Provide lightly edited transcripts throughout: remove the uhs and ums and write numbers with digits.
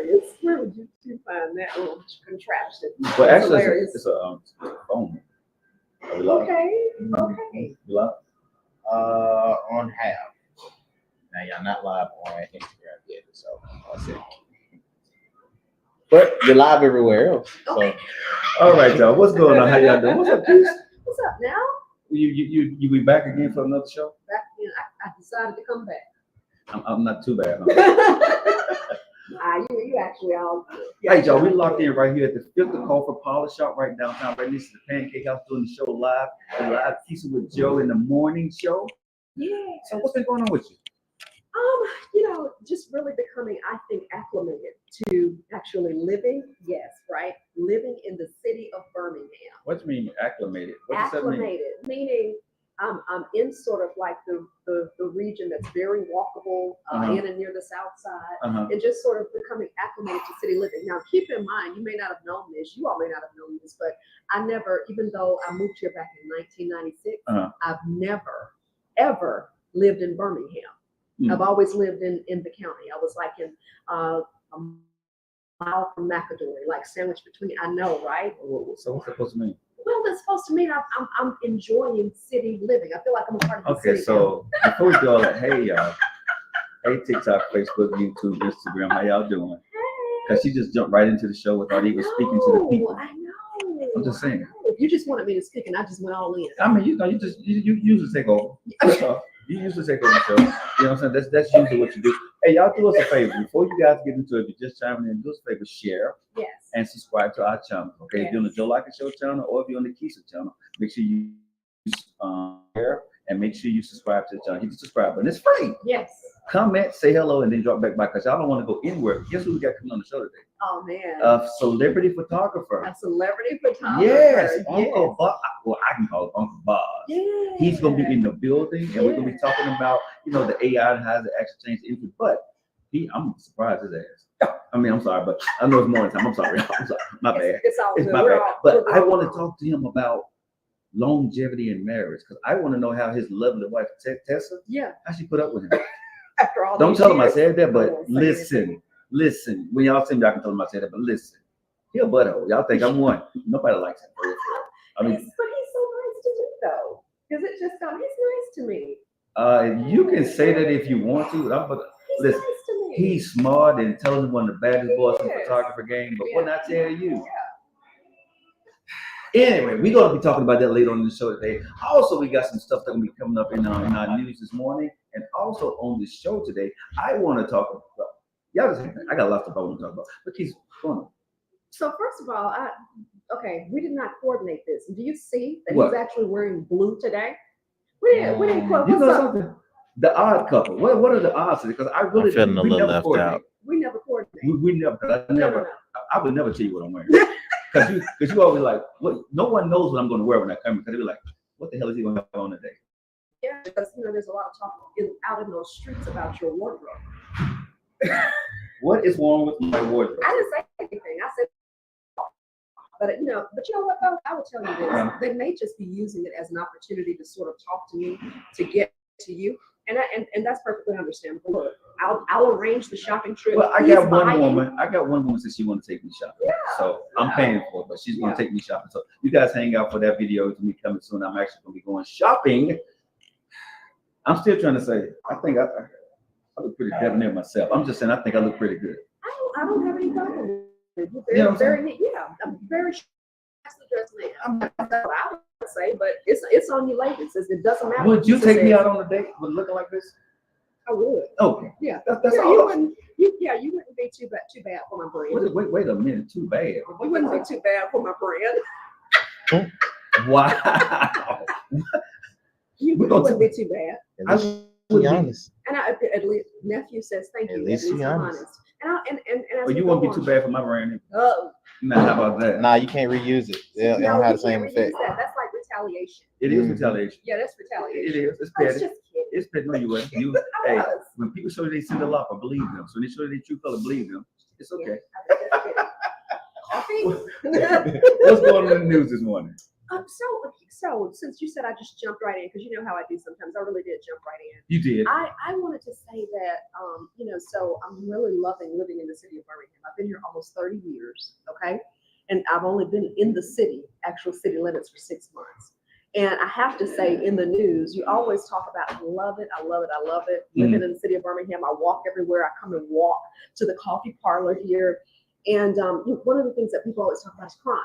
hilarious. Where would you find that little contraption? Well, actually, it's a phone. Are we live? Okay. Okay. We live? On half. Now y'all not live on Instagram yet, so that's it. But you're live everywhere else. So. Okay. All right, y'all. What's going on? How y'all doing? What's up, Keisa? What's up now? You be back again for another show? Back in, I decided to come back. I'm not too bad. Huh? You actually all good. Hey, y'all, we locked in right here at the Fifth of Crawford Parlor Shop right downtown. Right next to the Pancake House doing the show live. The live Keisa with Joe in the morning show. Yeah. So what's been going on with you? Just really becoming, I think, acclimated to actually living. Yes, right. Living in the city of Birmingham. What do you mean acclimated? What does that mean? Acclimated, meaning I'm in sort of like the region that's very walkable in and near the south side, and just sort of becoming acclimated to city living. Now, keep in mind, you may not have known this, you all may not have known this, but I never, even though I moved here back in 1996, I've never, ever lived in Birmingham. I've always lived in the county. I was like in a mile from McAdory, like sandwiched between, I know, right? So what's that supposed to mean? Well, that's supposed to mean I'm enjoying city living. I feel like I'm a part of the city. Okay, so before we do all that, hey y'all, hey TikTok, Facebook, YouTube, Instagram, how y'all doing? Because she just jumped right into the show without even speaking to the people. I know. I'm just saying. You just wanted me to speak, and I just went all in. I mean, you usually take over. That's all. You usually take over the show. You know what I'm saying? That's usually what you do. Hey, y'all do us a favor. Before you guys get into it, if you're just chiming in, do us a favor, share. Yes. And subscribe to our channel. Okay, if you're on the Joe Lockett Show channel or if you're on the Keisa channel, make sure you share and make sure you subscribe to the channel. Hit the subscribe button. It's free. Yes. Comment, say hello, and then drop back by because y'all don't want to go anywhere. Guess who we got coming on the show today? Oh man. A celebrity photographer. A celebrity photographer. Yes, Uncle Bob. Well, I can call it Uncle Bob. Yeah. He's gonna be in the building, and we're gonna be talking about the AI and how it actually changed the industry. But I'm surprised his ass. I mean, I'm sorry, but I know it's morning time. I'm sorry. My bad. It's all good. My bad. But I want to talk to him about longevity in marriage because I want to know how his lovely wife Tessa, how she put up with him. After all, don't tell him I said that, but listen. When y'all see me, I can tell him I said that, but listen. He a butthole. Y'all think I'm one. Nobody likes him. I mean, but he's so nice to me though, because it just he's nice to me. You can say that if you want to, but listen. Nice to me. He's smart and telling him one of the baddest boys in the photographer game, but what I tell you. Anyway, we're going to be talking about that later on in the show today. Also, we got some stuff that will be coming up in our news this morning. And also on the show today, I want to talk about, I got a lot of stuff I want to talk about. But Keisa, go on. So first of all, we did not coordinate this. Do you see that What? he's actually wearing blue today? We didn't coordinate. You know something? The odd couple. What are the odds? Because I really feeling a little left out. We never coordinated. We never. No. I would never tell you what I'm wearing. Because you always like, what? No one knows what I'm going to wear when I come in. Because they be like, what the hell is he going to have on today? Yeah, because there's a lot of talk out in those streets about your wardrobe. What is wrong with my wardrobe? I didn't say anything. I said, but you know what though? I will tell you this: they may just be using it as an opportunity to sort of talk to me, to get to you, and that's perfectly understandable. Look, I'll arrange the shopping trip. Well, I got one woman said she want to take me shopping. So I'm paying for it, but she's going to take me shopping. So you guys hang out for that video to me coming soon. I'm actually going to be going shopping. I'm still trying to say, I think I look pretty debonair myself. I'm just saying, I think I look pretty good. I don't have any problem with it. You know what I'm very dressed man. That's what I would say, but it's on you ladies. It doesn't matter. Would you take me out on a date with looking like this? I would. Okay. Yeah. That's all. You wouldn't be too bad for my brand. Wait a minute. Too bad. You wouldn't be too bad for my brand. Wow. You wouldn't be too bad. At least be honest. And at least nephew says thank you. At least be honest. And Well, you won't be too bad for my brand. Oh. Nah, how about that? Nah, you can't reuse it. They don't have the same effect. That's like retaliation. It is retaliation. Yeah, that's retaliation. It is. It's I was petty. just kidding. It's petty. No, you wouldn't. Hey, when people show you they send a lot, I believe them. So when they show you their true color, believe them. It's okay. Coffee? What's going on in the news this morning? So since you said I just jumped right in, because you know how I do sometimes, I really did jump right in. You did. I wanted to say that, so I'm really loving living in the city of Birmingham. I've been here almost 30 years, okay? And I've only been in the city, actual city limits, for 6 months. And I have to say, in the news, you always talk about, I love it, I love it, I love it. Living in the city of Birmingham, I walk everywhere. I come and walk to the coffee parlor here. And one of the things that people always talk about is crime.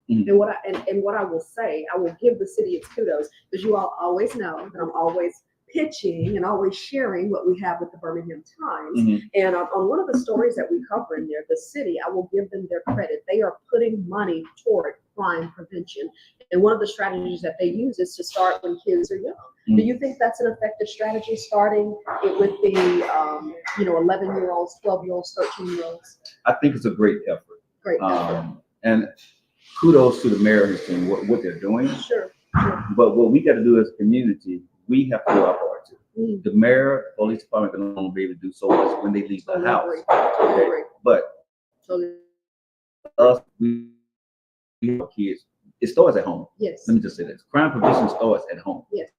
And what I will say, I will give the city its kudos, because you all always know that I'm always pitching and always sharing what we have with the Birmingham Times. And on one of the stories that we cover in there, the city, I will give them their credit. They are putting money toward crime prevention. And one of the strategies that they use is to start when kids are young. Do you think that's an effective strategy, starting it with the 11-year-olds, 12-year-olds, 13-year-olds? I think it's a great effort. Great effort. And kudos to the mayor and his team, what they're doing. Sure. But what we got to do as a community, we have to do our part too. The mayor, police department can only be able to do so much when they leave the house. Totally. But us, we have kids. It starts at home. Yes. Let me just say this: crime prevention starts at home. Yes.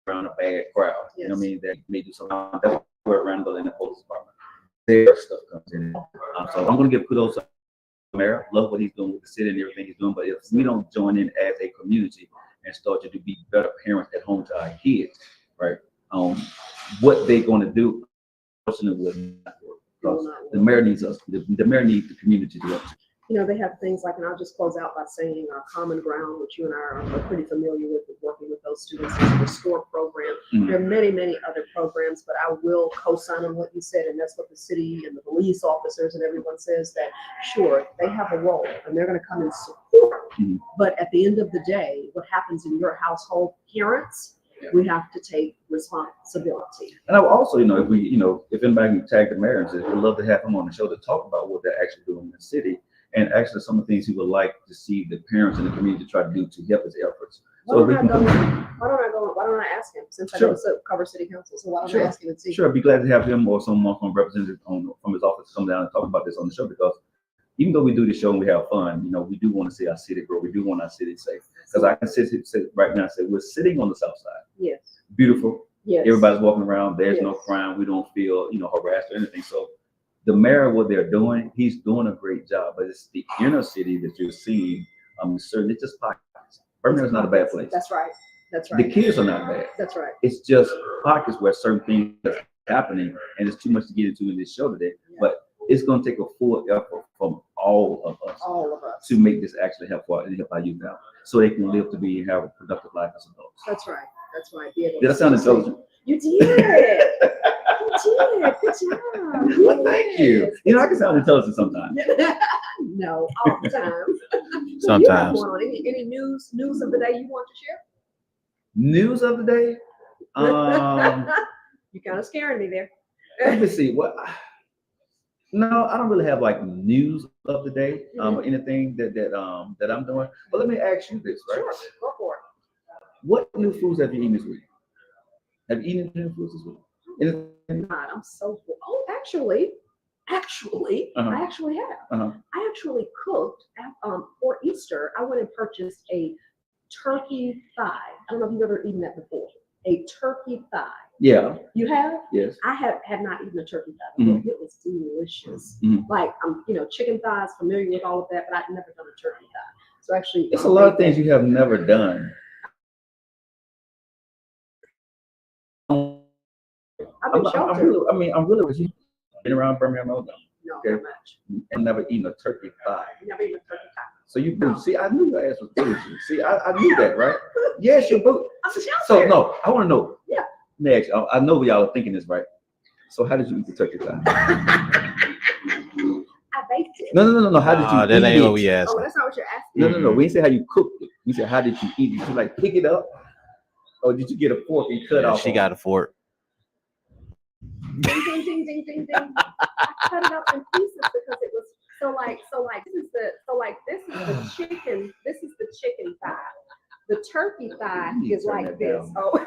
Around a bad crowd, yes. You know what I mean? That may do something. That's where Randall and the police department, their stuff comes in. So I'm going to give kudos to the mayor. Love what he's doing with the city and everything he's doing. But if we don't join in as a community and start to be better parents at home to our kids, right? What they're going to do, personally, will not work. Because the mayor needs us. The mayor needs the community to work. They have things like, and I'll just close out by saying Common Ground, which you and I are pretty familiar with working with those students in the Restore program. There are many, many other programs, but I will co-sign on what you said, and that's what the city and the police officers and everyone says, that sure, they have a role and they're going to come and support. But at the end of the day, what happens in your household, parents, we have to take responsibility. And I will also, if anybody can tag the mayor and say, we'd love to have him on the show to talk about what they're actually doing in the city. And actually, some of the things he would like to see the parents and the community try to do to help his efforts. Why don't I ask him, since I don't cover city council? So why don't I ask him and see? Sure, I'd be glad to have him or someone from representative from his office come down and talk about this on the show, because even though we do the show and we have fun, we do want to see our city grow. We do want our city safe. Because I can sit right now and say we're sitting on the south side. Yes. Beautiful. Yes. Everybody's walking around. There's no crime. We don't feel harassed or anything. So the mayor, what they're doing, he's doing a great job. But it's the inner city that you're seeing. Certainly, it's just pockets. Birmingham's not a bad place. That's right. The kids are not bad. That's right. It's just pockets where certain things are happening, and it's too much to get into in this show today. Yeah. But it's going to take a full effort from all of us to make this actually help our youth out, so they can live to be and have a productive life as adults. That's right. Did I sound intelligent? You did. You did. Good job. Well, thank you. I can sound intelligent sometimes. No, all the time. Sometimes. Any news of the day you want to share? News of the day? You kind of scaring me there. Let me see. No, I don't really have news of the day, or anything that I'm doing. But let me ask you this, right? Sure, go for it. What new foods have you eaten this week? Have you eaten new foods this week? God, I'm so full. Oh, actually, I actually have. I actually cooked for Easter. I went and purchased a turkey thigh. I don't know if you've ever eaten that before. A turkey thigh. Yeah. You have? Yes. I had not eaten a turkey thigh before. It was delicious. Like I'm, chicken thighs, familiar with all of that, but I've never done a turkey thigh. So actually, it's a lot of things you have never done. I'm really been around Birmingham all day. No, not much. And never eaten a turkey thigh. Never eaten a turkey thigh. So you do. See, I knew your ass was bougie. See, I knew that, right? Yes, you're bougie. So no, I want to know. Yeah. Next, I know y'all are thinking this, right? So how did you eat the turkey thigh? I baked it. No. How did you eat that ain't it? what we asked. Oh, that's not what you're asking. No. We didn't say how you cooked it. We said how did you eat it? Did you pick it up, or did you get a fork and cut off? She got a fork. Ding, ding, ding, ding, ding, ding. I cut it up in pieces because it was this is the chicken. This is the chicken thigh. The turkey thigh is like this. Oh,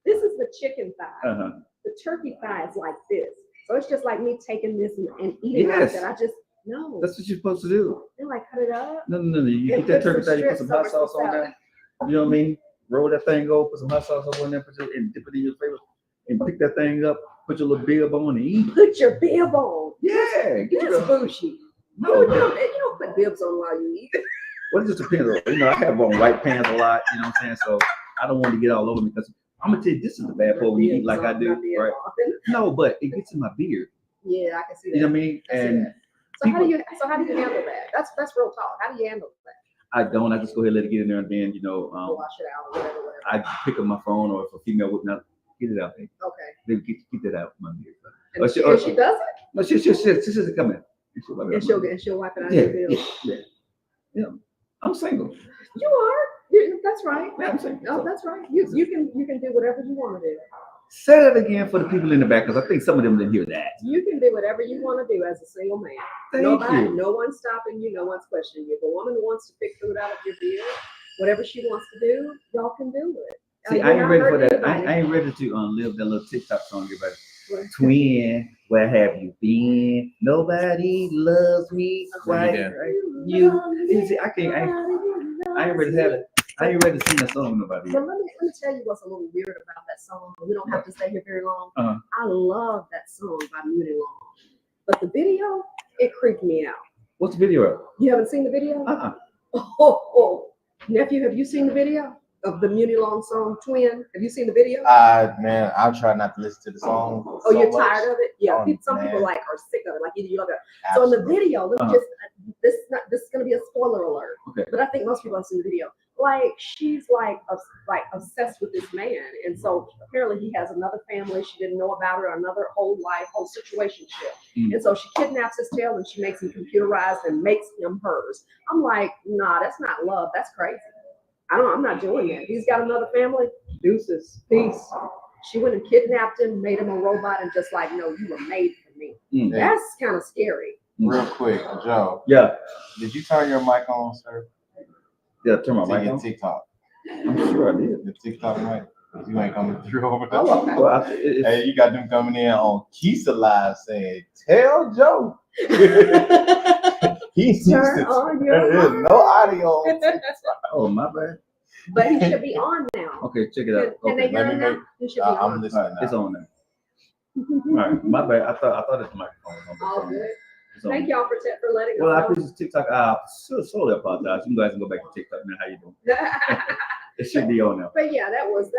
this is the chicken thigh. The turkey thigh is like this. So it's just like me taking this and eating like that. No. That's what you're supposed to do. They like cut it up. No. You And get that put turkey some thing, you put some hot strips over sauce on some there. You know what I mean? Roll that thing over, put some hot sauce over in there, and dip it in your favorite, and pick that thing up, put your little bib on and eat. Put your bib on. Yeah, get That's your bougie. no. You don't put bibs on while you eat. Well, it just depends on, you know, I have on white pants a lot, you know what I'm saying? So I don't want to get all over me because I'm gonna tell you, this is the bad part when you eat like I do, right? No, but it gets in my beard. Yeah, I can see that. You know what I mean? And so how do you handle that? That's real talk. How do you handle that? I don't. I just go ahead and let it get in there, and then wash it out or whatever. I pick up my phone, or if a female would not get it out, baby. Okay. Baby, get that out of my beard. And she does it? No, she just come in. She'll wipe it out of your beard. Yeah. I'm single. You are. That's right. Yeah, I'm single. Oh, that's right. You can do whatever you want to do. Say that again for the people in the back, because I think some of them didn't hear that. You can do whatever you want to do as a single man. Thank you. No one's stopping you. No one's questioning you. If a woman wants to pick food out of your beard, whatever she wants to do, y'all can do it. See, I ain't ready for that. I ain't ready to live that little TikTok song, everybody. Twin, where have you been? Nobody loves me quite like you. See, I ain't ready to have it. I ain't ready to sing that song with nobody. But let me tell you what's a little weird about that song. We don't have to stay here very long. I love that song by Muni Long. But the video, it creeped me out. What's the video of? You haven't seen the video? Oh. Nephew, have you seen the video of the Muni Long song, Twin? Have you seen the video? Man, I'll try not to listen to the song. Oh, you're tired of it? Yeah, some people are sick of it, like you love it. So in the video, this is going to be a spoiler alert, but I think most people have seen the video. Like she's obsessed with this man, and so apparently he has another family she didn't know about, or another whole situation ship. And so she kidnaps his tail and she makes him computerized and makes him hers. I'm like, nah, that's not love. That's crazy. I'm not doing that. He's got another family. Deuces, peace. She went and kidnapped him, made him a robot, and just like, no, you were made for me. That's kind of scary. Real quick, Joe. Yeah. Did you turn your mic on, sir? Yeah, turn my mic on. TikTok. I'm sure I did. The TikTok mic. You ain't coming through over there. Well, hey, you got them coming in on Keisa Live saying, "Tell Joe." There's no audio on TikTok. Oh, my bad. But he should be on now. Okay, check it out. Can they hear him now? He should be on. I'm listening now. It's on there. All right, my bad. I thought that the microphone was on. All good. Thank y'all for letting us know. Well, I think TikTok. I sorely apologize. You guys can go back to TikTok now. How you doing? It should be on now. But yeah, that was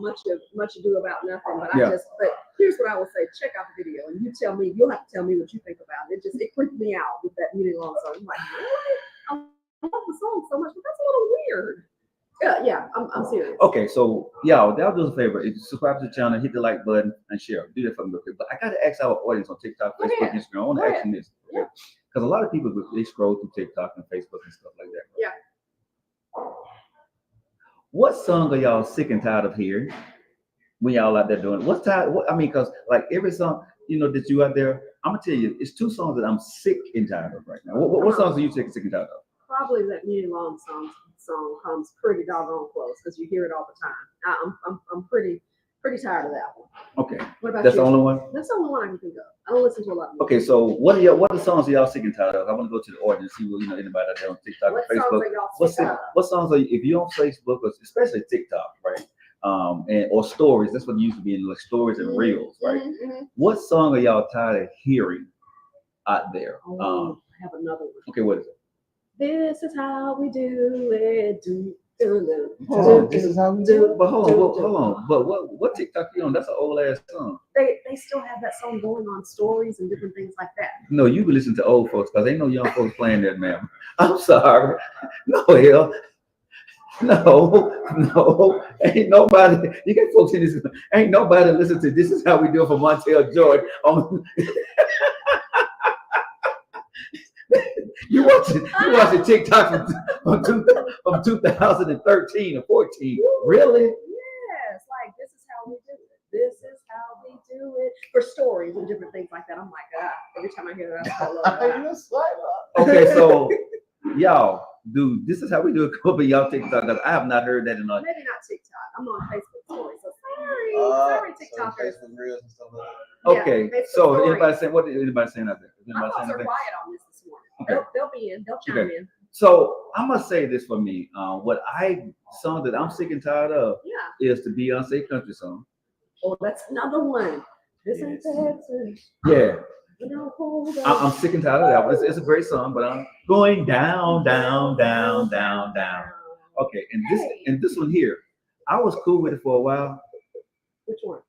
much ado about nothing. But but here's what I will say: check out the video, and you'll have to tell me what you think about it. It creeped me out with that Muni Long song. I'm like, really? I love the song so much, but that's a little weird. Yeah, I'm serious. Okay, so y'all do us a favor. If you subscribe to the channel, hit the like button and share. Do that for me real quick. But I gotta ask our audience on TikTok, Facebook, Instagram. I want to ask them this. Because a lot of people they scroll through TikTok and Facebook and stuff like that. Yeah. What song are y'all sick and tired of hearing when y'all out there doing it? Because like every song, that you out there, I'm gonna tell you, it's two songs that I'm sick and tired of right now. What songs are you sick and tired of? Probably that Muni Long song comes pretty doggone close because you hear it all the time. I'm pretty tired of that one. Okay. What about That's you? the only one? That's the only one I can think of. I don't listen to a lot of music. Okay, so what are the songs y'all sick and tired of? I want to go to the audience, see what anybody out there on TikTok or Facebook. What songs are you, if you're on Facebook, or especially TikTok, right? Or stories, that's what used to be in like stories and reels, right? What song are y'all tired of hearing out there? I have another one. Okay, what is it? This is how we do it. This is how we do it. But hold on. But what TikTok you on? That's an old ass song. They still have that song going on stories and different things like that. No, you be listening to old folks because ain't no young folks playing that, ma'am. I'm sorry. No, hell. No, ain't nobody. You got folks in this. Ain't nobody listen to This Is How We Do It for Montel Jordan. You watching TikTok from 2013 or 14? Really? Yes, like this is how we do it. This is how we do it for stories and different things like that. I'm like, every time I hear that, I love that. Okay, so y'all, dude, This Is How We Do It. But y'all TikTok, because I have not heard that in a. Maybe not TikTok. I'm on Facebook stories. So sorry, TikTokers. So reels and stuff like that. Okay, so anybody saying out there? I'm also quiet on this one. Okay. They'll be in. They'll chime in. So I'm gonna say this for me. What song that I'm sick and tired of is the Beyonce country song. Oh, that's another one. This ain't Texas. Yeah. Hold I'm sick and tired of that one. It's a great song, but I'm going down, down, down, down, down. Okay, and this one here, I was cool with it for a while. Which one?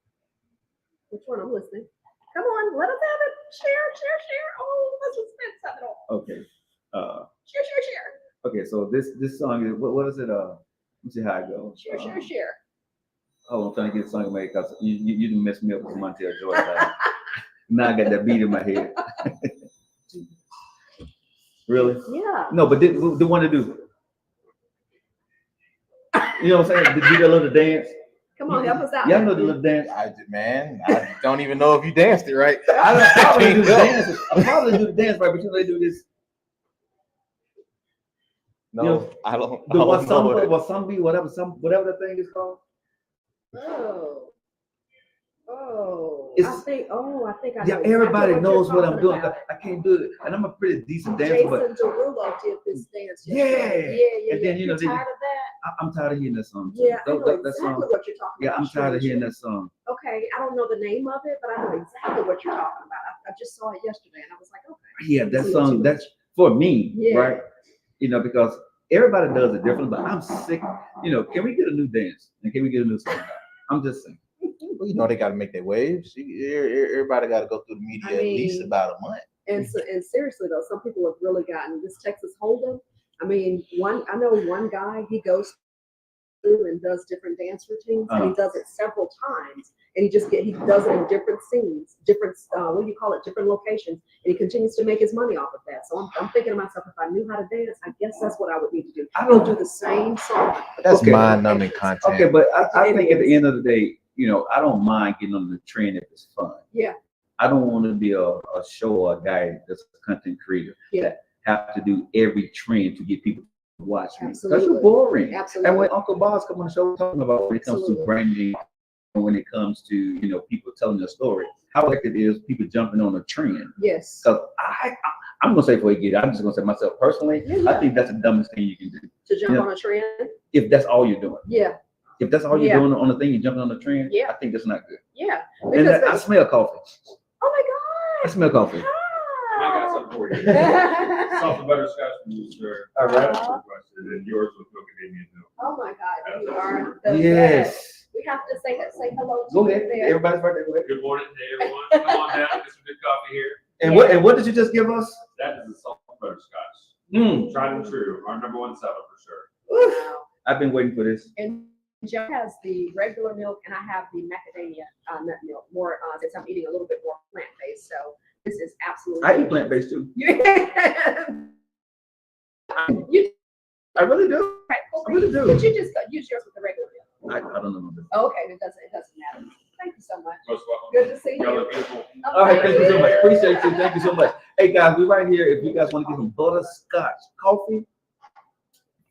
Which one? I'm listening. Come on, let us have it. Share. Oh, let's just spend something on. Okay. Share. Okay, so this song is what is it? Let's see how it goes. Share. Oh, I'm trying to get the song made because you didn't mess me up with Montel Joy. Now I got that beat in my head. Really? Yeah. No, but the one to do. You know what I'm saying? To do that little dance. Come on, help us out. Y'all know the little dance. I don't even know if you danced it right. I probably do the dance. I probably do the dance right, but you know they do this. No, you know, I don't. The wasabi, whatever that thing is called. I think I know. Yeah, everybody exactly knows what I'm doing. about. I can't do it, and I'm a pretty decent dancer. Jason Derulo did this dance. Yeah. And then you tired of that? I'm tired of hearing that song. Yeah, I know that exactly song. what you're talking about. Yeah, I'm tired of hearing that song. Okay, I don't know the name of it, but I know exactly what you're talking about. I just saw it yesterday, and I was like, okay. Yeah, that song. That's for me, right? Because everybody does it different, but I'm sick. Can we get a new dance and can we get a new song? I'm just saying. Well, they got to make their waves. Everybody got to go through the media at least about a month. And seriously though, some people have really gotten this Texas Hold'em. I know one guy, he goes through and does different dance routines, and he does it several times, and he does it in different scenes, different different locations, and he continues to make his money off of that. So I'm thinking to myself, if I knew how to dance, I guess that's what I would need to do. I don't do the same song. That's mind-numbing content. Okay, but I think at the end of the day, I don't mind getting on the trend if it's fun. Yeah. I don't want to be a show or a guy that's a content creator that have to do every trend to get people to watch me. That's boring. Absolutely. And when Uncle Boss come on the show talking about when it comes to branding, when it comes to people telling their story, how effective is people jumping on a trend? Yes. Because I'm gonna say before you get it, I'm just gonna say myself personally, I think that's the dumbest thing you can do. To jump on a trend? If that's all you're doing. Yeah. If that's all you're doing on the thing, you're jumping on the trend, I think that's not good. Yeah. And I smell coffee. Oh my God. I smell coffee. I got something for you. Salt and butterscotch from you, sir. All right. And yours with macadamia milk. Oh my God, you are the Yes. best. We have to say hello to Go you ahead. there. Everybody's birthday. Go ahead. Good morning to everyone. Come on down, get some good coffee here. And what did you just give us? That is the salt and butterscotch. Mm. Tried and true. Our number one seller for sure. Wow. I've been waiting for this. And Joe has the regular milk, and I have the macadamia nut milk. More since I'm eating a little bit more plant-based, so this is absolutely. I eat plant-based too. I really do. Right, I really do. But you just use yours with the regular milk. I don't know. Oh, okay, it doesn't matter. Thank you so much. Most welcome. Good to see Y'all you. look beautiful. All right, thank you so much. Appreciate you. Thank you so much. Hey guys, we're right here. If you guys want to get some butterscotch coffee,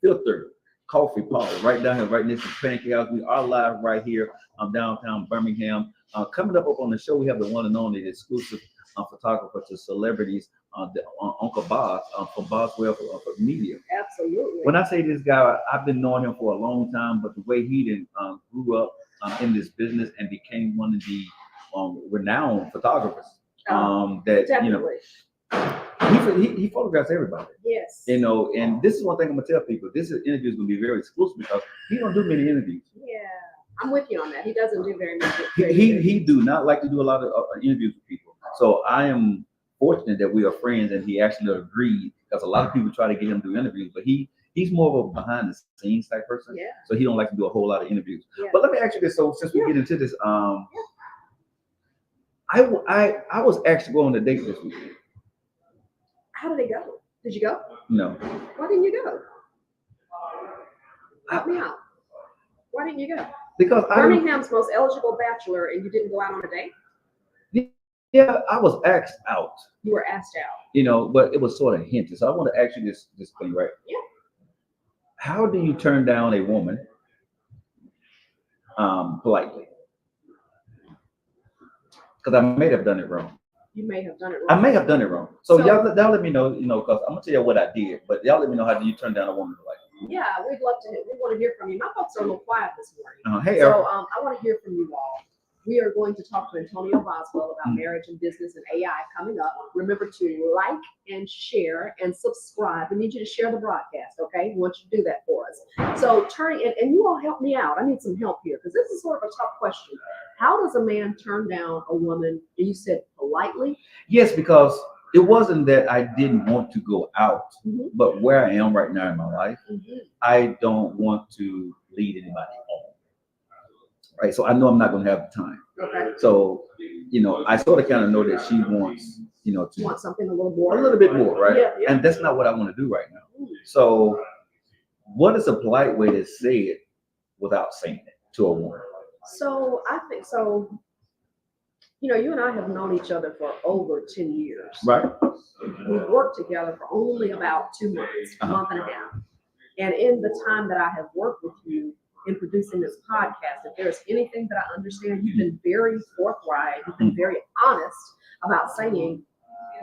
filter coffee powder right down here, right next to Pancake House. We are live right here downtown Birmingham. Coming up on the show, we have the one and only exclusive photographer to celebrities, Uncle Boss from Boswell for Media. Absolutely. When I say this guy, I've been knowing him for a long time, but the way he grew up in this business and became one of the renowned photographers that Definitely. he photographs everybody. Yes. And this is one thing I'm gonna tell people. This interview is gonna be very exclusive because he don't do many interviews. Yeah, I'm with you on that. He doesn't do very much. He do not like to do a lot of interviews with people. So I am fortunate that we are friends, and he actually agreed because a lot of people try to get him to do interviews, but he's more of a behind the scenes type person. Yeah. So he don't like to do a whole lot of interviews. Yeah. But let me ask you this. So since we get into this, I was actually going on a date this weekend. How did it go? Did you go? No. Why didn't you go? Help me out. Why didn't you go? Because Birmingham's most eligible bachelor, and you didn't go out on a date? Yeah, I was asked out. You were asked out. But it was sort of hinted. So I want to ask you this thing, right? Yeah. How do you turn down a woman politely? Because I may have done it wrong. You may have done it wrong. I may have done it wrong. So y'all let me know, because I'm gonna tell you what I did, but y'all let me know how do you turn down a woman like. Yeah, we want to hear from you. My folks are a little quiet this morning. Hey, so I want to hear from you all. We are going to talk to Antonio Boswell about marriage and business and AI coming up. Remember to like and share and subscribe. We need you to share the broadcast, okay? We want you to do that for us. So and you all help me out. I need some help here because this is sort of a tough question. How does a man turn down a woman? You said politely? Yes, because it wasn't that I didn't want to go out, but where I am right now in my life, I don't want to lead anybody on. Right, so I know I'm not going to have the time. Okay. So, I sort of kind of know that she wants, to want something a little bit more, right? Yeah. And that's not what I want to do right now. So, what is a polite way to say it without saying it to a woman? So I think so. You and I have known each other for over 10 years. Right. We've worked together for only about 2 months, a month and a half. And in the time that I have worked with you in producing this podcast, if there's anything that I understand, you've been very forthright, you've been very honest about saying,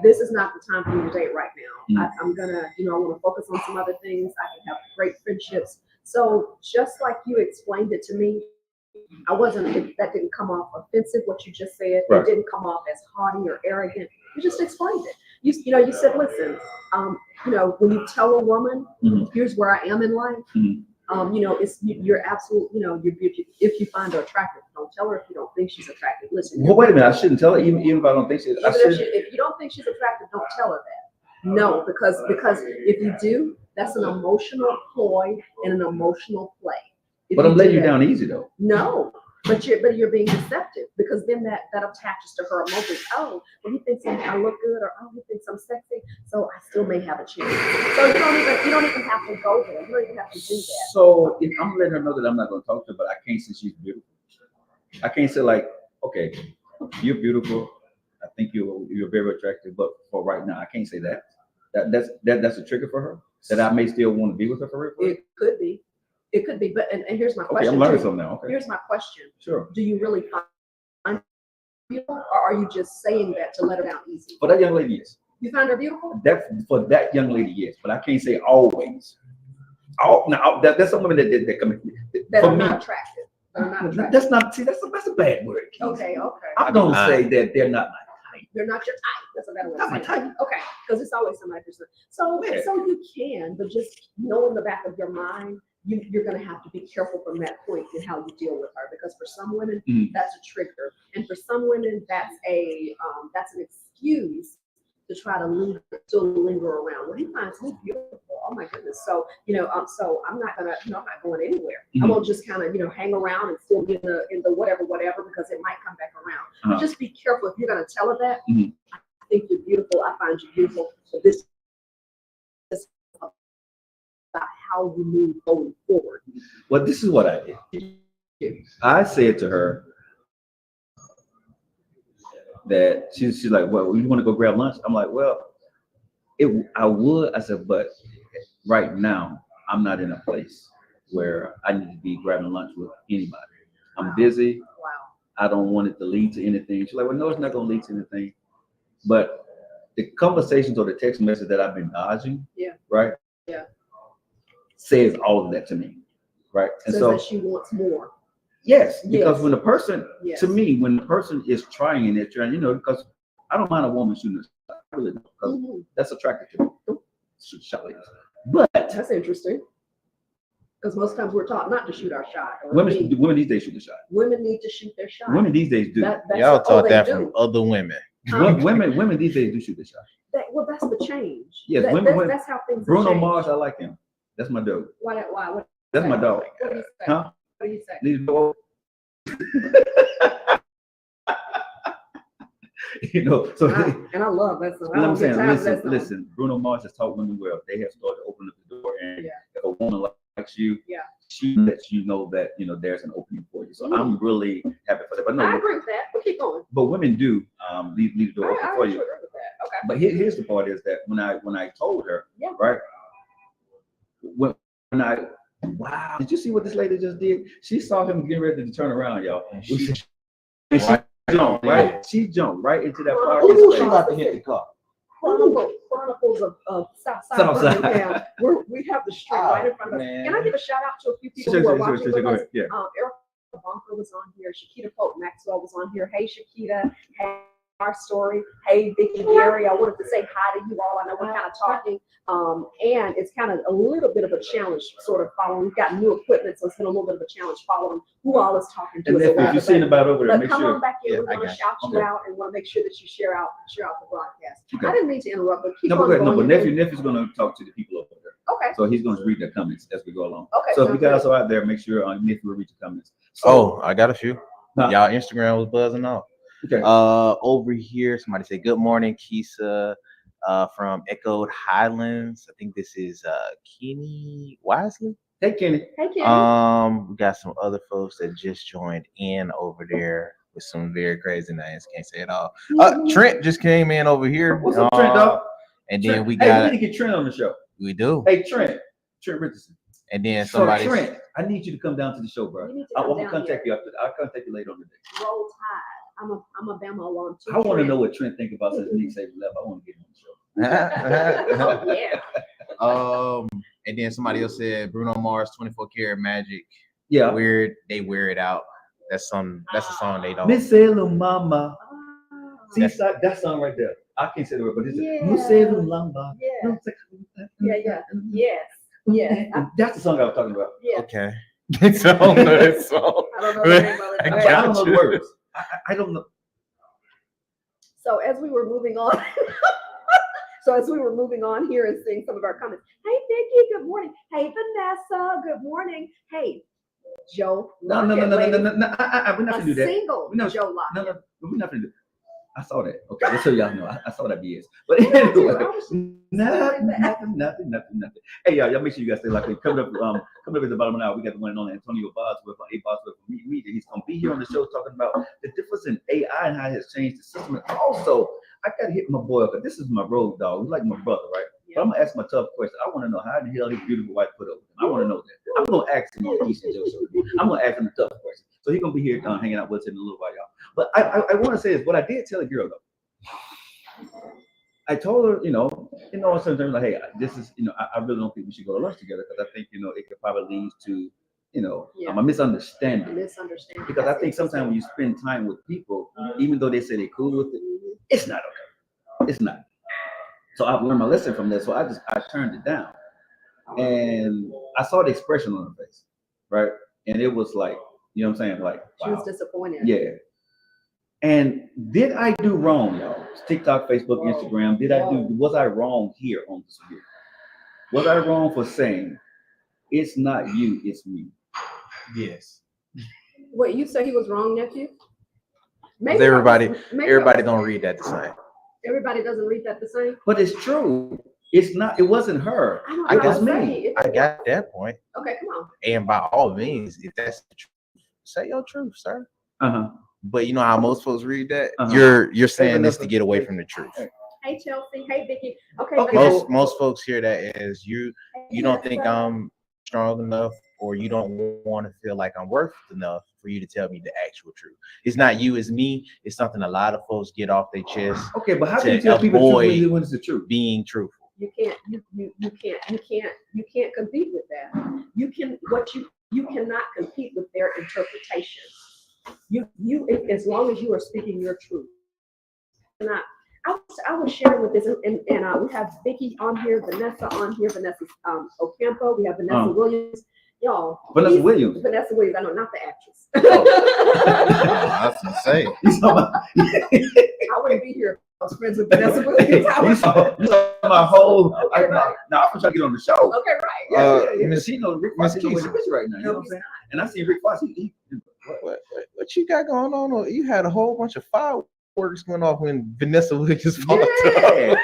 this is not the time for you to date right now. I'm gonna, I want to focus on some other things. I can have great friendships. So just like you explained it to me, that didn't come off offensive, what you just said. Right. It didn't come off as haughty or arrogant. You just explained it. You said, listen, when you tell a woman, here's where I am in life, you're absolute, if you find her attractive, don't tell her if you don't think she's attractive. Listen. Well, wait a minute, I shouldn't tell her, even if I don't think she's if you don't think she's attractive, don't tell her that. No, because if you do, that's an emotional ploy and an emotional play. But I'm letting you down easy though. No, but you're being deceptive because then that attaches to her emotions. Oh, well, he thinks I look good, or oh, he thinks I'm sexy, so I still may have a chance. So you don't even have to go there. You don't even have to do that. So if I'm letting her know that I'm not going to talk to her, but I can't say she's beautiful. I can't say like, okay, you're beautiful. I think you're very attractive, but for right now, I can't say that. That's a trigger for her. That I may still want to be with her for real. It could be. It could be, but and here's my question. Okay, I'm learning something now. Okay. Here's my question. Sure. Do you really find her beautiful, or are you just saying that to let her down easy? For that young lady, yes. You find her beautiful? For that young lady, yes. But I can't say always. That's some women that come that are not attractive. That's a bad word. Okay. I'm gonna say that they're not my type. They're not your type. That's a better word. Not my type. Okay, because it's always somebody percent. So you can, but just know in the back of your mind, you're going to have to be careful from that point in how you deal with her, because for some women that's a trigger, and for some women that's an excuse to try to still linger around. Well, he finds me beautiful. Oh my goodness. So so I'm not going anywhere. I won't just kind of hang around and still be in the whatever, because it might come back around. But just be careful if you're going to tell her that. I think you're beautiful. I find you beautiful. So this is about how you move going forward. Well, this is what I did. I said to her that she's like, well, you want to go grab lunch? I'm like, well, I would. I said, but right now I'm not in a place where I need to be grabbing lunch with anybody. I'm busy. Wow. I don't want it to lead to anything. She's like, well, no, it's not going to lead to anything. But the conversations or the text message that I've been dodging, right? Yeah. Says all of that to me, right? And so that she wants more. Yes, because when the person, yes. To me, when the person is trying and they're trying, because I don't mind a woman shooting a shot, I really don't, because that's attractive to me. Shoot shot ladies. But that's interesting, because most times we're taught not to shoot our shot. Women these days shoot a shot. Women need to shoot their shot. Women these days do. Y'all taught that from other women. Women these days do shoot their shot. That's the change. Yes, that's how things. Bruno Mars, I like him. That's my dog. Why? That's my dog. What do you say? Huh? What do you say? So and I love that song. I'm saying, listen, Bruno Mars has taught women well. They have started to open up the door, and if a woman likes you, she lets you know that there's an opening for you. So I'm really happy for that. But no, I agree with that. But keep going. But women do leave the door open for you. Agree with that. Okay. But here's the part: is that when I told her, right? When wow, did you see what this lady just did? She saw him getting ready to turn around, y'all. jumped right. She jumped right into that parking Ooh, she space. about to hit the car. Chronicles of Southside Birmingham. We have the street right in front of us. Man. Can I give a shout out to a few people Sure, who are sure, watching sure, with go us? ahead. Yeah. Erica Bonker was on here. Shakita Pope Maxwell was on here. Hey, Shakita. Hey, our story. Hey, Vicky, Gary. I wanted to say hi to you all. I know we're kind of talking, and it's kind of a little bit of a challenge, sort of following. We've got new equipment, so it's been a little bit of a challenge following who all is talking to And us. if you're seeing about over there, But make come sure. on back in. Yeah, We want I to shout you Okay. out and want to make sure that you share out the broadcast. Okay. I didn't mean to interrupt, but keep No, on but go ahead. going. No, but nephew's gonna talk to the people over there. Okay. So he's gonna read their comments as we go along. Okay. So if you sounds guys good. are out there, make sure nephew will read the comments. Oh, I got a few. Huh? Y'all Instagram was buzzing off. Okay. Over here, somebody say good morning, Keisa, from Echoed Highlands. I think this is Kenny Wisely. Hey, Kenny. Hey, Kenny. We got some other folks that just joined in over there with some very crazy names. Can't say it all. Trent just came in over here. What's up, Trent, dog? And then Trent. we Hey, got we need to get Trent on the show. we do. Hey, Trent Richardson. And then So somebody Trent, I need you to come down to the show, bro. You need to I come want to down contact here. you after. I'll contact you later on the day. Roll Tide. I'm a Bama alum too. I want to Trent. know what Trent think about since Nick Saban left. I want to get him on the show. Oh, yeah. And then somebody else said Bruno Mars 24 Karat Magic. Yeah. Weird, they wear it out. That's a song they don't. Miss Hello Mama. Oh, See, that song right there. I can't say the word, but it's Yeah. Miss Hello Mama. yeah. Yeah. Yes. Yeah. That's the song I was talking about. Yeah. Okay. So I don't know that song. I don't know the name of it. I but- I don't know the you. words. I don't know. So as we were moving on, here and seeing some of our comments. Hey, Vicky, good morning. Hey, Vanessa, good morning. Hey, Joe. No. We're not gonna do that. Single No, Joe Lockett. No, we're not gonna do that. I saw that. Okay, just so y'all know, I saw that BS. But anyway, nothing. Hey, y'all make sure you guys stay locked in. Coming up at the bottom of the hour, we got the one and only Antonio Boswell from Boswell from Media. He's gonna be here on the show talking about the difference in AI and how it has changed the system. And also, I gotta hit my boy up. This is my road dog. He's like my brother, right? But I'm gonna ask my tough question. I want to know how the hell his beautiful wife put up with him. I want to know that. I'm gonna ask him on Keisa Joe show. I'm gonna ask him a tough question. So he's gonna be here hanging out with us in a little while, y'all. But I want to say is what I did tell a girl though. I told her, sometimes like, hey, this is, I really don't think we should go to lunch together because I think, it could probably lead to, a misunderstanding. Misunderstanding. Because I think sometimes when you spend time with people, even though they say they're cool with it, it's not okay. It's not. So I've learned my lesson from that. So I turned it down, and I saw the expression on her face, right? And it was like, you know what I'm saying? Like, wow. She was disappointed. Yeah. And did I do wrong, y'all? TikTok, Facebook, Instagram. Was I wrong here on this video? Was I wrong for saying it's not you, it's me? Yes. Wait, you say he was wrong, nephew? Everybody don't don't read that the same. Everybody doesn't read that the same. But it's true. It's not. It wasn't her. I It was don't know. me. I got that point. Okay, come on. And by all means, if that's the truth, say your truth, sir. Uh-huh. But you know how most folks read that? Uh-huh. You're saying this to get away from the truth. Hey, Chelsea. Hey, Vicky. Okay. Most folks hear that as you don't think I'm strong enough, or you don't want to feel like I'm worth enough for you to tell me the actual truth. It's not you, it's me. It's something a lot of folks get off their chest. Okay, but how can you tell people the truth when it's the truth? Being truthful. You can't compete with that. You cannot compete with their interpretation. You as long as you are speaking your truth. I was sharing with this, and we have Vicky on here, Vanessa on here, Vanessa Ocampo. We have Vanessa Williams. Y'all. Vanessa Williams. Vanessa Williams. I know, not the actress. I was gonna say. I wouldn't be here. I was friends with Vanessa Williams. You saw my whole. Okay, right. I'm trying to get on the show. Okay, right. Yeah. Miss Keisa, Rick Fox is rich right now. You know what I'm saying? And I see Rick Fox. What you got going on? You had a whole bunch of fireworks going off when Vanessa Williams popped up.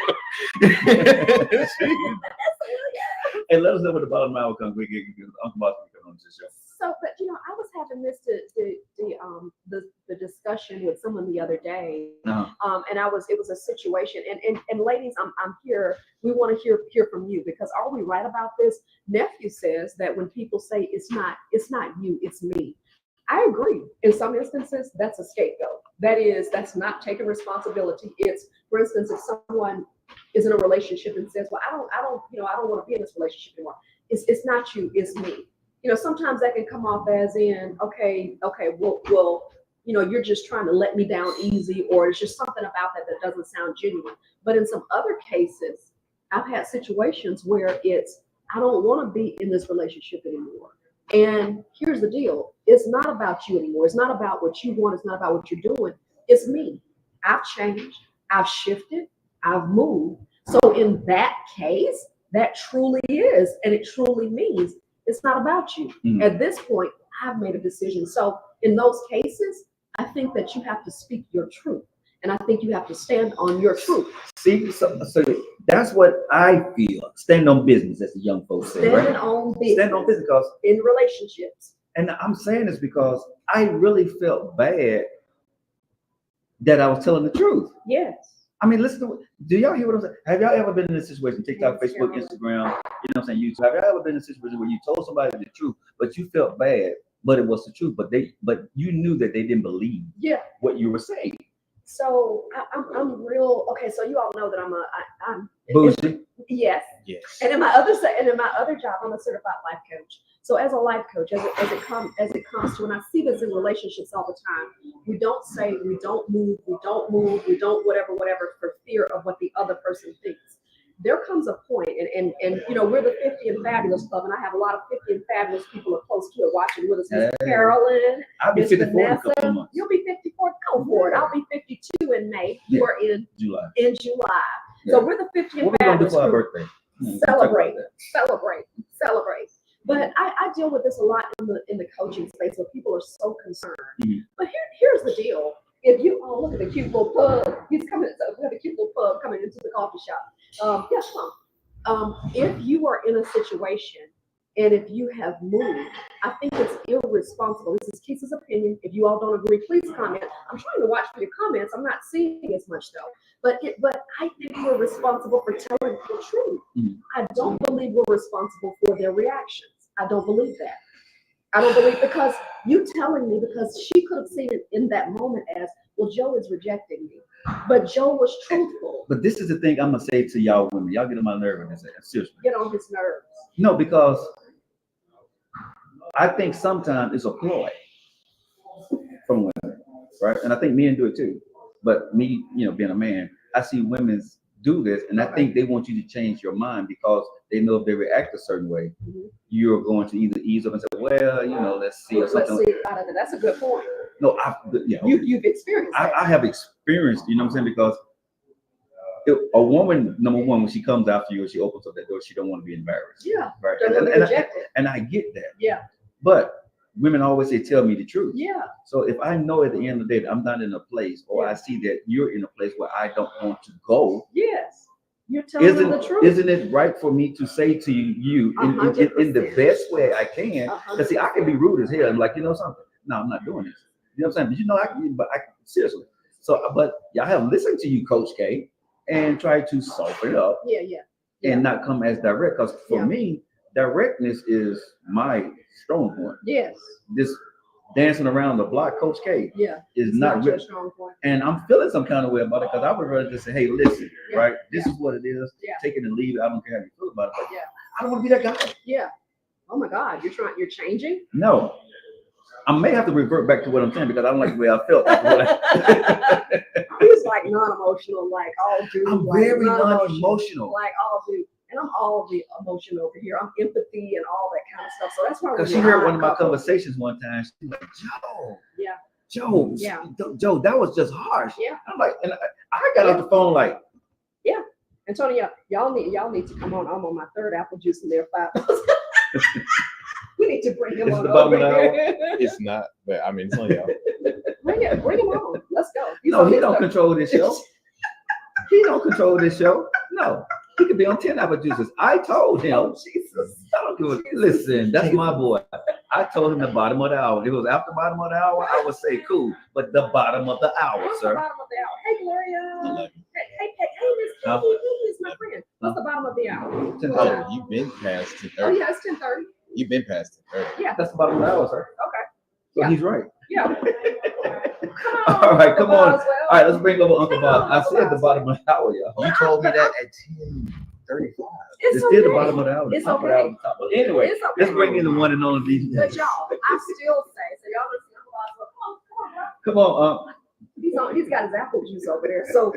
Hey, let us know what the bottom line comes. We get Uncle Boss will come on this show. So, but I was having the discussion with someone the other day, and it was a situation, and ladies, I'm here. We want to hear from you, because are we right about this? Nephew says that when people say it's not you, it's me. I agree. In some instances, that's a scapegoat. that's not taking responsibility. It's, for instance, if someone is in a relationship and says, well, I don't want to be in this relationship anymore. It's not you, it's me. Sometimes that can come off as in, okay, well, you're just trying to let me down easy, or it's just something about that doesn't sound genuine. But in some other cases, I've had situations where it's, I don't want to be in this relationship anymore. And here's the deal. It's not about you anymore. It's not about what you want. It's not about what you're doing. It's me. I've changed. I've shifted. I've moved. So in that case, that truly is, and it truly means it's not about you. At this point, I've made a decision. So in those cases, I think that you have to speak your truth. And I think you have to stand on your truth. See, so that's what I feel. Stand on business, as the young folks say, right? Stand on business. Stand on business, because in relationships. And I'm saying this because I really felt bad that I was telling the truth. Yes. I mean, do y'all hear what I'm saying? Have y'all ever been in a situation, TikTok, Facebook, Instagram, YouTube? Have y'all ever been in a situation where you told somebody the truth, but you felt bad, but it was the truth, but you knew that they didn't believe what you were saying? So I'm real. Okay, so you all know that I'm bougie. Yes. Yes. And in my other job, I'm a certified life coach. So as a life coach, as it comes to, and I see this in relationships all the time, we don't say, we don't move, we don't whatever for fear of what the other person thinks. There comes a point, and we're the 50 and Fabulous Club, and I have a lot of 50 and Fabulous people are close to it watching with us. Miss Carolyn, I'll be 54 in a Vanessa, couple of months. You'll be 54. Go for it. I'll be 52 in May. Yeah. You are in July. In July. Yeah. So we're the 50 and what are we gonna do Fabulous for our group. birthday? Celebrate. But I deal with this a lot in the coaching space where people are so concerned. Mm-hmm. But here's the deal. If you look at the cute little pug, he's coming. We have a cute little pug coming into the coffee shop. Yes, Mom. If you are in a situation and if you have moved, I think it's irresponsible. This is Keisa's opinion. If you all don't agree, please comment. I'm trying to watch for your comments. I'm not seeing as much though. But I think we're responsible for telling the truth. Mm-hmm. I don't believe we're responsible for their reactions. I don't believe that. I don't believe, because you telling me, because she could have seen it in that moment as, well, Joe is rejecting me. But Joe was truthful. But this is the thing I'm gonna say to y'all women. Y'all get on my nerves. Seriously. Get on his nerves. No, because I think sometimes it's a ploy from women, right? And I think men do it too. But me, being a man, I see women do this, and I think they want you to change your mind because they know if they react a certain way, you're going to either ease up and say, well, let's see or something. Let's see. That's a good point. No, you've experienced that. I have experienced, you know what I'm saying? Because a woman, number one, when she comes after you and she opens up that door, she don't want to be embarrassed. Yeah. Right. And I get that. Yeah. But women always say, tell me the truth. Yeah. So if I know at the end of the day that I'm not in a place, or I see that you're in a place where I don't want to go. Yes. You're telling them the truth. Isn't it right for me to say to you in the best way I can? Because see, I can be rude as hell and like, something. No, I'm not doing this. You know what I'm saying? But I seriously. So, but I have listened to you, Coach K, and tried to soften it up. Yeah. And not come as direct. Because for me, directness is my strong point. Yes. This dancing around the block, Coach K, is not your strong point. And I'm feeling some kind of way about it because I would rather just say, hey, listen, right? This is what it is. Take it and leave it. I don't care how you feel about it. But I don't want to be that guy. Yeah. Oh my God, you're changing? No. I may have to revert back to what I'm saying because I don't like the way I felt. He's like non-emotional, like all dude. I'm very non-emotional. Like all dude. And I'm all the emotion over here. I'm empathy and all that kind of stuff. So that's why. Because she heard one of my conversations one time. She was like, Joe. Joe, that was just harsh. Yeah. I'm like, and I got off the phone like. Yeah. Antonio, y'all need to come on. I'm on my third apple juice and they're 5. We need to bring him on over here. It's not, but I mean, it's on y'all. Bring him on. Let's go. He don't control this show. He don't control this show. No. He could be on 10 apple juices. I told him. Jesus. Listen, that's my boy. I told him the bottom of the hour. If it was after the bottom of the hour, I would say cool. But the bottom of the hour, What's sir. The bottom of the hour? Hey, Gloria. Hey, Miss Katie. Who is my friend? What's the bottom of the hour? 10:30. You've been past 10:30. Oh, yeah, it's 10:30. You've been past 10:30. Yeah. That's the bottom of the hour, sir. Okay. So he's right. Yeah. All right, come on. Boswell. All right, let's bring over Uncle Bob. I said the bottom of the hour, y'all. You told me that at 10:35. It's still the bottom of the hour. It's top of the okay. hour, top of the- Anyway, It's okay. let's bring in the one and only DJ. But y'all, I still say, so y'all listen to Boswell. Come on, He's got his apple juice over there. So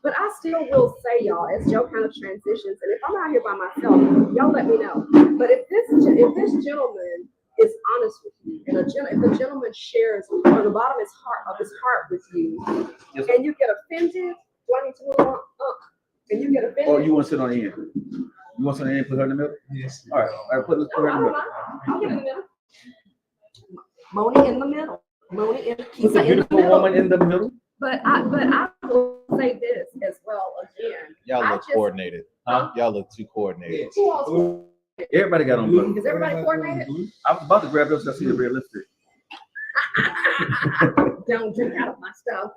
but I still will say, y'all, as Joe kind of transitions, and if I'm out here by myself, y'all let me know. But if this gentleman is honest with you, and if the gentleman shares from the bottom of his heart with you, and you get offended, do I need to move on? And you get offended? Oh, you want to sit on the end? You want to sit on the end and put her in the middle? Yes. All right, put her in the middle. I'll get in the middle. Moni in the middle. Moni and Put the Keisa in the beautiful middle. woman in the middle. But I will say this as well again. Y'all look coordinated. Huh? Y'all look too coordinated. Who else? Everybody got on blue. Is everybody coordinated? I was about to grab those. I see the red lipstick. Don't drink out of my stuff.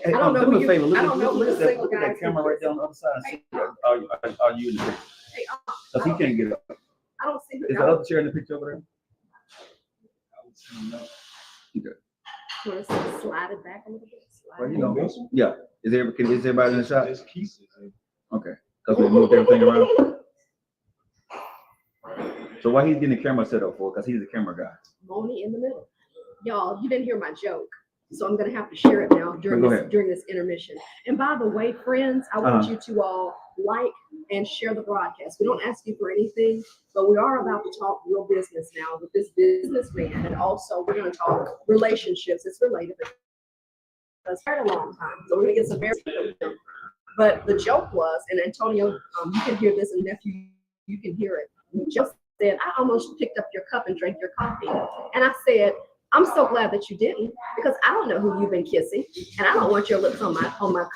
Hey, I don't know do me who a favor. you- Look I at don't know who look the at that, single look at guy that camera right there on the other side. Hey, Are you in the picture? Hey, Because he can't get up. I don't see who. Is that other chair in the picture over there? Okay. Want to slide it back a little bit? Well, you know, yeah. Is everybody in the shot? Just Keisa. Okay. Because we moved everything around. So why he's getting the camera set up for? Because he's the camera guy. Moni in the middle. Y'all, you didn't hear my joke, so I'm gonna have to share it now during this intermission. And by the way, friends, I want you to all like and share the broadcast. We don't ask you for anything, but we are about to talk real business now with this businessman, and also we're gonna talk relationships. It's related. It's been a long time, so we're gonna get some very. But the joke was, and Antonio, you can hear this, and nephew, you can hear it. Just said, I almost picked up your cup and drank your coffee. And I said, I'm so glad that you didn't, because I don't know who you've been kissing, and I don't want your lips on my cup.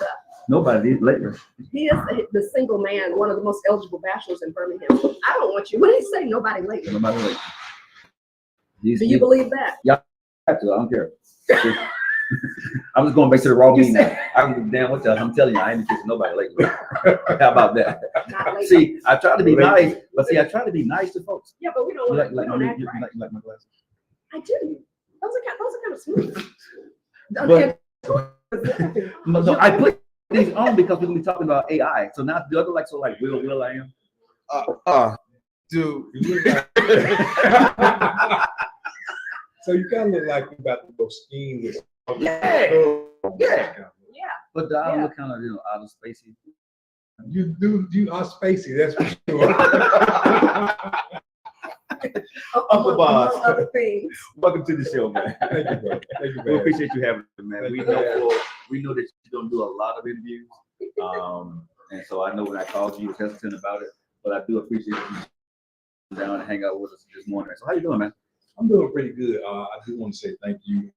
Nobody did lately. He is the single man, one of the most eligible bachelors in Birmingham. I don't want you. What did he say? Nobody lately. Nobody lately. Do you believe that? Yeah, I don't care. I'm just going back to the raw meat now. I don't give a damn what y'all. I'm telling you, I ain't been kissing nobody lately. How about that? Not lately. See, I try to be nice, but see, I try to be nice to folks. Yeah, but we don't. You We don't act right. like my glasses? I do. Those are kind of smooth. But no, I put these on because we're gonna be talking about AI. So now the other like Will I am. Dude. So you kind of look like you about to go skiing with. Yeah. But I Yeah. look kind of out of spacey. You are spacey, that's for sure. Uncle Bob. Among other things. Welcome to the show, man. Thank you, bro. Thank you, We man. appreciate you having us, man. Thank We you, know that you're gonna do a lot of interviews. And so I know when I called you, you were hesitant about it, but I do appreciate you down and hang out with us this morning. So how you doing, man? I'm doing pretty good. I do want to say thank you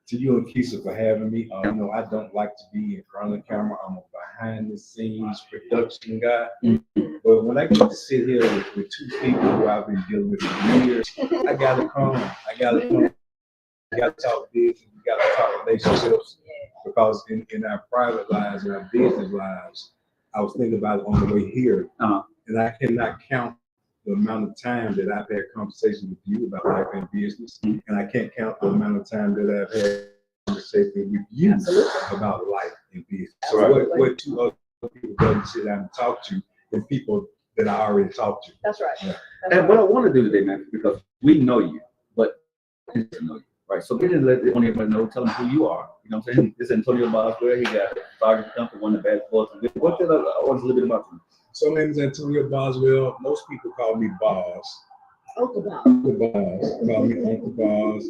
to you and Keisa for having me. You know, I don't like to be in front of the camera. I'm a behind the scenes production guy. But when I get to sit here with two people who I've been dealing with for years, I gotta come. I gotta talk business. We gotta talk relationships. Because in our private lives and our business lives, I was thinking about it on the way here, and I cannot count the amount of time that I've had conversations with you about life and business, and I can't count the amount of time that I've had conversations with you about life and business. So what two other people doesn't sit down and talk to than people that I already talked to. That's right. Yeah. And what I want to do today, man, because we know you, but we didn't know you, right? So we didn't let everybody know, tell them who you are. You know what I'm saying? This is Antonio Boswell. He got photography company, one of the best boys. What tell us a little bit about you? So my name is Antonio Boswell. Most people call me Boss. Uncle Bob. Uncle Boss. Call me Uncle Boss.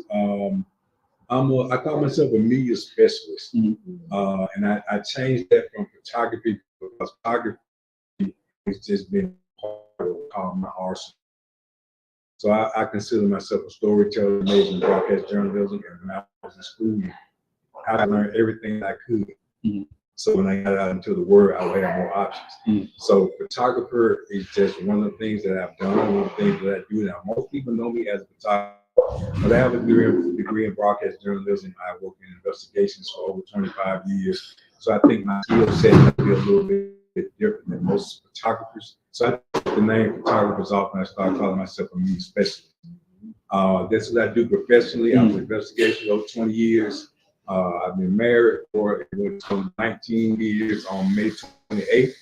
I call myself a media specialist. And I changed that from photography because photography has just been part of my arsenal. So I consider myself a storyteller, major in broadcast journalism, and when I was in school, I learned everything I could. So when I got out into the world, I would have more options. So photographer is just one of the things that I've done, one of the things that I do now. Most people know me as a photographer, but I have a degree in broadcast journalism. I work in investigations for over 25 years. So I think my skill set might be a little bit different than most photographers. So I took the name photographers off and I started calling myself a media specialist. That's what I do professionally. I'm an investigation over 20 years. I've been married for 19 years on May 28th.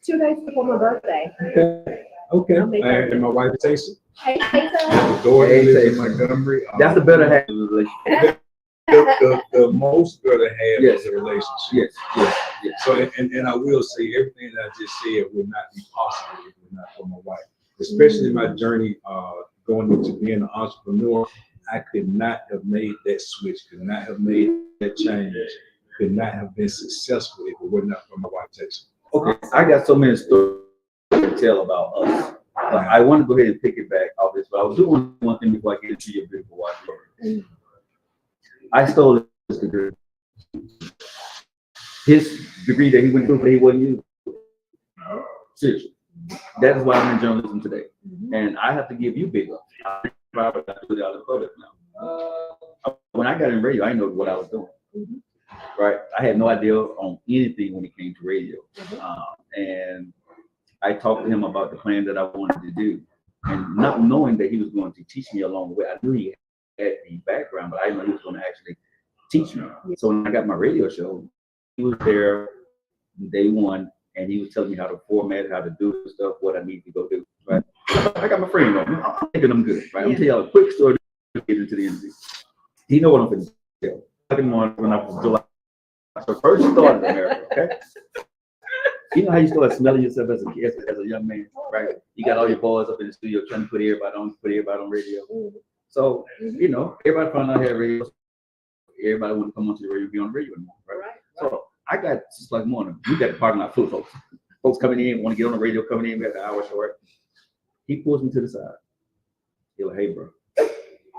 2 days before my birthday. Okay. And my wife, Keisa. Hey, Keisa. My daughter lives in Montgomery. That's the better half of the relationship. The most better half Yes. of the relationship. Yes. Yes. Yes. So, and I will say everything that I just said would not be possible if it were not for my wife. Especially my journey going into being an entrepreneur, I could not have made that switch, could not have made that change, could not have been successful if it were not for my wife, Keisa. Okay, I got so many stories to tell about us. I want to go ahead and pick it back off this, but I was doing one thing before I get into your beautiful wife. I stole his degree. His degree that he went through, but he wasn't using. Seriously. That is why I'm in journalism today. And I have to give you big ups. I'm proud of that. I do it out in public now. When I got in radio, I didn't know what I was doing. Right? I had no idea on anything when it came to radio. And I talked to him about the plan that I wanted to do. And not knowing that he was going to teach me along the way. I knew he had the background, but I didn't know he was going to actually teach me. So when I got my radio show, he was there day one, and he was telling me how to format, how to do stuff, what I need to go do. Right? I got my friend on me. I'm thinking I'm good. Right? I'm gonna tell y'all a quick story to get into the interview. He know what I'm going to tell. When I was July, so first started in America, okay? You know how you start smelling yourself as a young man, right? You got all your boys up in the studio trying to put everybody on radio. So, you know, everybody found out I had radio. Everybody want to come onto the radio, be on the radio anymore, right? So I got just like morning. We got the parking lot full of folks. Folks coming in, want to get on the radio, coming in, we got an hour short. He pulls me to the side. He's like, hey, bro,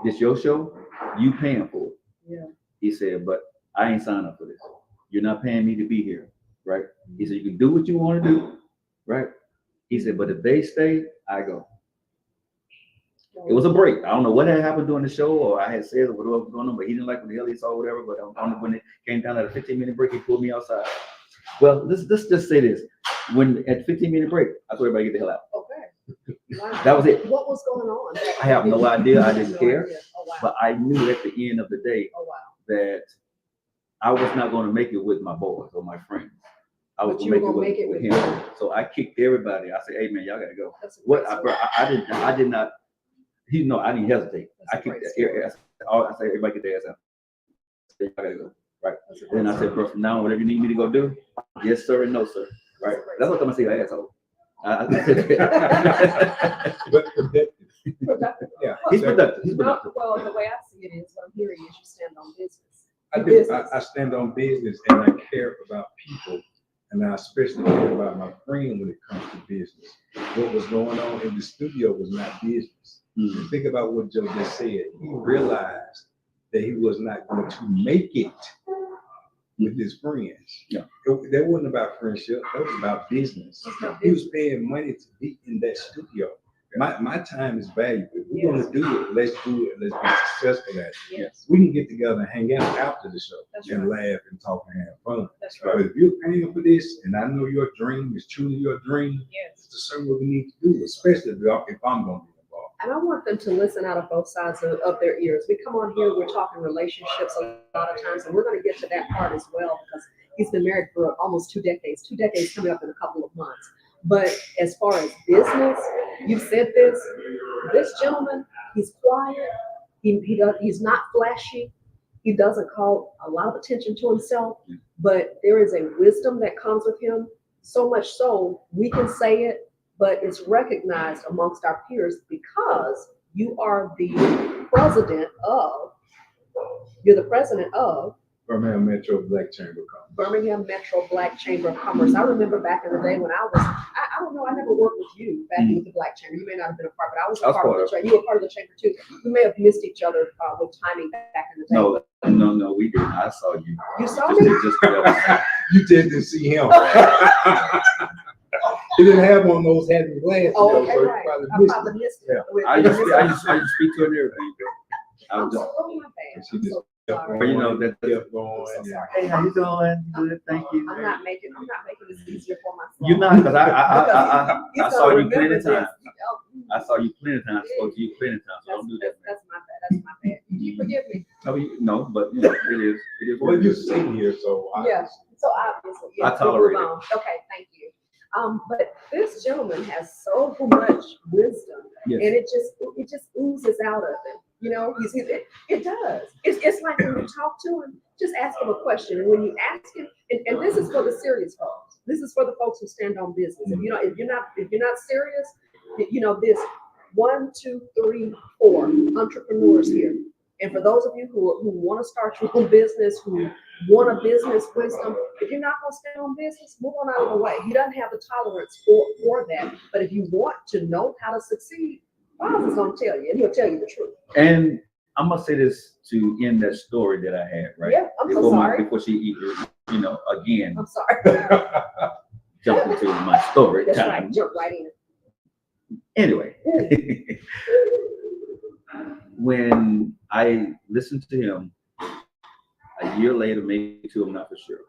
this your show? You paying for it. Yeah. He said, but I ain't signed up for this. You're not paying me to be here, right? He said, you can do what you want to do, right? He said, but if they stay, I go. It was a break. I don't know what had happened during the show, or I had said whatever was going on, but he didn't like what the hell he saw, or whatever. But when it came down at a 15-minute break, he pulled me outside. Well, let's just say this. When at 15-minute break, I told everybody to get the hell out. Okay. Wow. That was it. What was going on? I have no idea. I didn't care. Oh, wow. But I knew at the end of the day that I was not going to make it with my boys or my friends. I was going to make it with him. So I kicked everybody. I said, hey, man, y'all got to go. I did not. He know I didn't hesitate. I kicked I said, everybody get their ass out. I gotta go. Right. Then I said, bro, from now on, whatever you need me to go do, yes, sir, and no, sir. Right. That's what I'm gonna say, asshole. Productive. Yeah. He's productive. He's productive. Well, the way I see it is, what I'm hearing is you stand on business. I stand on business, and I care about people, and I especially care about my friend when it comes to business. What was going on in the studio was not business. Think about what Joe just said. He realized that he was not going to make it with his friends. Yeah. That wasn't about friendship. That was about business. He was paying money to be in that studio. My time is valuable. If we're going to do it, let's do it. Let's be successful at it. Yes. We can get together and hang out after the show and laugh and talk and have fun. That's right. But if you're paying for this, and I know your dream is truly your dream, it's a certain what we need to do, especially if I'm going to be involved. And I want them to listen out of both sides of their ears. We come on here, we're talking relationships a lot of times, and we're going to get to that part as well because he's been married for almost 2 decades. 2 decades coming up in a couple of months. But as far as business, you said this gentleman, he's quiet. He's not flashy. He doesn't call a lot of attention to himself, but there is a wisdom that comes with him. So much so we can say it, but it's recognized amongst our peers because you are the president of Birmingham Metro Black Chamber of Commerce. Birmingham Metro Black Chamber of Commerce. I remember back in the day when I don't know, I never worked with you back with the Black Chamber. You may not have been a part, but I was a part of the chamber. You were part of the chamber too. We may have missed each other with timing back in the day. No, we didn't. I saw you. You saw me? You didn't see him. He didn't have one of those having glasses. Oh, okay, so right. I probably missed it. I used to speak to her and everything. I'm so bad. She just sorry. But you know that. going. So sorry. Hey, how you doing? Good, thank you. I'm not making this easier for myself. You're not, because I saw you plenty of times. Yes. I saw you plenty of times. Spoke to you plenty of times. So don't do that. That's my That's my bad. You forgive me. No, but you know, it is. Well, you're sitting here, so Yeah. So obviously, I tolerate it. Okay, thank you. But this gentleman has so much wisdom, Yes. and it just oozes out of him. You know, it does. It's like when you talk to him, just ask him a question, and when you ask him, and this is for the serious folks. This is for the folks who stand on business. If you're not serious, you know, there's 1, 2, 3, 4 entrepreneurs here. And for those of you who want to start your own business, who want a business wisdom, if you're not going to stay on business, move on out of the way. He doesn't have the tolerance for that. But if you want to know how to succeed, Bob is going to tell you, and he'll tell you the truth. And I must say this to end that story that I had, right? Yeah, I'm so sorry. Before she, you know, again, I'm sorry. jump into my story That's time. right. Jump right in. Anyway, when I listened to him a year later, maybe 2, I'm not for sure,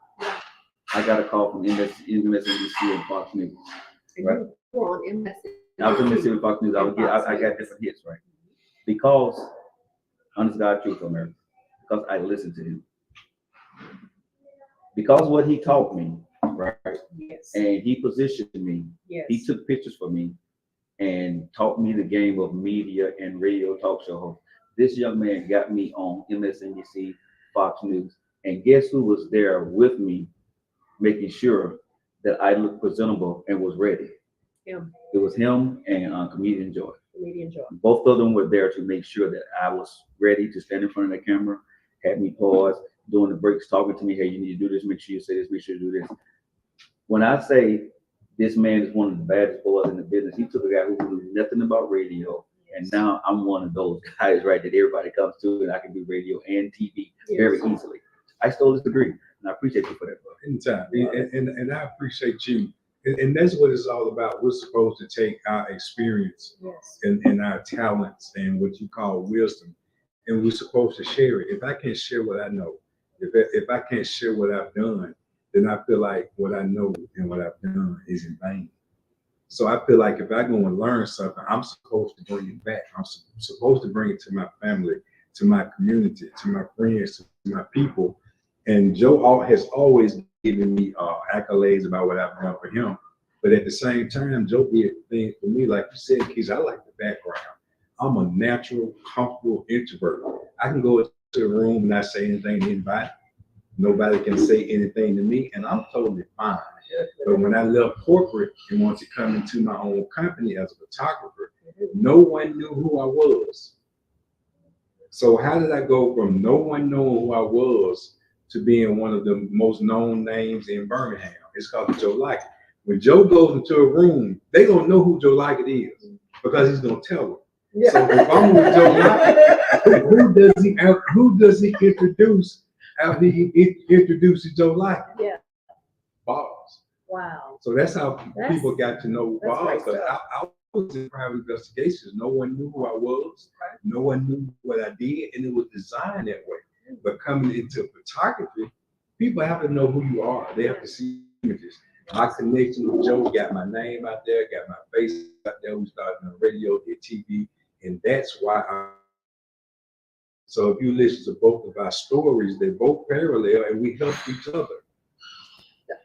I got a call from MSNBC and Fox News. Right? You were on MSNBC. I was MSNBC and Fox News. I got different hits, right? Because, honest God, truth, America, because I listened to him. Because what he taught me, right? Yes. And he positioned me. Yes. He took pictures for me and taught me the game of media and radio talk show host. This young man got me on MSNBC, Fox News, and guess who was there with me, making sure that I looked presentable and was ready? Him. It was him and Comedian Joy. Comedian Joy. Both of them were there to make sure that I was ready to stand in front of the camera, had me pause, doing the breaks, talking to me, hey, you need to do this, make sure you say this, make sure you do this. When I say this man is one of the baddest boys in the business, he took a guy who knew nothing about radio, and now I'm one of those guys, right, that everybody comes to, and I can do radio and TV very easily. I stole his degree, and I appreciate you for that, bro. Anytime. And I appreciate you. And that's what it's all about. We're supposed to take our experience and our talents and what you call wisdom, and we're supposed to share it. If I can't share what I know, if I can't share what I've done, then I feel like what I know and what I've done is in vain. So I feel like if I go and learn something, I'm supposed to bring it back. I'm supposed to bring it to my family, to my community, to my friends, to my people. And Joe has always given me accolades about what I've done for him. But at the same time, Joe did things for me, like you said, Keisa, I like the background. I'm a natural, comfortable introvert. I can go into a room and not say anything to anybody. Nobody can say anything to me, and I'm totally fine. But when I left corporate and wanted to come into my own company as a photographer, no one knew who I was. So how did I go from no one knowing who I was to being one of the most known names in Birmingham? It's called Joe Likett. When Joe goes into a room, they gonna know who Joe Likett is because he's gonna tell them. Yeah. So if I'm with Joe Likett, who does he introduce after he introduces Joe Likett? Yeah. Boss. Wow. So that's how people got to know Boss. Because I was in private investigations. No one knew who I was. Right. No one knew what I did, and it was designed that way. But coming into photography, people have to know who you are. They have to see images. My connection with Joe got my name out there, got my face out there. We started on radio, did TV, and that's why so if you listen to both of our stories, they're both parallel and we help each other.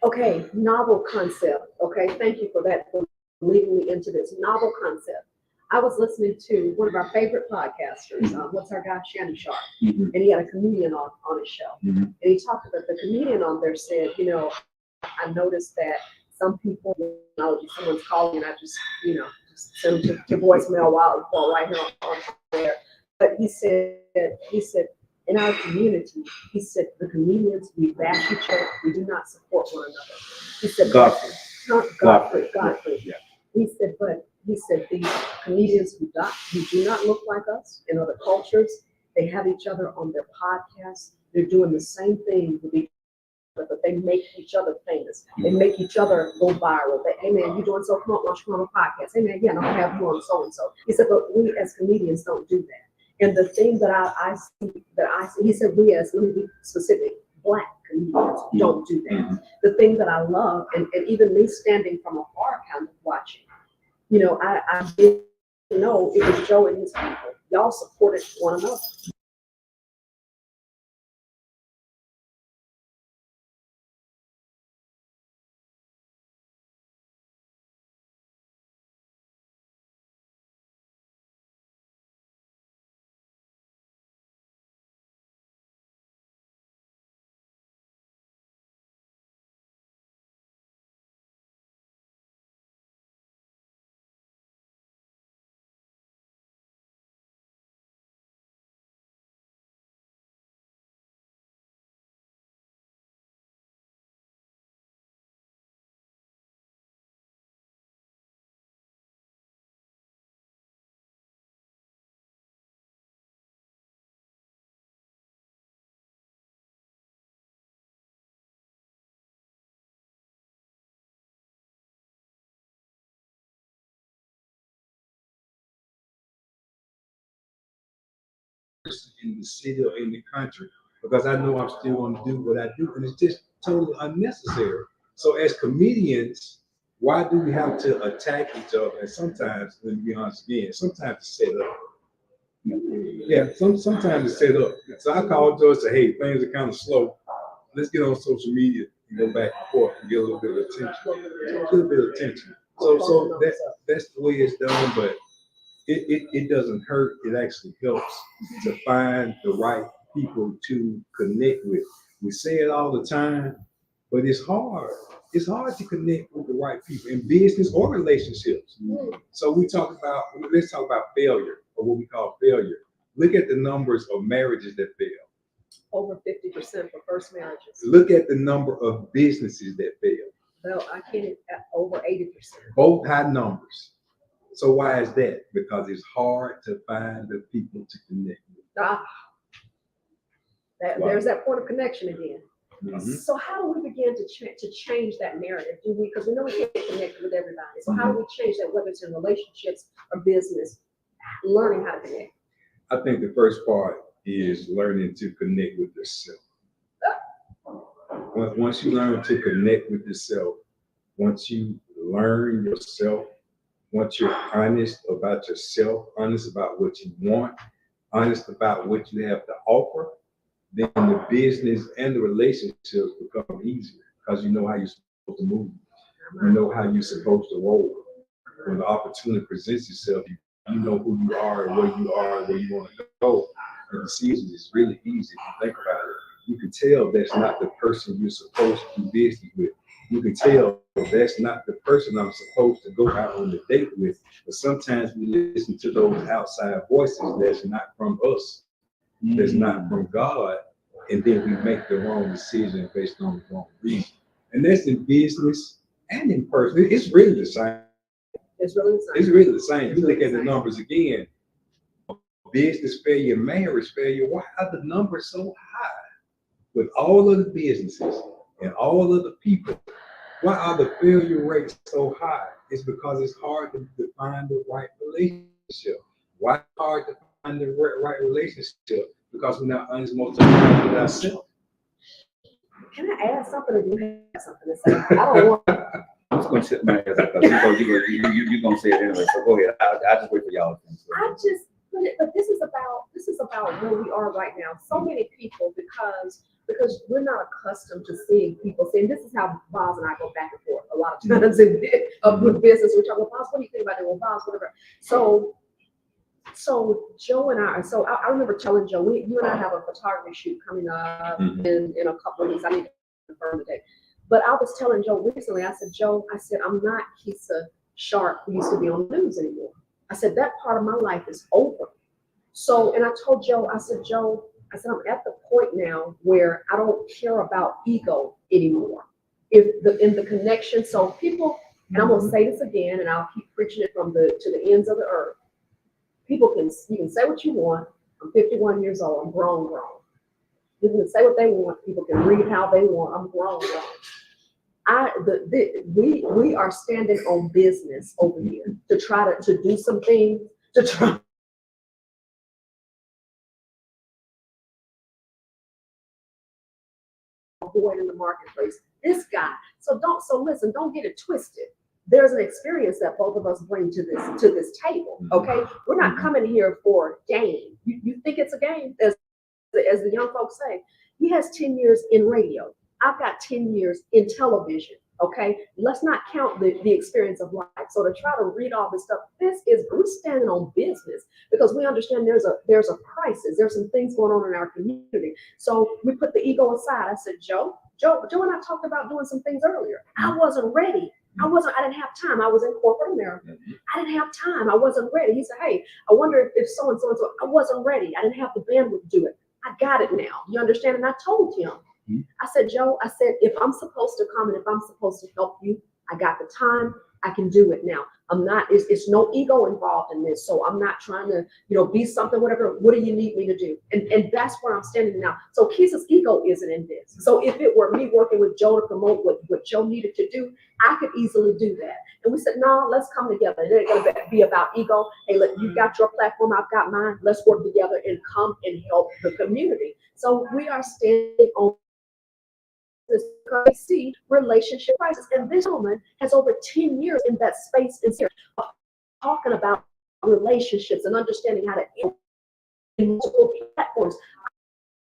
Okay, novel concept. Okay, thank you for that, for leading me into this novel concept. I was listening to one of our favorite podcasters, what's our guy, Shannon Sharp, and he had a comedian on his show. And he talked about the comedian on there said, you know, I noticed that some people, you know, someone's calling and I just, you know, just send them to voicemail while right here on there. But he said, in our community, he said, the comedians, we bash each other, we do not support one another. He said, Godfrey. Yeah. He said, but he said, the comedians who do not look like us in other cultures, they have each other on their podcasts. They're doing the same thing with each other, but they make each other famous. They make each other go viral. They, hey man, you doing so? Come on, why don't you come on a podcast? Hey man, yeah, I'm gonna have you on so and so. He said, but we as comedians don't do that. And the thing that I see, he said, we as, let me be specific, Black comedians don't do that. The thing that I love, and even me standing from afar kind of watching, you know, I didn't know it was Joe and his people. y'all supported one another. In the city or in the country, because I know I'm still going to do what I do, and it's just totally unnecessary. So as comedians, why do we have to attack each other? And sometimes, let me be honest again, sometimes it's set up. Yeah, sometimes it's set up. So I called Joe and said, hey, things are kind of slow. Let's get on social media and go back and forth and get a little bit of attention. So that's the way it's done, but it doesn't hurt. It actually helps to find the right people to connect with. We say it all the time, but it's hard. It's hard to connect with the right people in business or relationships. So let's talk about failure, or what we call failure. Look at the numbers of marriages that fail. Over 50% for first marriages. Look at the number of businesses that fail. Well, I can't, over 80%. Both high numbers. So why is that? Because it's hard to find the people to connect with. There's that point of connection again. Mm-hmm. So how do we begin to change that narrative? Do we? Because we know we can't connect with everybody. So how do we change that, whether it's in relationships or business, learning how to connect? I think the first part is learning to connect with yourself. Once you learn to connect with yourself, once you learn yourself, once you're honest about yourself, honest about what you want, honest about what you have to offer, then the business and the relationships become easier because you know how you're supposed to move. You know how you're supposed to roll. When the opportunity presents itself, you know who you are and where you are and where you want to go. The decision is really easy if you think about it. You can tell that's not the person you're supposed to do business with. You can tell that's not the person I'm supposed to go out on a date with. But sometimes we listen to those outside voices that's not from us, that's not from God, and then we make the wrong decision based on the wrong reason. And that's in business and in person. It's really the same. It's really the same. It's really the same. You look at the numbers again. Business failure, marriage failure. Why are the numbers so high? With all of the businesses and all of the people, why are the failure rates so high? It's because it's hard to find the right relationship. Why it's hard to find the right relationship? Because we're not honest most of the time with ourselves. Can I add something, or do you have something to say? I don't want. I'm just gonna sit my ass up because you're gonna say it anyway. So go ahead. I'll just wait for y'all. But this is about where we are right now. So many people, because we're not accustomed to seeing people saying, this is how Boz and I go back and forth a lot of times with business. We're talking, Boz, what do you think about it? Well, Boz, whatever. So Joe and I remember telling Joe, you and I have a photography shoot coming up in a couple of weeks. I need to confirm the date. But I was telling Joe recently, I said, Joe, I'm not Keisa Sharp who used to be on the news anymore. I said, that part of my life is over. So, and I told Joe, I said, I'm at the point now where I don't care about ego anymore. In the connection, so people, and I'm gonna say this again, and I'll keep preaching it to the ends of the earth. You can say what you want. I'm 51 years old. I'm grown. You can say what they want. People can read how they want. I'm grown. We are standing on business over here to try to do some things to try. Avoid in the marketplace. This guy. So listen, don't get it twisted. there's an experience that both of us bring to this table. Okay, we're not coming here for game. You think it's a game, as the young folks say. He has 10 years in radio. I've got 10 years in television. Okay, let's not count the experience of life. So to try to read all this stuff, we're standing on business because we understand there's a crisis. There's some things going on in our community. So we put the ego aside. I said, Joe and I talked about doing some things earlier. I wasn't ready. I didn't have time. I was in corporate America. I didn't have time. I wasn't ready. He said, hey, I wonder if so and so and so. I wasn't ready. I didn't have the bandwidth to do it. I got it now. You understand? And I told him. I said, Joe, if I'm supposed to come and if I'm supposed to help you, I got the time. I can do it now. I'm not, it's no ego involved in this. So I'm not trying to, be something, whatever. What do you need me to do? And that's where I'm standing now. So Keisa's ego isn't in this. So if it were me working with Joe to promote what Joe needed to do, I could easily do that. And we said, no, let's come together. It ain't gonna be about ego. Hey, look, you've got your platform, I've got mine. Let's work together and come and help the community. So we are standing on this see relationship crisis, and this woman has over 10 years in that space and of talking about relationships and understanding how to in multiple platforms,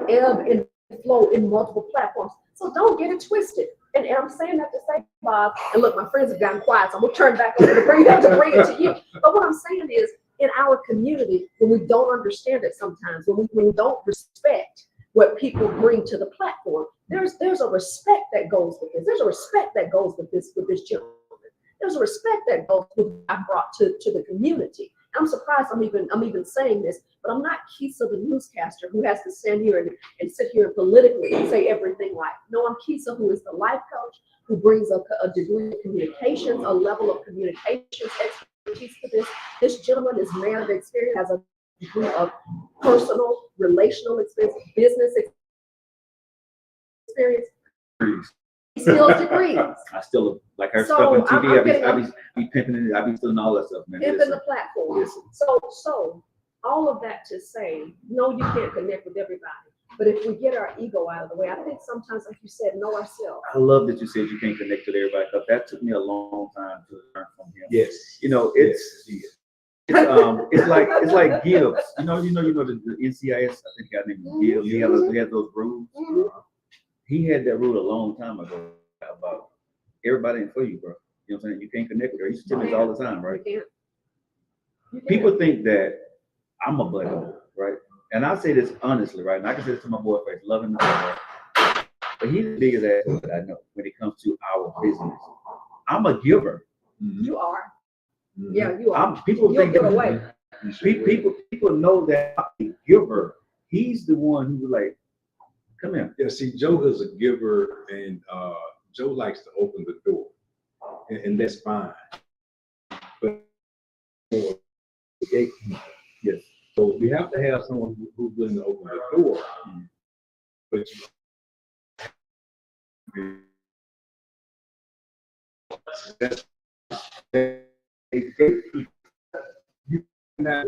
ebb and flow in multiple platforms. So don't get it twisted. And I'm saying that to say, Bob, and look, my friends have gotten quiet, so I'm gonna turn back over to bring it to you. But what I'm saying is, in our community, when we don't understand it sometimes, when we don't respect what people bring to the platform, there's a respect that goes with this. There's a respect that goes with this gentleman. There's a respect that goes with what I brought to the community. I'm surprised I'm even saying this, but I'm not Keisa the newscaster who has to stand here and sit here and politically say everything right. No, I'm Keisa, who is the life coach, who brings a degree of communications, a level of communications expertise to this. This gentleman is man of experience, has a degree of personal, relational experience, business experience, skills degrees. I still like her So, stuff on TV. I'm I be pimping it. I be stealing all that stuff, man. Pimping the platform. Listen. So all of that to say, no, you can't connect with everybody. But if we get our ego out of the way, I think sometimes, like you said, know ourselves. I love that you said you can't connect with everybody, because that took me a long time to learn from him. Yes. It's like Gibbs. You know the NCIS. I think I named Gibbs. He had those rules. He had that rule a long time ago about everybody ain't for you, bro. You know what I'm saying? You can't connect with her. He used to tell me this all the time, right? You can't. People think that I'm a buddy, right? And I say this honestly, right? And I can say this to my boy face, love him, right? But he's the biggest asshole that I know when it comes to our business. I'm a giver. You are. Yeah, you are. People You'll think give away. People know that I'm a giver. He's the one who's like, come here. Yeah, see, Joe is a giver, and Joe likes to open the door, and that's fine. But yes, so we have to have someone who's willing to open the door. But you cannot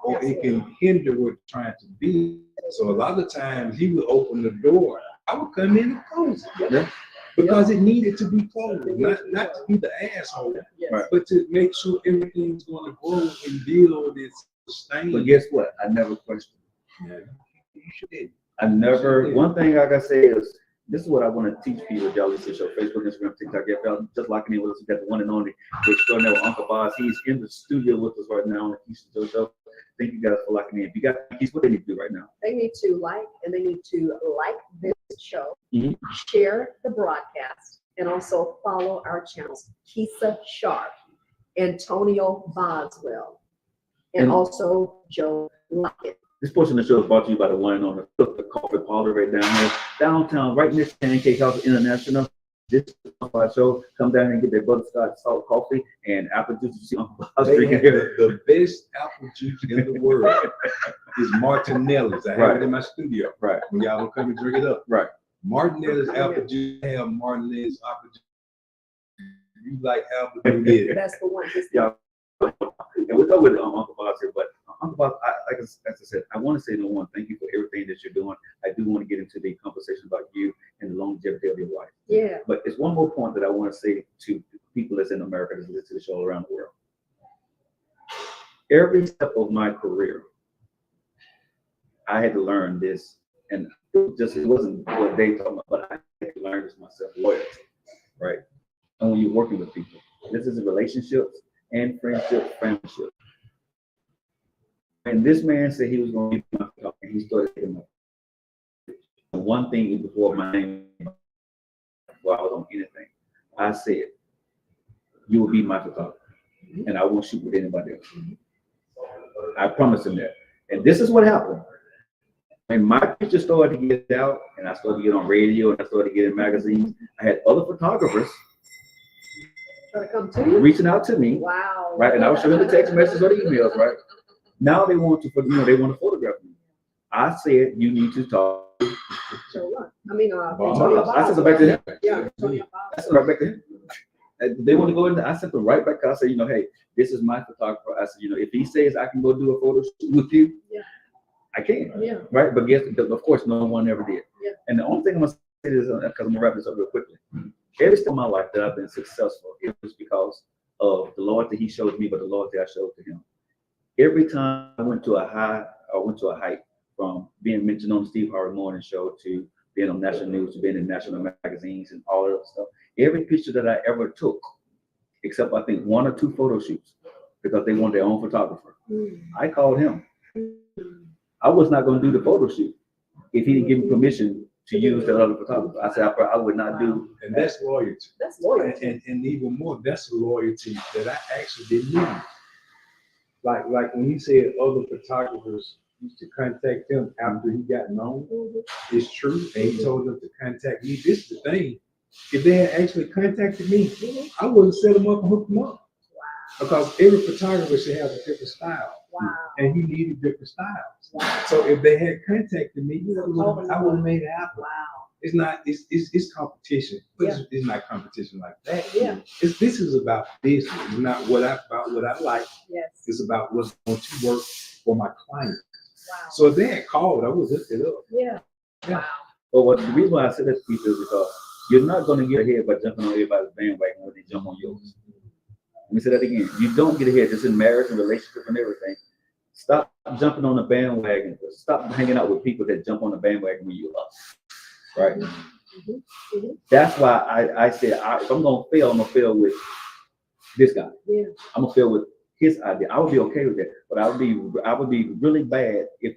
or it can hinder what you're trying to be. So a lot of times he would open the door. I would come in and close it. Yeah. Because it needed to be closed, not to be the asshole, but to make sure everything's going to grow and build and sustain. But guess what? I never questioned. Yeah. You should. One thing I gotta say is, this is what I want to teach people, y'all. Listen to show Facebook, Instagram, TikTok. If y'all just locking in with us, we got the one and only, the extraordinary Uncle Boz. He's in the studio with us right now on the Keisa Show. Thank you guys for locking in. If you got keys, what they need to do right now? They need to like this show, share the broadcast, and also follow our channels, Keisa Sharp, Antonio Boswell, and also Joe Lockett. This portion of the show is brought to you by the one and only the coffee parlor right down here, downtown, right next to Pancake House International. This is our show. Come down and get their butterscotch salt coffee and apple juice. You see Uncle Boz drinking here. The best apple juice in the world is Martinelli's. I have it in my studio. Right. When y'all don't come and drink it up. Right. Martinelli's apple juice. I have Martinelli's apple juice. You like apple juice? That's the one. Yeah. And we'll go with Uncle Boz here, but Uncle Boz, as I said, I want to say, number one, thank you for everything that you're doing. I do want to get into the conversation about you and the long longevity of your life. Yeah. But it's one more point that I want to say to people that's in America that listen to the show around the world. Every step of my career, I had to learn this, and it wasn't what they told me, but I had to learn this myself, loyalty, right? And when you're working with people, this is relationships and friendships, friendship. And this man said he was going to be my photographer, and he started taking my one thing before my name, before I was on anything. I said, you will be my photographer, and I won't shoot with anybody else. I promised him that. And this is what happened. When my picture started to get out, and I started to get on radio, and I started to get in magazines, I had other photographers Trying to come to you? reaching out to me. Wow. Right? And I was showing the text messages or the emails, right? Now they want to, they want to photograph me. I said, you need to talk. Antonio I sent them back to him. Yeah, Antonio I sent them right back to him. And they want to go in there. I sent them right back. I said, hey, this is my photographer. I said, if he says I can go do a photo shoot with you, yeah, I can. Yeah. Right? But guess, of course, no one ever did. Yeah. And the only thing I'm going to say is, because I'm going to wrap this up real quickly. Every step of my life that I've been successful, it was because of the loyalty he showed me, but the loyalty I showed to him. Every time I went to a height, from being mentioned on the Steve Harvey Morning Show to being on national news to being in national magazines and all that stuff. Every picture that I ever took, except I think 1 or 2 photo shoots, because they want their own photographer. I called him. I was not going to do the photo shoot if he didn't give me permission to use that other photographer. I said I would not do. And that's loyalty. That's loyalty. And even more, that's loyalty that I actually didn't need. Like when he said other photographers used to contact him after he got known, it's true. And he told them to contact me. This is the thing. If they had actually contacted me, I wouldn't set them up and hook them up. Wow. Because every photographer should have a different style. Wow. And he needed different styles. Wow. So if they had contacted me, I would have made it happen. Wow. It's not, it's competition, but Yeah. it's not competition like that. Yeah. This is about business. It's not what I like. Yes. It's about what's going to work for my client. Wow. So if they had called, I would have hooked it up. Yeah. Yeah. Wow. But the reason why I said that to people is because you're not going to get ahead by jumping on everybody's bandwagon when they jump on yours. Let me say that again. You don't get ahead just in marriage and relationship and everything. Stop jumping on the bandwagon. Stop hanging out with people that jump on the bandwagon when you're up. Right? Mm-hmm. Mm-hmm. That's why I said, if I'm going to fail, I'm going to fail with this guy. Yeah. I'm going to fail with his idea. I would be okay with that. But I would be really bad if,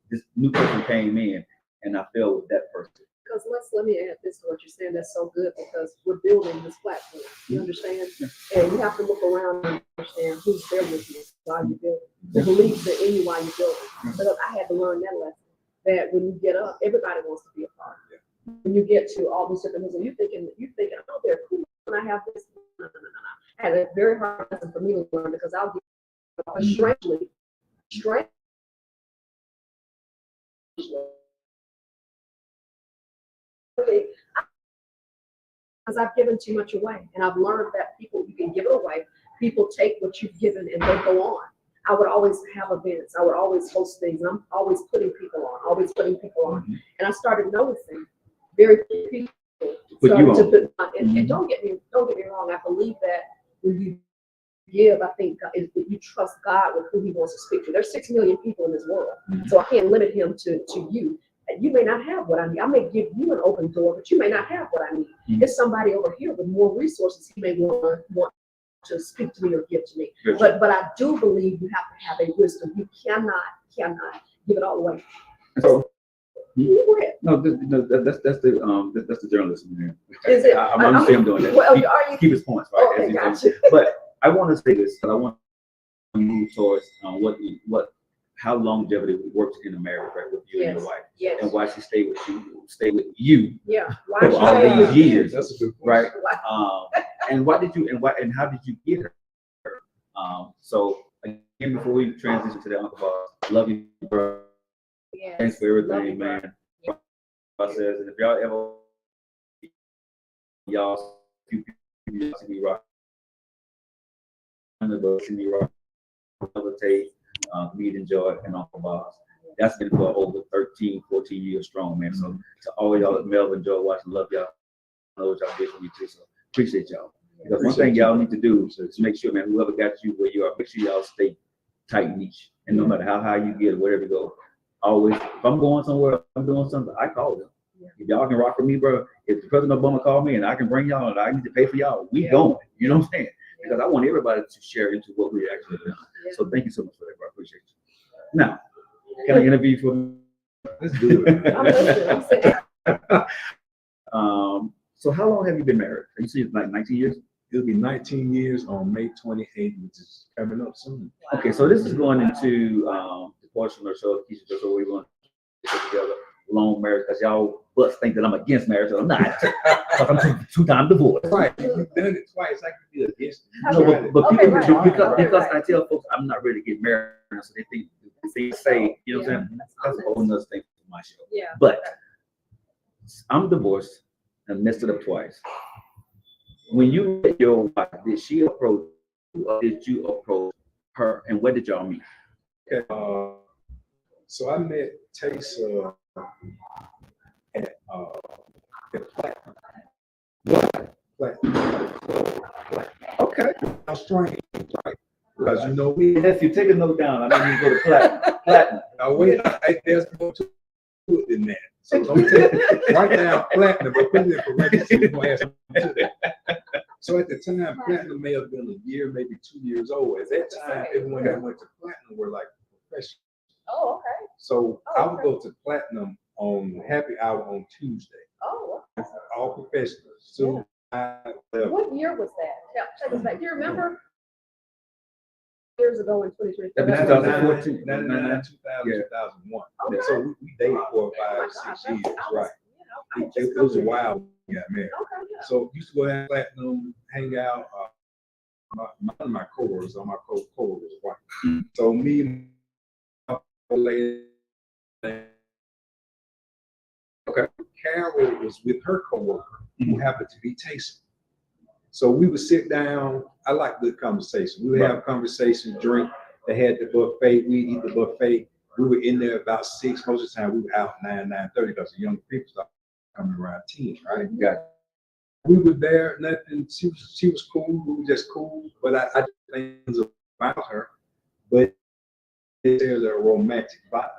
this new person came in and I failed with that person. Because let me add this to what you're saying. That's so good because we're building this platform. You understand? And you have to look around and understand who's there with you while you're building. Who believes in you while you're building. But I had to learn that lesson. That when you get up, everybody wants to be a part of it. When you get to all these different things, and you're thinking, oh, they're cool. When I have this, no. I had a very hard lesson for me to learn because I'll get strangely. Because I've given too much away, and I've learned that people, you can give it away. People take what you've given and they go on. I would always have events. I would always host things. I'm always putting people on, and I started noticing very few people started to put on. And don't get me wrong. I believe that when you give, I think if you trust God with who He wants to speak to. There's 6 million people in this world, so I can't limit Him to you. You may not have what I need. I may give you an open door, but you may not have what I need. There's somebody over here with more resources. He may want to speak to me or give to me. But I do believe you have to have a wisdom. You cannot give it all away. So, No, that's the journalism here. Is it? I'm understand doing that. Well, are you? Keep his points, right? Okay, gotcha. But I want to say this, but I want to move towards how longevity works in a marriage, right, with you and your wife, and why she stayed with you. Yeah. Why for all these years? That's a good point. Right. And how did you get her? So again, before we transition to the Uncle Boss, love you, bro. Yes. Thanks for everything, man. Process, and if y'all see me rock, see me rock, levitate, meet, enjoy, and Uncle Boss. That's been for over 13, 14 years strong, man. So to all y'all that Melvin, Joe, watching, love y'all. I know what y'all did for me too. So appreciate y'all. Because one thing y'all need to do is make sure, man, whoever got you where you are, make sure y'all stay tight niche. And no matter how high you get, wherever you go, always, if I'm going somewhere, if I'm doing something, I call them. Yeah. If y'all can rock with me, bro, if the President Obama called me and I can bring y'all and I need to pay for y'all, we going. You know what I'm saying? Because I want everybody to share into what we actually done. So thank you so much for that, bro. I appreciate you. Now, can I interview you for? Let's do it. So how long have you been married? You see, it's like 19 years? It'll be 19 years on May 28th, which is coming up soon. Okay, so this is going into the portion of the show, Keisa, just so we want to get together, long marriage, because y'all butts think that I'm against marriage, so I'm not. Because I'm two-time divorced. Right, you've done it twice, I can be against it. No, but people, because I tell folks I'm not ready to get married, so they think, they say, you know what I'm saying? That's a whole nother thing for my show. Yeah. But I'm divorced and messed it up twice. When you met your wife, did she approach you or did you approach her? And where did y'all meet? Okay, so I met Keisa at Platinum. Okay. I'm strange, right? Because you know me. If you take a note down, I need you to go to Platinum. Now wait, there's more to it than that. So don't take write down Platinum, but put it in parentheses. You're gonna add something to that. So at the time, Platinum may have been a year, maybe 2 years old. At that time, everyone that went to Platinum were like professionals. Oh, okay. So I would go to Platinum on happy hour on Tuesday. Oh, okay. All professionals. So What year was that? Check us back. Do you remember? Years ago in 2023. 2014. 99, 2000, 2001. Okay. So we dated for 5, 6 years, right? It was a while when we got married. Okay, yeah. So used to go down to Platinum, hang out. My coworkers, all my coworkers, white. So me and my lady, okay, Carol was with her coworker who happened to be Keisa. So we would sit down. I like good conversation. We would have conversation, drink. They had the buffet. We'd eat the buffet. We were in there about 6. Most of the time we were out 9:30 because the young people started coming around 10, right? Got We were there, nothing. She was cool. We were just cool. But I things about her. But there's a romantic vibe.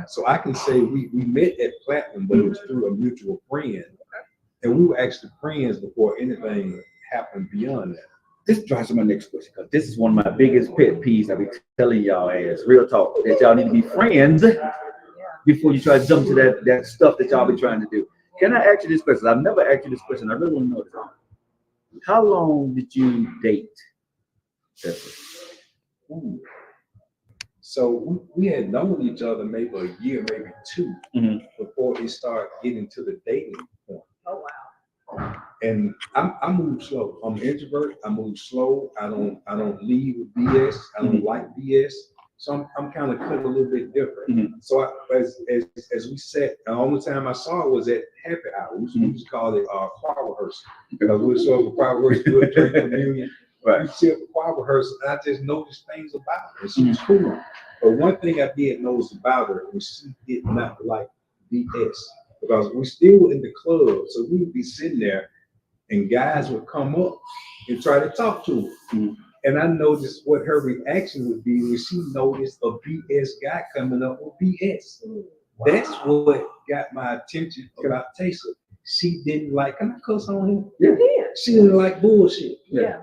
So I can say we met at Platinum, but it was through a mutual friend. And we were actually friends before anything happened beyond that. This drives to my next question, because this is one of my biggest pet peeves I be telling y'all as real talk, that y'all need to be friends before you try to jump to that stuff that y'all be trying to do. Can I ask you this question? I've never asked you this question. I really want to know this. How long did you date? So we had known each other maybe a year, maybe 2, before it started getting to the dating point. Oh, wow. And I move slow. I'm an introvert. I move slow. I don't lead with BS. I don't like BS. So I'm kind of cut a little bit different. So as we sat, the only time I saw it was at happy hour. We used to call it choir rehearsal, because we would show up for choir rehearsal, do a drink communion. Right. We sit for choir rehearsal, and I just noticed things about her. She was cool. But one thing I did notice about her was she did not like BS, because we still were in the club, so we would be sitting there, and guys would come up and try to talk to her. And I noticed what her reaction would be when she noticed a BS guy coming up with BS. That's what got my attention about Keisa. She didn't like, can I cuss on him? Yeah. She didn't like bullshit. Yeah.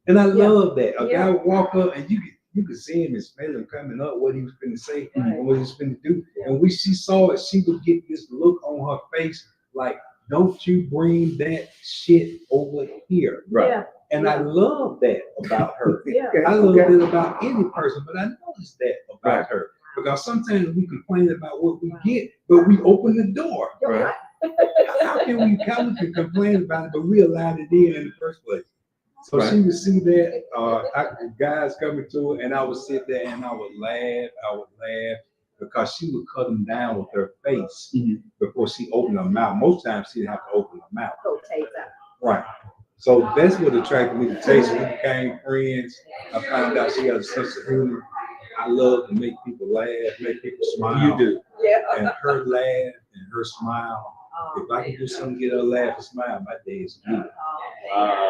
And I love that. A guy would walk up and you could see him and smell him coming up, what he was finna say and what he was finna do. And when she saw it, she would get this look on her face like, don't you bring that shit over here. Right. Yeah. And I love that about her. Yeah. I love it about any person, but I noticed that about her. Because sometimes we complain about what we get, but we open the door. Right. How can we complain about it, but we allowed it in the first place? So she would see that guys coming to her, and I would sit there and I would laugh. Because she would cut them down with her face before she opened her mouth. Most times she didn't have to open her mouth. Right. So that's what attracted me to Keisa. We became friends. I found out she had a sense of humor. I love to make people laugh, make people smile. You do. Yeah. And her laugh and her smile. If I can do something to get her laugh and smile, my day is good.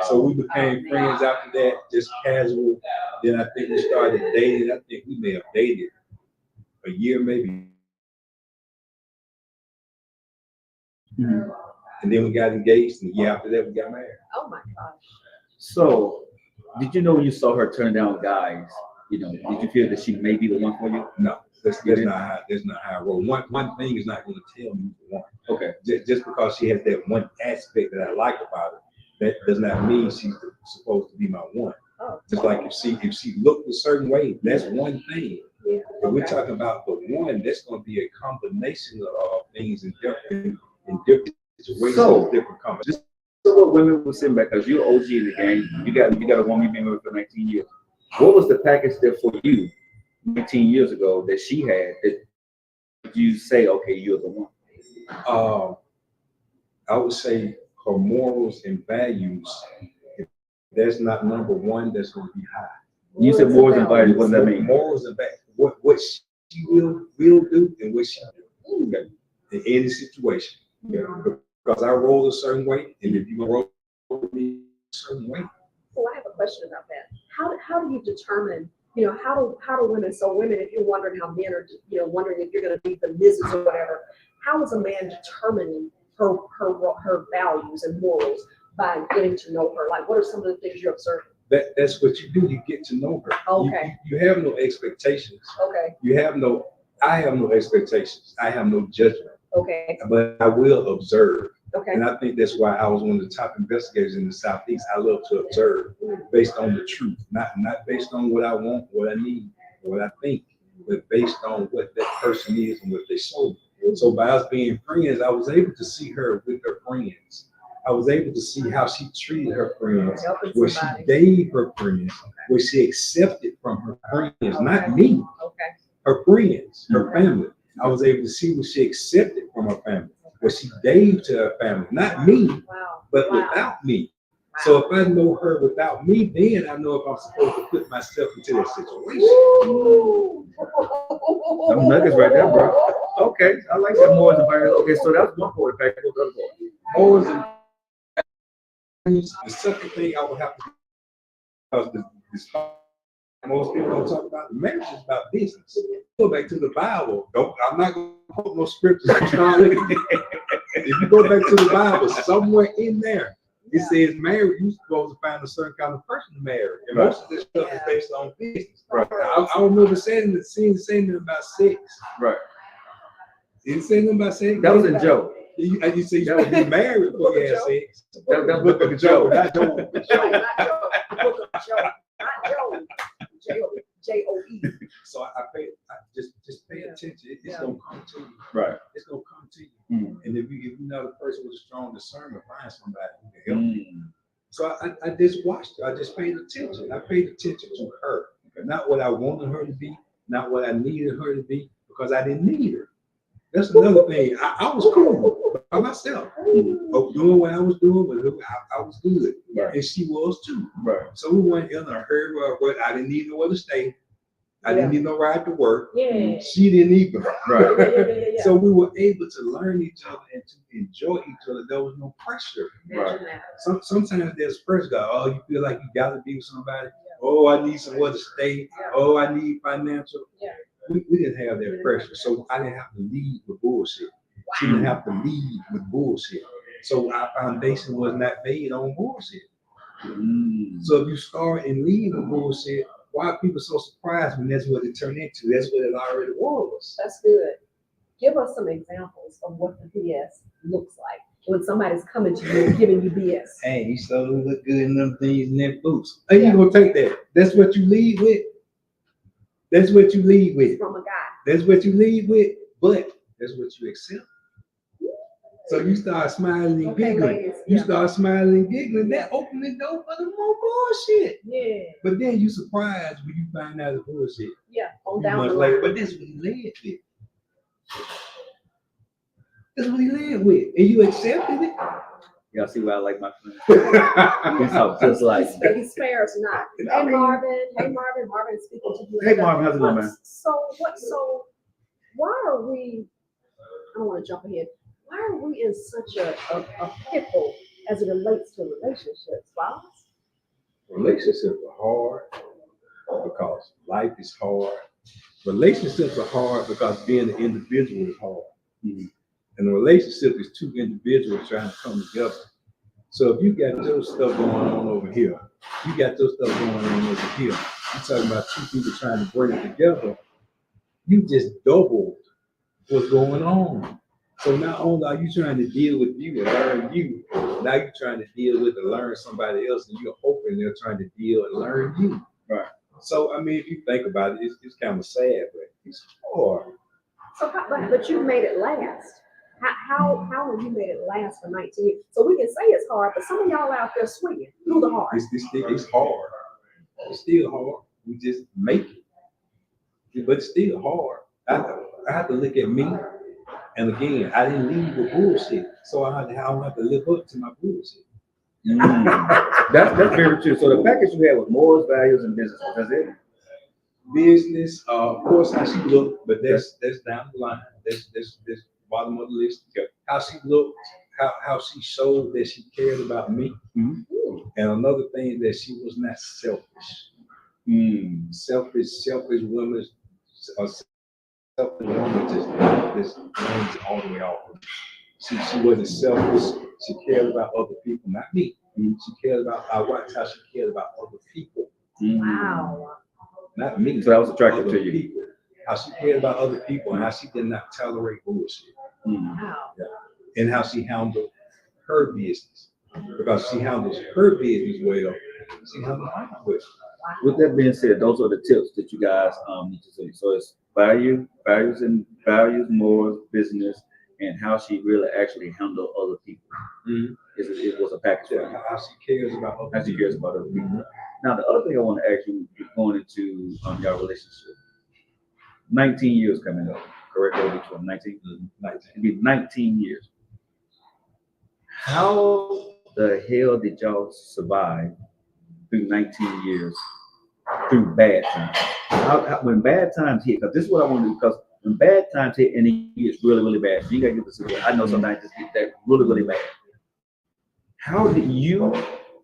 So we became friends after that, just casual. Then I think we started dating. I think we may have dated a year, maybe. Mhm. And then we got engaged, and the year after that, we got married. Oh my gosh. So, did you know when you saw her turn down guys? You know, did you feel that she may be the one for you? No, that's not how I roll. One thing is not going to tell me the one. Okay. Just because she has that one aspect that I like about her, that does not mean she's supposed to be my one. Oh. Just like if she looked a certain way, that's one thing. Yeah. But we're talking about the one, that's going to be a combination of things in different situations, So, different combinations. So what women were sitting back, because you're OG in the game, you got a woman you've been with for 19 years. What was the package there for you 19 years ago that she had that you say, okay, you're the one? I would say her morals and values, if that's not number one, that's going to be high. You said morals and values, what does that mean? Morals and values, what she will do and what she do in any situation. Yeah. Because I roll a certain way, and if you roll me a certain way. So I have a question about that. How do you determine, how do women, so women, if you're wondering how men are, wondering if you're going to be the Mrs. or whatever, how is a man determining her values and morals by getting to know her? Like, what are some of the things you're observing? That's what you do. You get to know her. Okay. You have no expectations. Okay. I have no expectations. I have no judgment. Okay. But I will observe. Okay. And I think that's why I was one of the top investigators in the Southeast. I love to observe based on the truth, not based on what I want, what I need, what I think, but based on what that person is and what they show me. So by us being friends, I was able to see her with her friends. I was able to see how she treated her friends, what she gave her friends, what she accepted from her friends, not me, her friends, her family. I was able to see what she accepted from her family, what she gave to her family, not me, but without me. So if I know her without me, then I know if I'm supposed to put myself into that situation. Some nuggets right there, bro. Okay, I like that morals and values. Okay, so that's one part. Back to the other part. Morals and values. The second thing I would have to, because most people don't talk about, marriage is about business. Go back to the Bible. I'm not going to quote no scriptures. If you go back to the Bible, somewhere in there, it says marriage, you're supposed to find a certain kind of person to marry. And most of this stuff is based on business. Right. I don't remember saying anything about sex. Right. You didn't say nothing about sex. That was a joke. You say you're supposed to be married before you have sex. That was book of Joe, not Joe. Not Joe. J-O-E. So I just pay attention. It's gonna come to you. Right. It's gonna come to you. And if you're not a person with a strong discernment, find somebody who can help you. So I just watched her. I just paid attention. I paid attention to her. Not what I wanted her to be, not what I needed her to be, because I didn't need her. That's another thing. I was cool by myself. Of doing what I was doing, but I was good. Right. And she was too. Right. So we weren't in a hurry, but I didn't need nowhere to stay. I didn't need no ride to work. Yeah. She didn't either. Right. So we were able to learn each other and to enjoy each other. There was no pressure. Right. Sometimes there's pressure. Oh, you feel like you got to be with somebody. Oh, I need somewhere to stay. Oh, I need financial. Yeah. We didn't have that pressure, so I didn't have to lead with bullshit. She didn't have to lead with bullshit. So our foundation was not made on bullshit. So if you start and lead with bullshit, why are people so surprised when that's what it turned into? That's what it already was. That's good. Give us some examples of what the BS looks like when somebody's coming to you and giving you BS. Hey, you so look good in them things and them boots. Hey, you gonna take that? That's what you lead with. That's what you lead with. From a guy. That's what you lead with, but that's what you accept. So you start smiling and giggling. Ladies, you start smiling and giggling. That opened the door for the more bullshit. Yeah. But then you surprised when you find out the bullshit. Yeah. On down the later. But that's what he led with. That's what he led with. And you accepted it. Y'all see why I like my friends? We talk just like. He spares not. Hey Marvin. Marvin is speaking to you. Hey Marvin, how's it going, man? So why are we, I don't want to jump ahead. Why are we in such a pickle as it relates to relationships, Boss? Relationships are hard because life is hard. Relationships are hard because being an individual is hard. Mm-hmm. And a relationship is two individuals trying to come together. So if you got your stuff going on over here, you got your stuff going on over here, you're talking about two people trying to bring it together, you just doubled what's going on. So not only are you trying to deal with you and learn you, now you're trying to deal with and learn somebody else, and you're hoping they're trying to deal and learn you. Right. So I mean, if you think about it, it's kind of sad, but it's hard. So, but you made it last. How have you made it last for 19 years? So we can say it's hard, but some of y'all out there swinging through the hard. It's hard. It's still hard. We just make it, but it's still hard. I have to look at me. And again, I didn't leave with bullshit, so I don't have to live up to my bullshit. That's very true. So the package you had was morals, values, and business. That's it. Business, of course, how she looked, but that's down the line. That's bottom of the list. Okay. How she looked, how she showed that she cared about me, and another thing that she was not selfish. Selfish women are. The woman just runs all the way off. She wasn't selfish. She cared about other people, not me. She cared about. I watched how she cared about other people. Wow. Not me. So that was attractive to you. People. How she cared about other people and how she did not tolerate bullshit. Wow. Yeah. And how she handled her business, because she handles her business well. She handles mine well. With that being said, those are the tips that you guys need to see. So it's values, morals, business, and how she really actually handled other people. It was a package. Yeah, how she cares about other people. Now, the other thing I want to ask you, going into your relationship, 19 years coming up, correct? It'll be 19? 19. It'll be 19 years. How the hell did y'all survive through 19 years through bad times? When bad times hit, because this is what I want to do, because when bad times hit and it gets really, really bad, so you gotta get this. I know sometimes it just get that really, really bad. How did you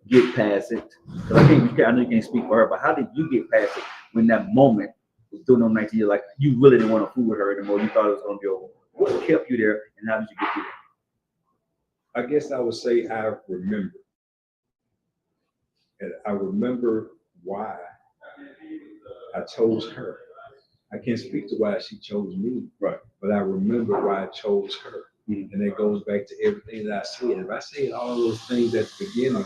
get past it? Because I know you can't speak for her, but how did you get past it when that moment was through those 19 years? Like you really didn't want to fool with her anymore. You thought it was gonna be over. What kept you there, and how did you get through that? I guess I would say I remember. And I remember why I chose her. I can't speak to why she chose me, right? But I remember why I chose her. And it goes back to everything that I said. If I said all those things at the beginning,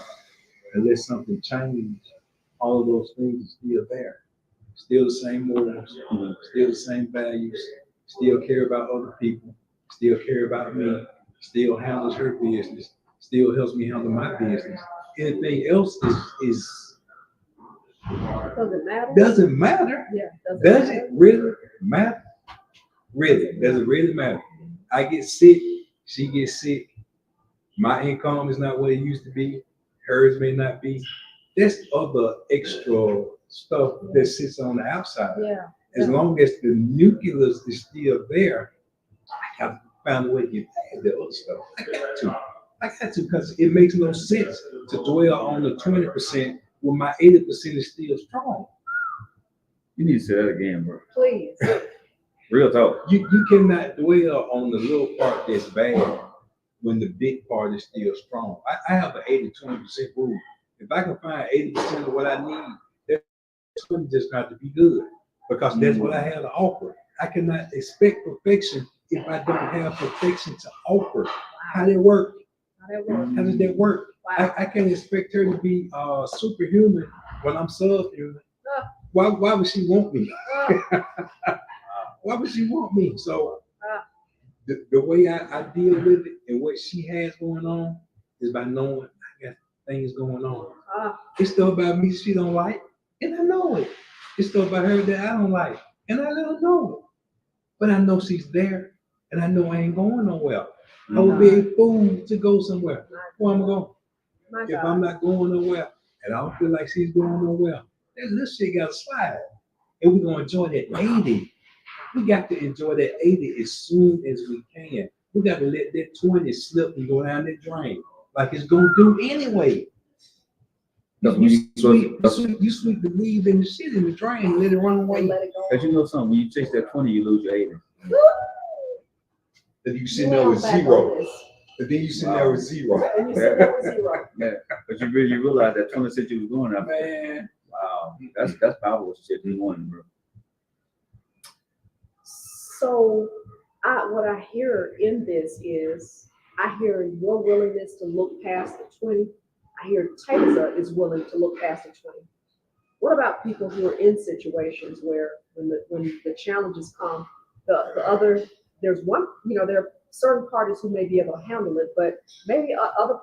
unless something changed, all of those things are still there. Still the same morals, still the same values, still care about other people, still care about me, still handles her business, still helps me handle my business. Anything else is doesn't matter. Doesn't matter. Yeah. Does it really matter? Really? Does it really matter? I get sick. She gets sick. My income is not what it used to be. Hers may not be. There's other extra stuff that sits on the outside. Yeah. As long as the nucleus is still there, I have to find a way to get past the other stuff. I got to, because it makes no sense to dwell on the 20% when my 80% is still strong. You need to say that again, bro. Please. Real talk. You cannot dwell on the little part that's bad when the big part is still strong. I have an 80-20% rule. If I can find 80% of what I need, that's just got to be good, because that's what I have to offer. I cannot expect perfection if I don't have perfection to offer. How that work? How does that work? Wow. I can't expect her to be superhuman when I'm subhuman. Why would she want me? Why would she want me? So the way I deal with it and what she has going on is by knowing I got things going on. It's stuff about me she don't like, and I know it. It's stuff about her that I don't like, and I let her know it. But I know she's there and I know I ain't going nowhere. I would be a fool to go somewhere. Where I'm going? If I'm not going nowhere, and I don't feel like she's going nowhere, then this shit got to slide. And we're gonna enjoy that 80. We got to enjoy that 80 as soon as we can. We got to let that 20 slip and go down the drain, like it's gonna do anyway. You sweep the weave in the shit in the drain and let it run away. Cause you know something, when you chase that 20, you lose your 80. Then you sitting there with zero. And then you sitting there with zero. Yeah. But you really realize that 26 you was going up. Man. Wow. That's powerful shit you want, bro. So what I hear in this is I hear your willingness to look past the 20. I hear Keisa is willing to look past the 20. What about people who are in situations where when the challenges come, there's one, there are certain parties who may be able to handle it, but maybe the other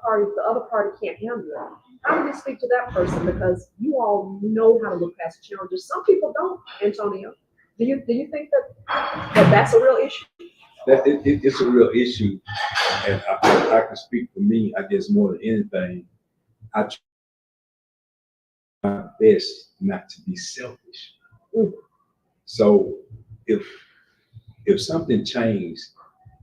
party can't handle it. How do you speak to that person? Because you all know how to look past the challenges. Some people don't, Antonio. Do you think that's a real issue? It's a real issue, and I can speak for me. I guess more than anything, I try my best not to be selfish. So if something changed,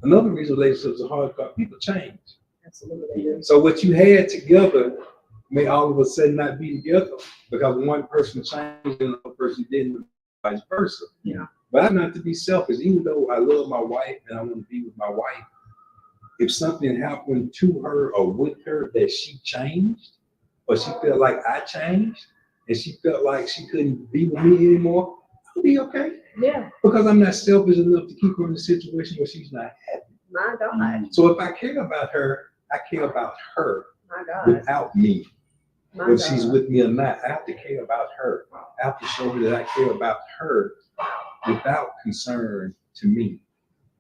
another reason relationships are hard because people change. Absolutely. So what you had together may all of a sudden not be together because one person changed and another person didn't, vice versa. Yeah. But I'm not to be selfish, even though I love my wife and I want to be with my wife. If something happened to her or with her that she changed, or she felt like I changed, and she felt like she couldn't be with me anymore, I'll be okay. Yeah. Because I'm not selfish enough to keep her in a situation where she's not happy. My God. So if I care about her, I care about her. My God. Without me. My Whether God. she's with me or not, I have to care about her. I have to show her that I care about her without concern to me.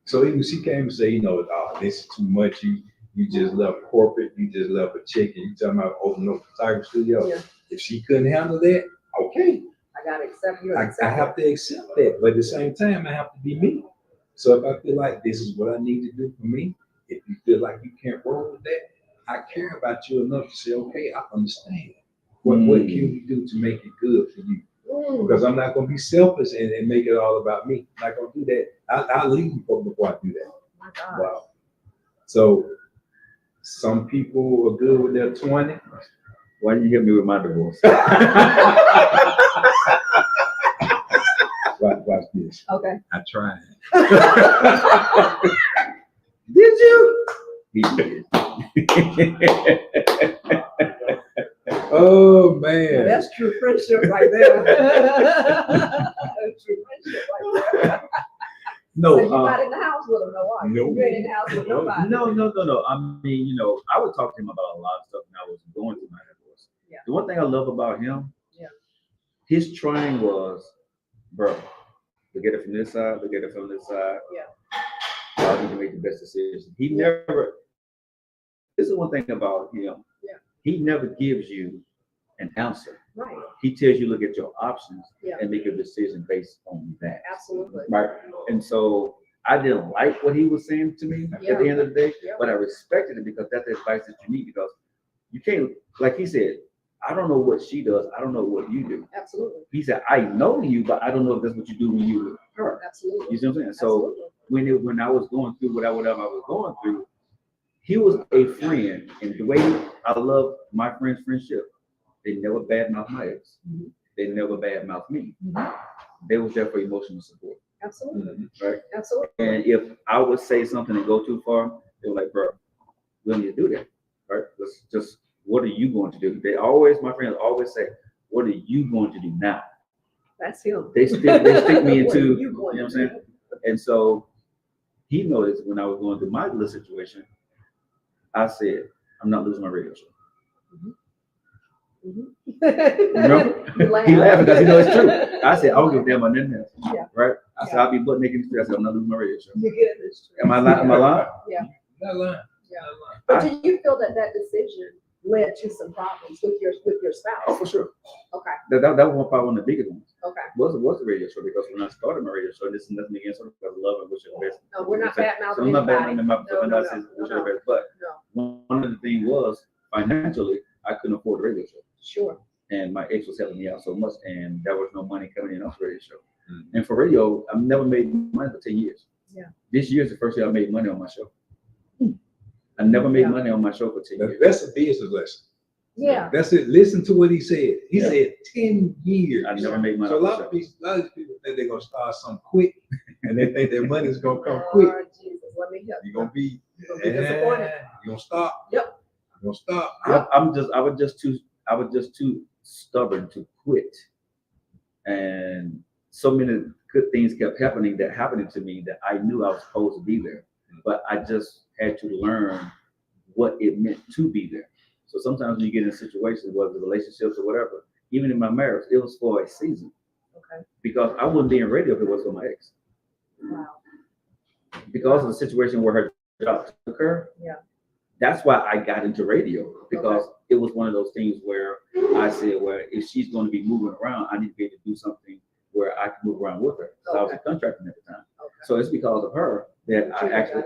So even she came and say, oh, this is too much. You just left corporate. You just left a chick, and you talking about opening up a photography studio. Yeah. If she couldn't handle that, okay. I gotta accept you. I have to accept that, but at the same time, I have to be me. So if I feel like this is what I need to do for me, if you feel like you can't roll with that, I care about you enough to say, okay, I understand. What can we do to make it good for you? Because I'm not going to be selfish and make it all about me. I'm not going to do that. I'll leave before I do that. My God. Wow. So some people are good with their 20. Why didn't you hit me with my divorce? Watch this. Okay. I tried. Did you? He did. Oh man. That's true friendship right there. That's true friendship right there. No, so you're not in the house with him, no, are you? No. You ain't in the house with nobody. No. I mean, I would talk to him about a lot of stuff when I was going through my divorce. Yeah. The one thing I love about him, his trying was, bro, look at it from this side, look at it from this side. Yeah. I need to make the best decision. He never, this is one thing about him. Yeah. He never gives you an answer. Right. He tells you look at your options Yeah. and make a decision based on that. Absolutely. Right. And so I didn't like what he was saying to me at the end of the day, but I respected it because that's the advice that you need, because you can't, like he said, I don't know what she does. I don't know what you do. Absolutely. He said, I know you, but I don't know if that's what you do when you with her. Absolutely. You see what I'm saying? So when I was going through whatever I was going through, he was a friend. And the way I love my friends' friendship, they never badmouth my ex. Mm-hmm. They never badmouth me. Mm-hmm. They was there for emotional support. Absolutely. Right? Absolutely. And if I would say something and go too far, they were like, bro, we don't need to do that. Right? Let's just, what are you going to do? My friends always say, what are you going to do now? That's him. They stick me into, you know what I'm saying? And so he noticed when I was going through my little situation, I said, I'm not losing my radio show. Mm-hmm. He laughed because he knows it's true. I said, I don't give a damn about nothing else. Yeah. Right? I said, I'll be butt naked in the street. I said, I'm not losing my radio show. You get it. Am I lying? Yeah. Not lying. Yeah. But do you feel that decision led to some problems with your Oh, spouse. for sure. Okay. That was probably one of the biggest ones. Okay. Was the radio show, because when I started my radio show, this is nothing against her, because I love and wish her the best. No, we're not bad mouthing So I'm not bad anybody. mouthing my No. says wish her the best, but one of the things was financially I couldn't afford a radio show. Sure. And my ex was helping me out so much, and there was no money coming in off the radio show. Mm-hmm. And for radio, I've never made money for 10 years. Yeah. This year is the first year I made money on my show. I never made money on my show for 10 years. That's a business lesson. Yeah. That's it. Listen to what he said. He said 10 years. I never made money. So a lot of people think they're gonna start something quick, and they think their money's gonna come quick. Lord Jesus, let me help. You're gonna be disappointed. You're gonna stop. Yep. You're gonna stop. I was just too stubborn to quit, and so many good things kept happening to me that I knew I was supposed to be there, but I just had to learn what it meant to be there. So sometimes when you get in situations, whether relationships or whatever, even in my marriage, it was for a season. Okay. Because I wouldn't be in radio if it was for my ex. Wow. Because of the situation where her job took her. Yeah. That's why I got into radio, because it was one of those things where I said, well, if she's going to be moving around, I need to be able to do something where I can move around with her. So I was a contractor at the time. Okay. So it's because of her that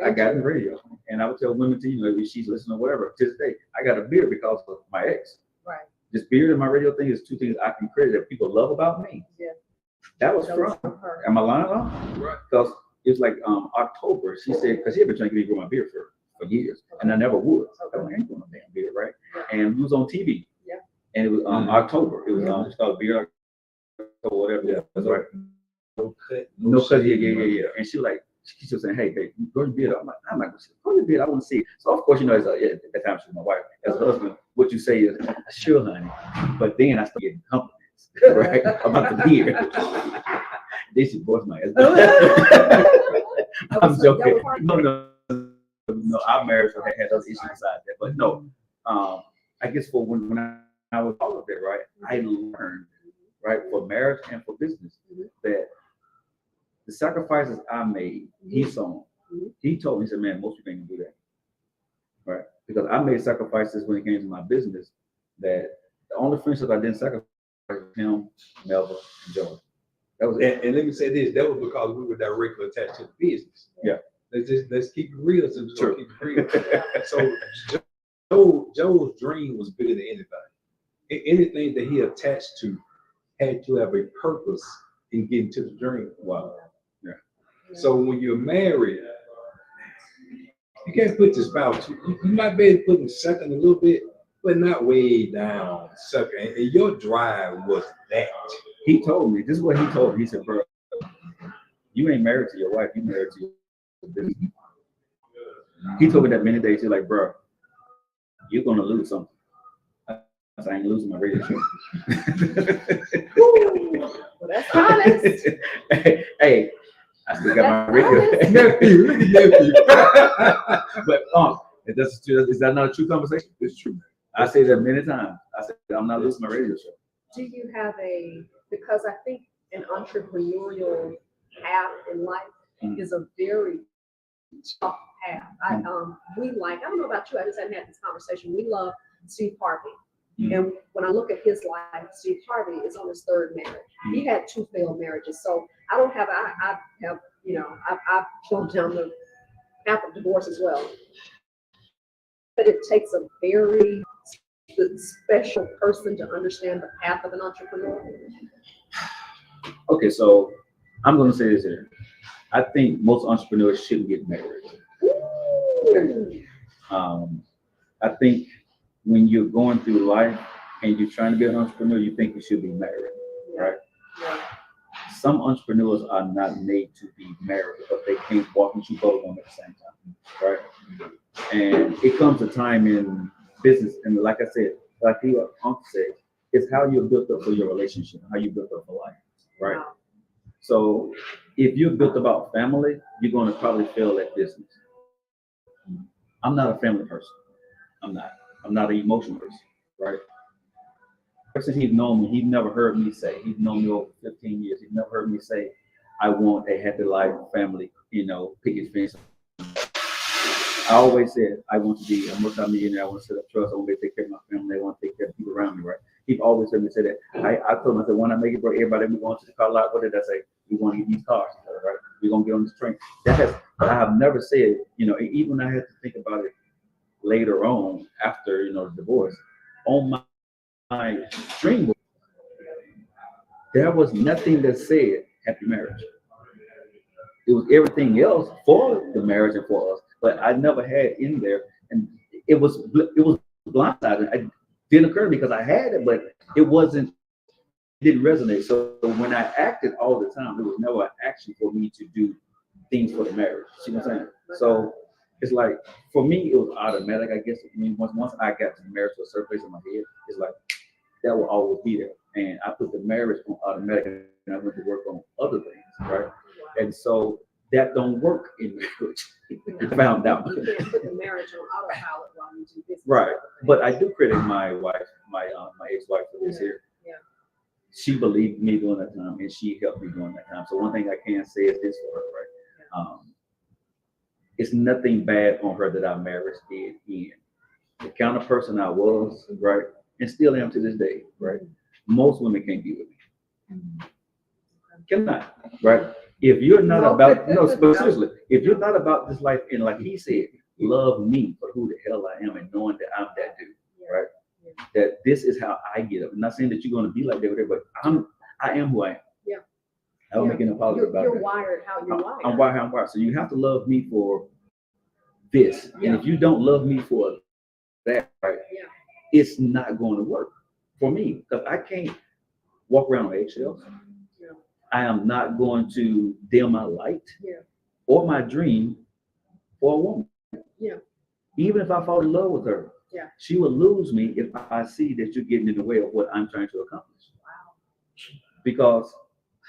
I got in radio. And I would tell women to, if she's listening or whatever, to this day, I got a beard because of my ex. Right. This beard and my radio thing is two things I can credit that people love about me. Yeah. That was from her. Am I lying on? Right. Because it's like October, she said, because she had been trying to get me to grow my beard for years, and I never would. I ain't growing a damn beard, right? Yeah. And we was on TV. Yeah. And it was October. It was called Beard or whatever. Yeah. That's right. No cut. Yeah. And she was like, she was saying, hey, grow your beard. I'm like, grow your beard. I want to see it. So of course, as at that time she was my wife. As a husband, what you say is, sure, honey. But then I started getting compliments, right, about the beard. They should voice my ass. I'm joking. No, our marriage had those issues beside that. But no, I guess for when I was all of it, right, I learned, right, for marriage and for business, that the sacrifices I made, he saw. He told me, he said, man, most people ain't gonna do that. Right? Because I made sacrifices when it came to my business, that the only friendships I didn't sacrifice was him, Melva, and Joe. That was and let me say this, that was because we were directly attached to the business. Yeah. Let's keep it real, so just keep it real. So Joe's dream was bigger than anything. Anything that he attached to had to have a purpose in getting to the dream. Wow. Yeah. So when you're married, you can't put your spouse. You might be able to put them second a little bit, but not way down second. And your drive was that. He told me, this is what he told me. He said, bro, you ain't married to your wife, you married to your business. He told me that many days. He's like, bro, you're gonna lose something. I said, I ain't losing my radio show. Well, that's honest. Hey, I still got my radio. Nephew. But is that not a true conversation? It's true. I say that many times. I said, I'm not losing my radio show. Do you have because I think an entrepreneurial path in life is a very tough path. I don't know about you, I just haven't had this conversation. We love Steve Harvey. And when I look at his life, Steve Harvey is on his third marriage. He had 2 failed marriages. So I have I've gone down the path of divorce as well. But it takes a very special person to understand the path of an entrepreneur. Okay, so I'm going to say this here. I think most entrepreneurs shouldn't get married. Okay. I think when you're going through life and you're trying to be an entrepreneur, you think you should be married, right? Yeah. Some entrepreneurs are not made to be married because they can't walk and chew both of them at the same time, right? And it comes a time in business, and like I said, like your uncle said, it's how you're built up for your relationship, how you built up for life, right? Wow. So if you're built about family, you're going to probably fail at business. I'm not a family person. I'm not an emotional person, right? Ever since he's known me, he's never heard me say, he's known me over 15 years, he's never heard me say, I want a happy life, family, picket fence. I always said, I want to be a multi-millionaire, I want to set up trust, I want to take care of my He always heard me say that. I told him, I said, when I make it, bro, everybody, we going to the car lot. What did I say? We want to get these cars, right? We're going to get on this train. I have never said, even when I had to think about it later on after, the divorce, on my dream book, there was nothing that said happy marriage. It was everything else for the marriage and for us, but I never had in there, and it was blindsided. It didn't occur because I had it, but it didn't resonate. So when I acted all the time, there was never an action for me to do things for the marriage. See what I'm saying? So it's like, for me, it was automatic. I guess once I got to marriage to a certain place in my head, it's like that will always be there. And I put the marriage on automatic, and I went to work on other things, right? And so that don't work in marriage. I found out. You can't put the marriage on autopilot while you do business. Right. But I do credit my wife, my ex-wife for this here. Yeah. She believed me during that time, and she helped me during that time. So one thing I can say is this for her, right? It's nothing bad on her that our marriage did end. The kind of person I was, right, and still am to this day, right? Most women can't be with me. Cannot, right? If you're not about, but seriously, if you're not about this life, and like he said, love me for who the hell I am, and knowing that I'm that dude, right? That this is how I get up. I'm not saying that you're going to be like that, but I am who I am. Yeah. I don't make an apology about You're that. wired how you're wired. I'm wired how I'm wired. So you have to love me for this. Yeah. And if you don't love me for that, right, it's not going to work for me, because I can't walk around on eggshells. I am not going to dim my light or my dream for a woman. Yeah. Even if I fall in love with her, she will lose me if I see that you're getting in the way of what I'm trying to accomplish. Wow. Because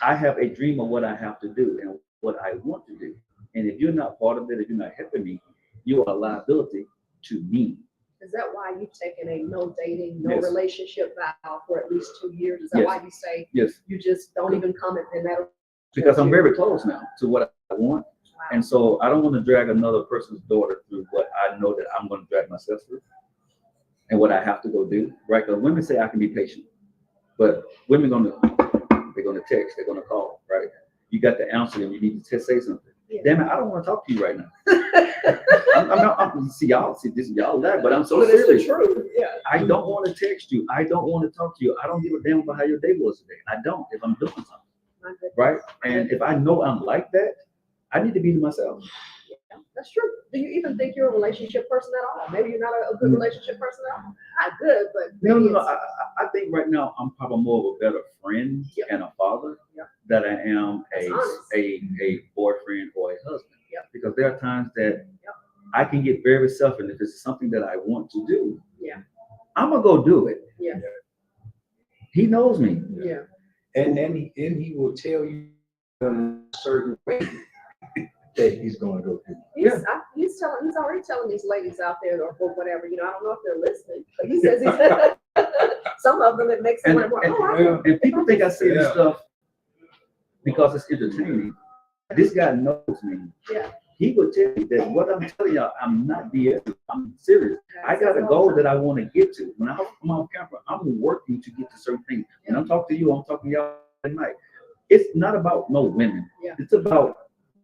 I have a dream of what I have to do and what I want to do. And if you're not part of it, if you're not helping me, you are a liability to me. Is that why you've taken a no dating, no relationship vow for at least 2 years? Is that why you say you just don't even comment in that? Because I'm very close now to what I want. Wow. And so I don't want to drag another person's daughter through what I know that I'm going to drag myself through and what I have to go do, right? Because women say I can be patient, but women they're going to text, they're going to call, right? You got to answer them, you need to say something. Yeah. Damn it, I don't want to talk to you right now. Y'all laugh, but I'm so serious. True. Yeah. I don't want to text you. I don't want to talk to you. I don't give a damn about how your day was today. I don't, if I'm doing something. Right? And if I know I'm like that, I need to be to myself. Yeah, that's true. Do you even think you're a relationship person at all? Maybe you're not a good relationship person at all. Not good, but no. I think right now I'm probably more of a better friend and a father than I am a boyfriend or a husband. Because there are times that I can get very selfish. If it's something that I want to do, I'm gonna go do it. Yeah. He knows me. Yeah. And he will tell you in a certain way that he's going to go through. He's already telling these ladies out there or whatever. I don't know if they're listening, but he says some of them it makes them want. And people think I say this stuff because it's entertaining. This guy knows me. Yeah. He would tell you that what I'm telling y'all, I'm not BS. I'm serious. I got a goal that I want to get to. When I'm on camera, I'm working to get to certain things. When I'm talking to you, I'm talking to y'all tonight. It's not about no women. Yeah. It's about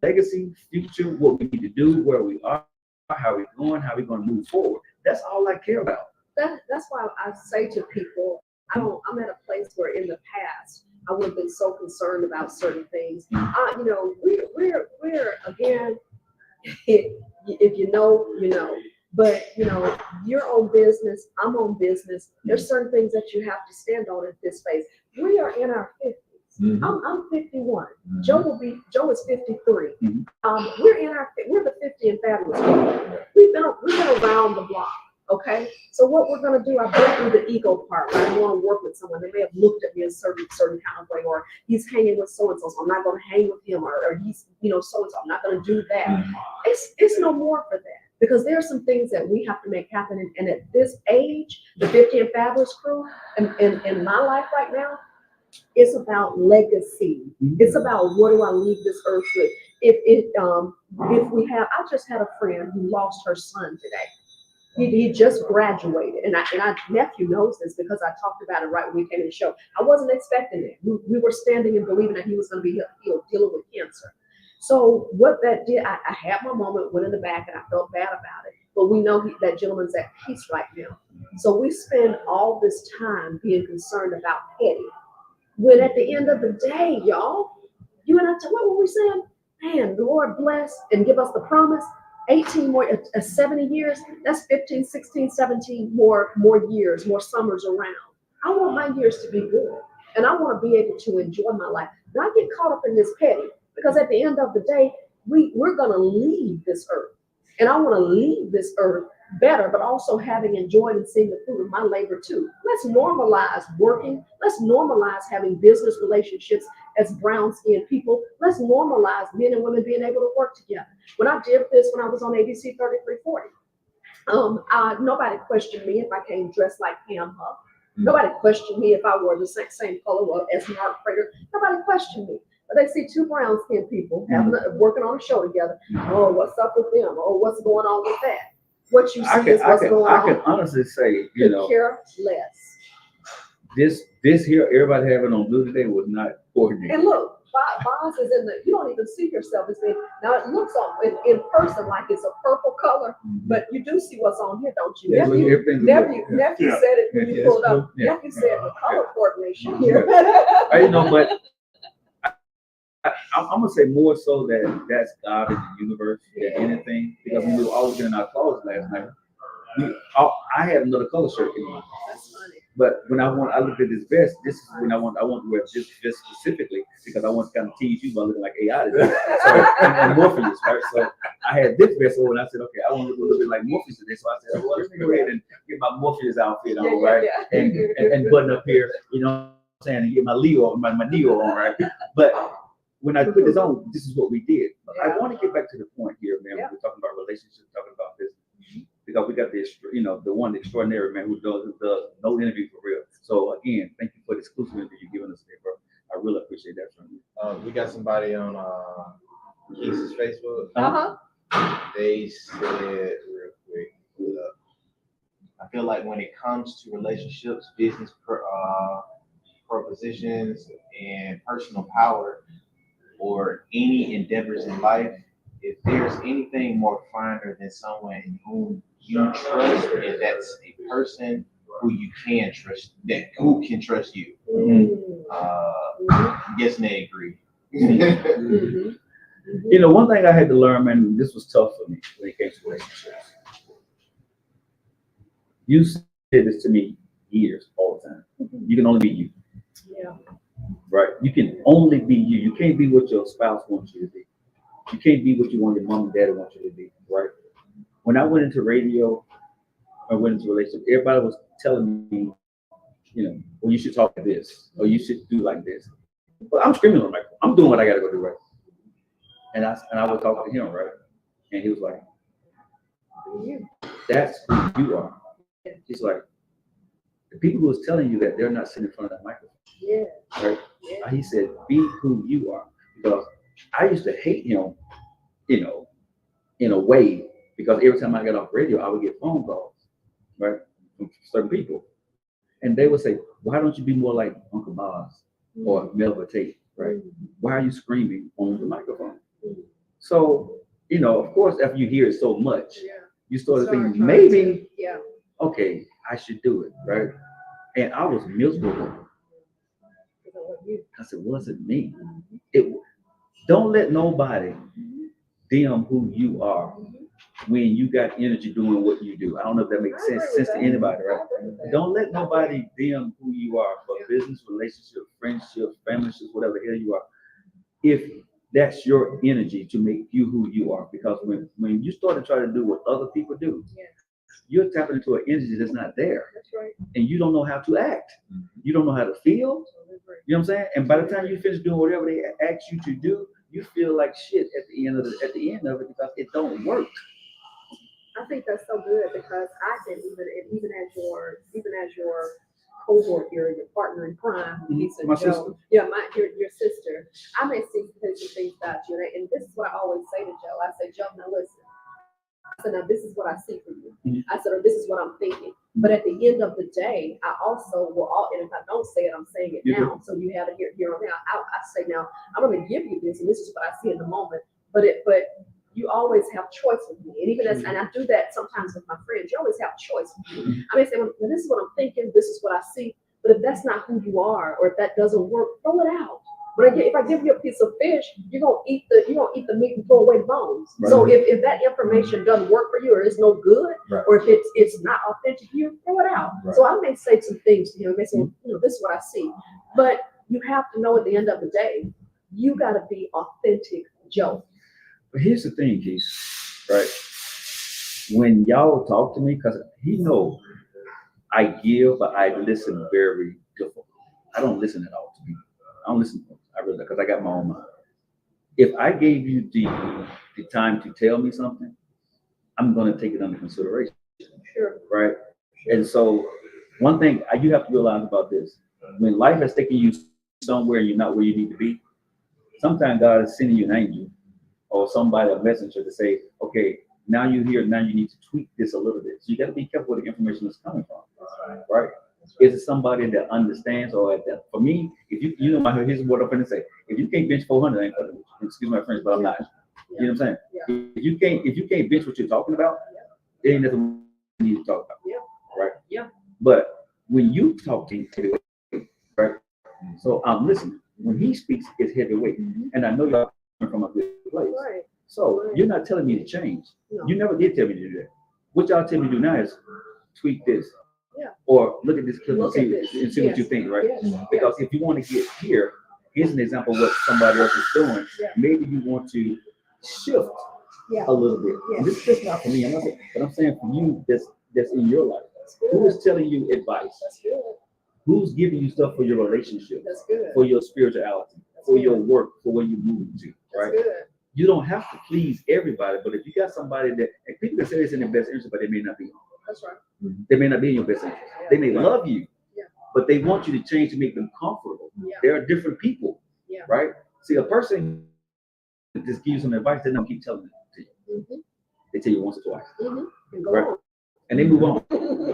legacy, future, what we need to do, where we are, how we're going, how we're going to move forward. That's all I care about. That's why I say to people, I'm at a place where in the past, I would have been so concerned about certain things. We're again, if you know, you know. But you're on business, I'm on business. There's certain things that you have to stand on in this space. We are in our 50s. Mm-hmm. I'm 51. Mm-hmm. Joe is 53. Mm-hmm. We're the 50 and fabulous people. We've been around the block. Okay, so what we're going to do, I go through the ego part. Right? I want to work with someone. They may have looked at me a certain kind of way, or he's hanging with so and so, so I'm not going to hang with him, or he's so and so. I'm not going to do that. Mm-hmm. It's no more for that, because there are some things that we have to make happen. And at this age, the 50 and Fabulous crew, in my life right now, it's about legacy. Mm-hmm. It's about what do I leave this earth with. If we have, I just had a friend who lost her son today. He just graduated, and our nephew knows this because I talked about it right when we came to the show. I wasn't expecting it. We were standing and believing that he was going to be dealing with cancer. So what that did, I had my moment, went in the back, and I felt bad about it. But we know that gentleman's at peace right now. So we spend all this time being concerned about petty. When at the end of the day, y'all, you and I, what were we saying? Man, the Lord bless and give us the promise. 18 more, 70 years, that's 15, 16, 17 more years, more summers around. I want my years to be good. And I want to be able to enjoy my life. Not get caught up in this petty. Because at the end of the day, we're going to leave this earth. And I want to leave this earth better, but also having enjoyed and seen the fruit of my labor too. Let's normalize working. Let's normalize having business relationships as brown-skinned people. Let's normalize men and women being able to work together. When I did this, when I was on ABC 3340, nobody questioned me if I came dressed like Pam Huff. Nobody questioned me if I wore the same color as Mark Prager. Nobody questioned me. But they see two brown-skinned people working on a show together. Oh, what's up with them? Oh, what's going on with that? What you see is what's going on. I can honestly say, you know, care less. This here, everybody having on blue today was not coordinated. And look, Boz is in the, you don't even see yourself as being, now it looks in person like it's a purple color, but you do see what's on here, don't you? Nephew said it when you pulled up. Yeah. Nephew said the color coordination here. I know, but I'm gonna say more so that that's God in the universe than anything, because when we were all in our clothes last night, I had another color shirt in mind. That's funny. But when I looked at this vest, this is when I want to wear this vest specifically because I want to kind of tease you by looking like AI today. So, and Morpheus, right? So I had this vest on and I said, okay, I want to look a little bit like Morpheus today. So I said, well, let me go ahead and get my Morpheus outfit on, right? And button up here, you know what I'm saying, and get my Leo, my Neo on, right? But when I put this on, this is what we did. I want to get back to the point here, man. We're talking about relationships, talking about business. Because we got this, you know, the one extraordinary man who does no interview for real. So again, thank you for the exclusive interview you're giving us today, bro. I really appreciate that from you. We got somebody on Keisa's Facebook. They said real quick, I feel like when it comes to relationships, business propositions, and personal power, or any endeavors in life, if there's anything more finer than someone in whom you trust, and that's a person who you can trust, who can trust you. I'm guessing they agree. You know, one thing I had to learn, man, this was tough for me when it came to relationships. You said this to me years, all the time. You can only be you. Yeah. Right? You can only be you. You can't be what your spouse wants you to be. You can't be what you want your mom and daddy want you to be, right? When I went into radio, I went into relationship, everybody was telling me, you know, well, you should talk like this, or you should do like this. But I'm screaming on the microphone. I'm doing what I gotta go do, right? And I would talk to him, right? And he was like, that's who you are. He's like, the people who was telling you that, they're not sitting in front of that microphone. Yeah. Right? Yeah. He said, be who you are. Because I used to hate him, you know, in a way, because every time I got off radio, I would get phone calls, right, from certain people. And they would say, why don't you be more like Uncle Boz or Melva Tate, right? Why are you screaming on the microphone? So, you know, of course, after you hear it so much, you started thinking, maybe, okay, I should do it, right? And I was miserable. I said, wasn't me. Don't let nobody dim who you are when you got energy doing what you do. I don't know if that makes sense to anybody, right? Don't let nobody dim who you are for business, relationship, friendships, families, whatever the hell you are. If that's your energy to make you who you are, because when you start to try to do what other people do, you're tapping into an energy that's not there. That's right. And you don't know how to act. You don't know how to feel. You know what I'm saying? And by the time you finish doing whatever they ask you to do, you feel like shit at the end of it because it don't work. I think that's so good because I can even as your cohort here, your partner in crime, Keisa, My Joe, sister. your sister. I may see some things about you, and this is what I always say to Joe. I say, Joe, now listen. said, now this is what I see for you. I said, or this is what I'm thinking. But at the end of the day, I also will, and if I don't say it, I'm saying it now. So you have it here on now. I say now, I'm going to give you this, and this is what I see in the moment. But you always have choice with me. And even as, and I do that sometimes with my friends, you always have choice with me. I may say, well, this is what I'm thinking, this is what I see. But if that's not who you are, or if that doesn't work, throw it out. But if I give you a piece of fish, you're gonna eat the meat and throw away the bones. Right. So if that information doesn't work for you, or is no good, or if it's not authentic to you, throw it out. Right. So I may say some things to him. I may say, this is what I see. But you have to know at the end of the day, you got to be authentic, Joe. But here's the thing, Keisa, right? When y'all talk to me, because he knows I give, but I listen very difficult. I don't listen at all to people. I don't listen to them. I really, because I got my own mind. If I gave you the time to tell me something, I'm going to take it under consideration. Sure. Right? And so one thing you have to realize about this, when life has taken you somewhere and you're not where you need to be, sometimes God is sending you an angel or somebody, a messenger to say, okay, now you're here, now you need to tweak this a little bit. So you got to be careful where the information is coming from. Right? Is it somebody that understands, or that? For me, if you know, here's what I'm going to say: if you can't bench 400, I ain't gonna, excuse my French, but I'm not. You know what I'm saying? Yeah. If you can't bench what you're talking about, it ain't nothing you need to talk about. Yeah. Right? Yeah. But when you talk to heavyweight, right? So I'm listening. When he speaks, it's heavyweight, and I know y'all coming from a good place. Right. So you're not telling me to change. No. You never did tell me to do that. What y'all tell me to do now is tweak this. Yeah. Or look at this clip and see what you think, right? Yes. Because if you want to get here, here's an example of what somebody else is doing. Yeah. Maybe you want to shift a little bit. Yeah. And this is just not for me. I'm not saying, but I'm saying for you that's in your life. Who is telling you advice? That's good. Who's giving you stuff for your relationship? That's good. For your spirituality, for your work, for where you move to, right? That's good. You don't have to please everybody, but if you got somebody that, and people can say it's in their best interest, but they may not be. That's right. They may not be in your best interest. They may love you, but they want you to change to make them comfortable. There are different people, right? See, a person just gives you some advice, they don't keep telling it to you. They tell you once or twice, right? And they move on.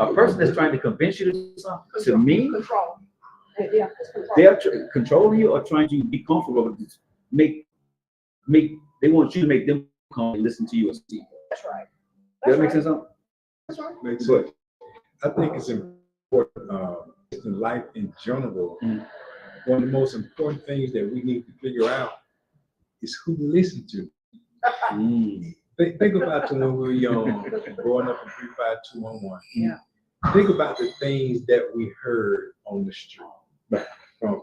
A person that's trying to convince you to do something, to me, control. They're controlling you or trying to be comfortable. They want you to make them come and listen to you and see. That's right. Does that make sense? That's right. Makes sense. I think it's important in life in general. One of the most important things that we need to figure out is who to listen to. Think about when we were young, growing up in 35211. Yeah. Think about the things that we heard on the street.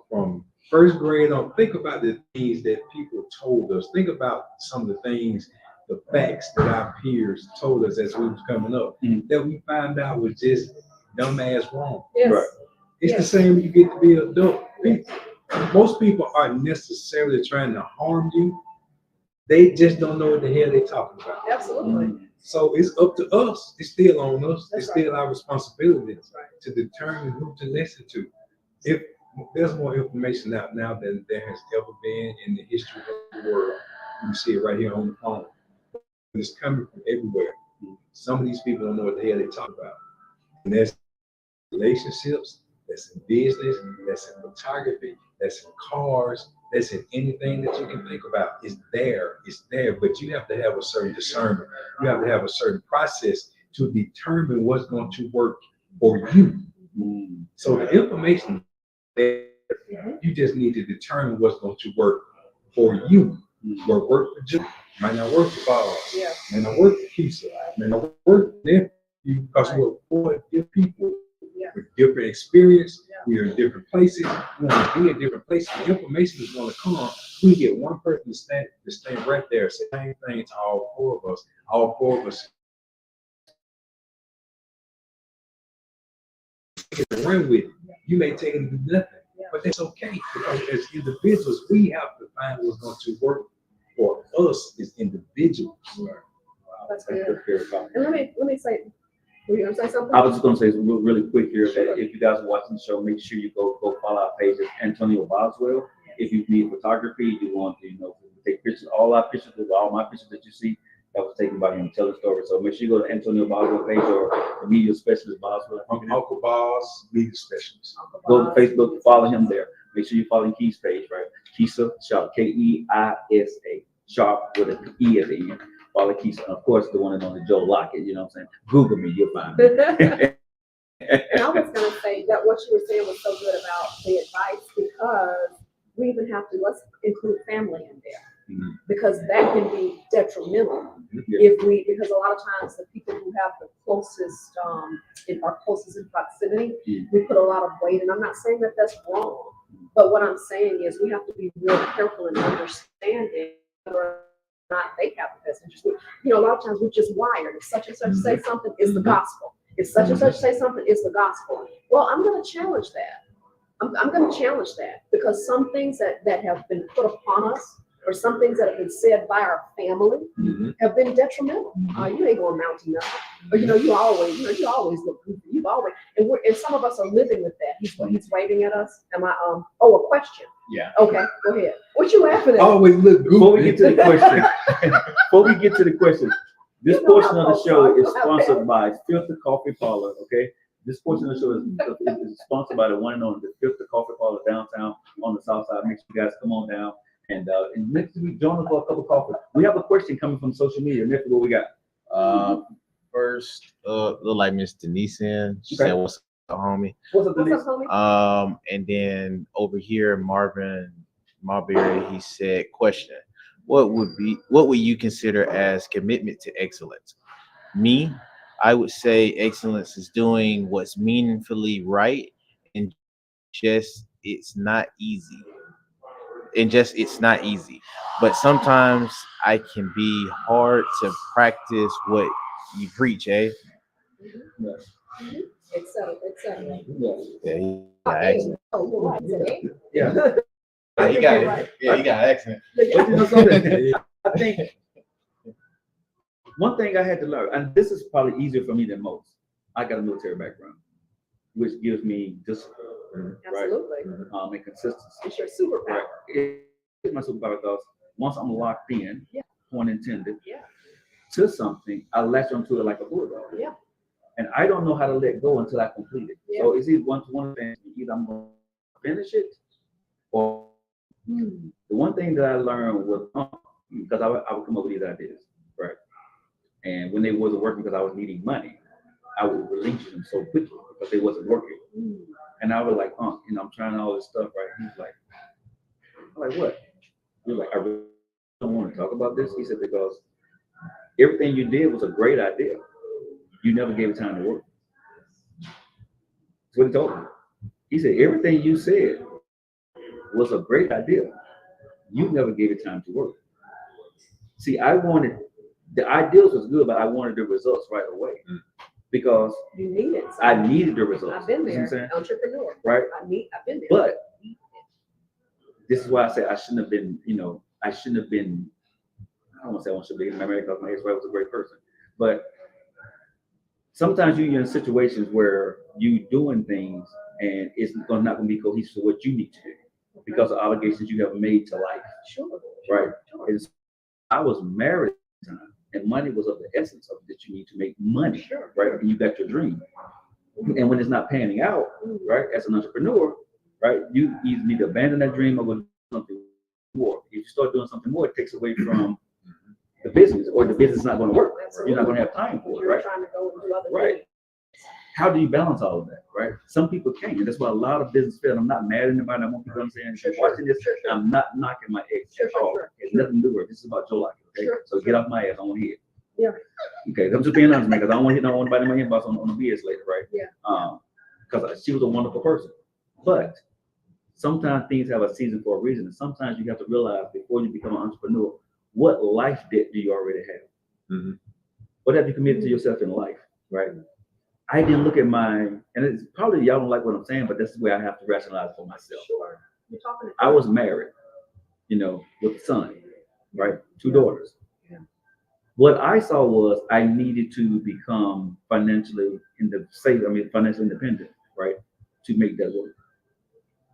From first grade on, think about the things that people told us. Think about some of the things, the facts that our peers told us as we was coming up, that we found out was just dumbass wrong. Yes. Right. It's the same when you get to be an adult. Most people aren't necessarily trying to harm you. They just don't know what the hell they're talking about. Absolutely. So it's up to us. It's still on us. It's still our responsibility to determine who to listen to. If there's more information out now than there has ever been in the history of the world, you see it right here on the phone. It's coming from everywhere. Some of these people don't know what the hell they talk about. And there's relationships, that's in business, that's in photography, that's in cars, that's in anything that you can think about. It's there, but you have to have a certain discernment. You have to have a certain process to determine what's going to work for you. So the information there, you just need to determine what's going to work for you. What work for you might not work for Bob, may not work for Keisa, may not work for them, because we're four different people with different experience. We are in different places. We want to be in different places. The information is going to come. We get one person to stand right there, say the same thing to all four of us. All four of us run with it. You may take it and do nothing, but that's okay, because as individuals, we have to find what's going to work for us as individuals. That's good. And let me say, were you going to say something? I was just going to say really quick here that if you guys are watching the show, make sure you go follow our page at Antonio Boswell. If you need photography, you want to take pictures, all our pictures, all my pictures that you see, that was taken by him telling stories. So make sure you go to Antonio Boswell page or the media specialist Boswell. Uncle Boss, media specialist. Go to Facebook, follow him there. Make sure you follow Keisa's page, right? Keisa Sharp, Keisa, Sharp with an E at the end. Follow Keisa. And of course, the one and only Joe Lockett, you know what I'm saying? Google me, you'll find me. And I was going to say that what you were saying was so good about the advice, because we even have to, let's include family in there. Mm-hmm. Because that can be detrimental because a lot of times the people who have the closest, are closest in proximity, we put a lot of weight, and I'm not saying that that's wrong, but what I'm saying is we have to be real careful in understanding whether or not they have the best interest. You know, a lot of times we're just wired. If such and such say something, it's the gospel. If such and such say something, it's the gospel. Well, I'm going to challenge that. I'm going to challenge that, because some things that have been put upon us, or some things that have been said by our family, have been detrimental. You ain't gonna amount to nothing. Or you always look goofy. You've always, and some of us are living with that. He's waving at us. Am I? A question. Yeah. Okay, go ahead. What you laughing at? Always look goofy. Before we get to the question, this portion of the show is sponsored by Filter Coffee Parlor. Okay. This portion of the show is sponsored by the one and only Filter Coffee Parlor downtown on the south side. Make sure you guys come on down. And next week, join us for a cup of coffee. We have a question coming from social media. Next, what we got? First, look like Miss Denise in. She said, "What's up, homie?" What's up, Denise? And then over here, Marvin Marbury, he said, "Question: What would you consider as commitment to excellence?" Me, I would say excellence is doing what's meaningfully right, and it's not easy. It's not easy, but sometimes I can be hard to practice what you preach, eh? Etc. Yeah, he got accent. Oh, you're right. Today. Yeah. He got it. Yeah, he got accent. But you know something? I think one thing I had to learn, and this is probably easier for me than most. I got a military background, which gives me discipline. Absolutely. Right? And consistency. It's your superpower. Right. It's my superpower, because once I'm locked in, pun intended, Yeah. to something, I latch onto it like a bulldog. Yeah. And I don't know how to let go until I complete it. Yeah. So it's either one thing, either I'm going to finish it, or the one thing that I learned was, because I would come up with these ideas, right? And when they wasn't working because I was needing money, I would relinquish them so quickly because they wasn't working. And I was like, I'm trying all this stuff, right? He's like, I'm like, what? You're like, I really don't want to talk about this. He said, because everything you did was a great idea. You never gave it time to work. That's what he told me. He said, everything you said was a great idea. You never gave it time to work. See, the ideas was good, but I wanted the results right away. Because you need it. I needed the results. I've been there, you know entrepreneur. Right? I've been there. But this is why I say I shouldn't have been, I don't want to say I should be married because my ex-wife was a great person. But sometimes you're in situations where you doing things and it's not going to be cohesive to what you need to do because of obligations you have made to life. Sure. Right? And so I was married at the time, and money was of the essence of that you need to make money. Sure. Right? And you got your dream. And when it's not panning out, right, as an entrepreneur, right, you either need to abandon that dream or go do something more. If you start doing something more, it takes away from the business, or the business is not going to work. Absolutely. You're not going to have time for it, right? You're trying to go and do other things. How do you balance all of that, right? Some people can't, and that's why a lot of business fail. I'm not mad at anybody. I want people to understand. Watching this, I'm not knocking my ex at all. It's nothing to do with it. This is about your life, okay? So get off my ass. I want to hear it. Yeah. Okay, I'm just being honest, man, because I don't want to hit anybody in my inbox on the BS later, right? Yeah. Because she was a wonderful person. But sometimes things have a season for a reason, and sometimes you have to realize before you become an entrepreneur, what life debt do you already have? What have you committed to yourself in life, right? I didn't look at and it's probably y'all don't like what I'm saying, but that's the way I have to rationalize for myself. Sure. You're talking. I was married, with a son, right? 2 daughters. What I saw was I needed to become financially independent, right? To make that work.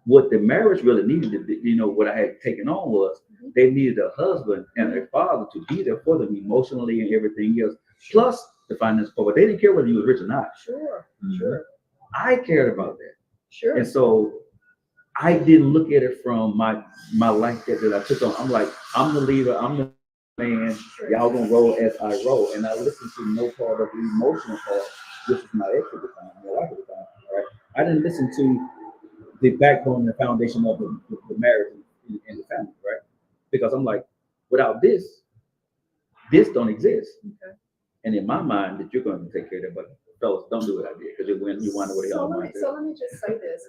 What the marriage really needed to be, what I had taken on was They needed a husband and a father to be there for them emotionally and everything else, plus the finance support. But they didn't care whether you was rich or not. Sure. I cared about that. Sure. And so I didn't look at it from my life that I took on. I'm like, I'm the leader, I'm the man, y'all gonna roll as I roll. And I listened to no part of the emotional part. This is my ex at the time, my wife at the time, right? I didn't listen to the backbone and the foundation of the marriage and the family, right? Because I'm like, without this don't exist. Okay. And in my mind, that you're going to take care of that, but fellas, don't do what I did because you wind away all my. So let me just say this.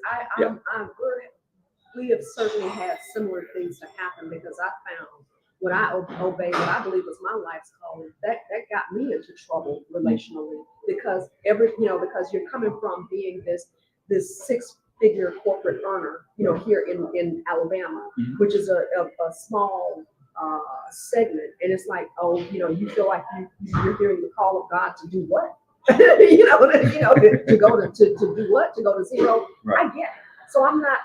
We have certainly had similar things to happen because I found when I obeyed what I believe was my life's calling, that got me into trouble relationally because because you're coming from being this 6-figure corporate earner, here in Alabama, which is a small segment, and it's like, you feel like you're hearing the call of God to do what? to go to do what? To go to zero. Right. I get it. So I'm not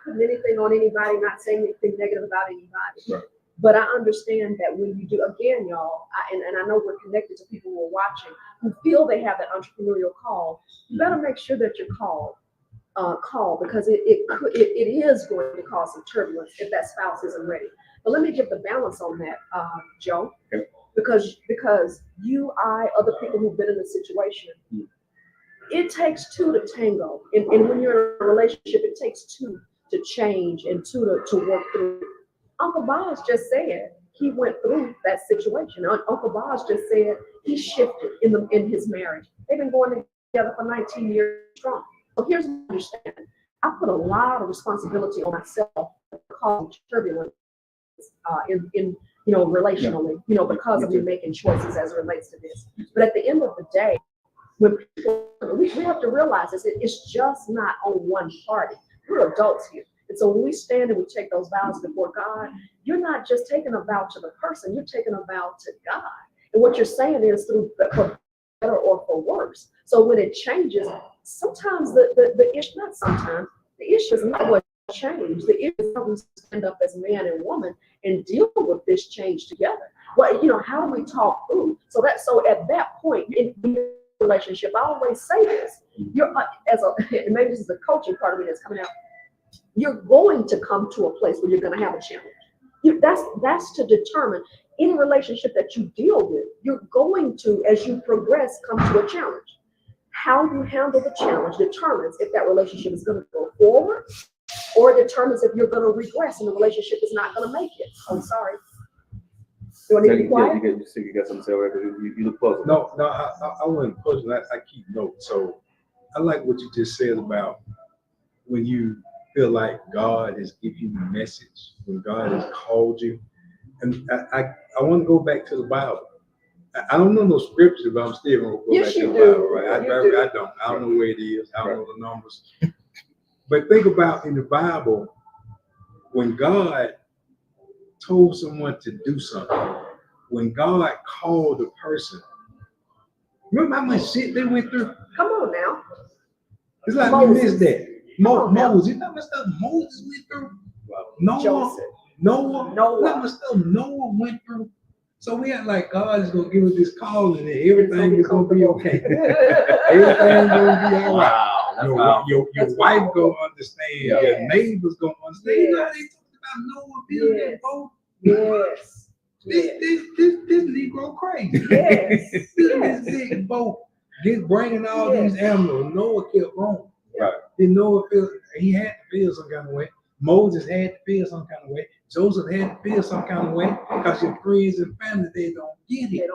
putting anything on anybody, not saying anything negative about anybody. Right. But I understand that when you do, again, y'all, and I know we're connected to people who are watching, who feel they have that entrepreneurial call, you better make sure that you're called because it is going to cause some turbulence if that spouse isn't ready. But let me give the balance on that, Joe, because you, I, other people who've been in the situation, it takes two to tango. And when you're in a relationship, it takes two to change and two to work through. Uncle Boz just said he went through that situation. Uncle Boz just said he shifted in his marriage. They've been going together for 19 years strong. So here's what I understand. I put a lot of responsibility on myself to cause turbulence in relationally, because of me making choices as it relates to this. But at the end of the day, when people, we have to realize this, it's just not on one party. We're adults here. And so when we stand and we take those vows before God, you're not just taking a vow to the person, you're taking a vow to God. And what you're saying is for better or for worse. So when it changes, sometimes the issue, not sometimes, the issue is not what changed. The issue is how we stand up as man and woman and deal with this change together. Well, how do we talk through? So at that point in the relationship, I always say this, you're and maybe this is the coaching part of me that's coming out. You're going to come to a place where you're going to have a challenge. That's to determine any relationship that you deal with. You're going to, as you progress, come to a challenge. How you handle the challenge determines if that relationship is going to go forward, or determines if you're going to regress and the relationship is not going to make it. I'm sorry. You want to be quiet? You got something to say, right? You look puzzled. No, I wasn't puzzled. I keep notes. So I like what you just said about when you feel like God has given you a message, when God has called you. And I want to go back to the Bible. I don't know no scriptures, but I'm still going to go back to the Bible, right? I don't know where it is. I don't know the numbers. But think about in the Bible, when God told someone to do something, when God called a person, remember how much shit they went through? Come on now. It's like we missed that. Moses, you know how much stuff Moses went through? Noah, how much stuff Noah went through? So we act like God is gonna give us this call and everything is gonna be okay. Everything's gonna be all right. Your wife gonna understand. Yes. Your neighbors gonna understand. You know how they talk about Noah building that boat? Yes. This Negro crazy. Yes. This big boat, bringing all these animals. Noah kept going. Right. Then Noah he had to feel some kind of way. Moses had to feel some kind of way. Joseph had to feel some kind of way because your friends and family, they don't get it.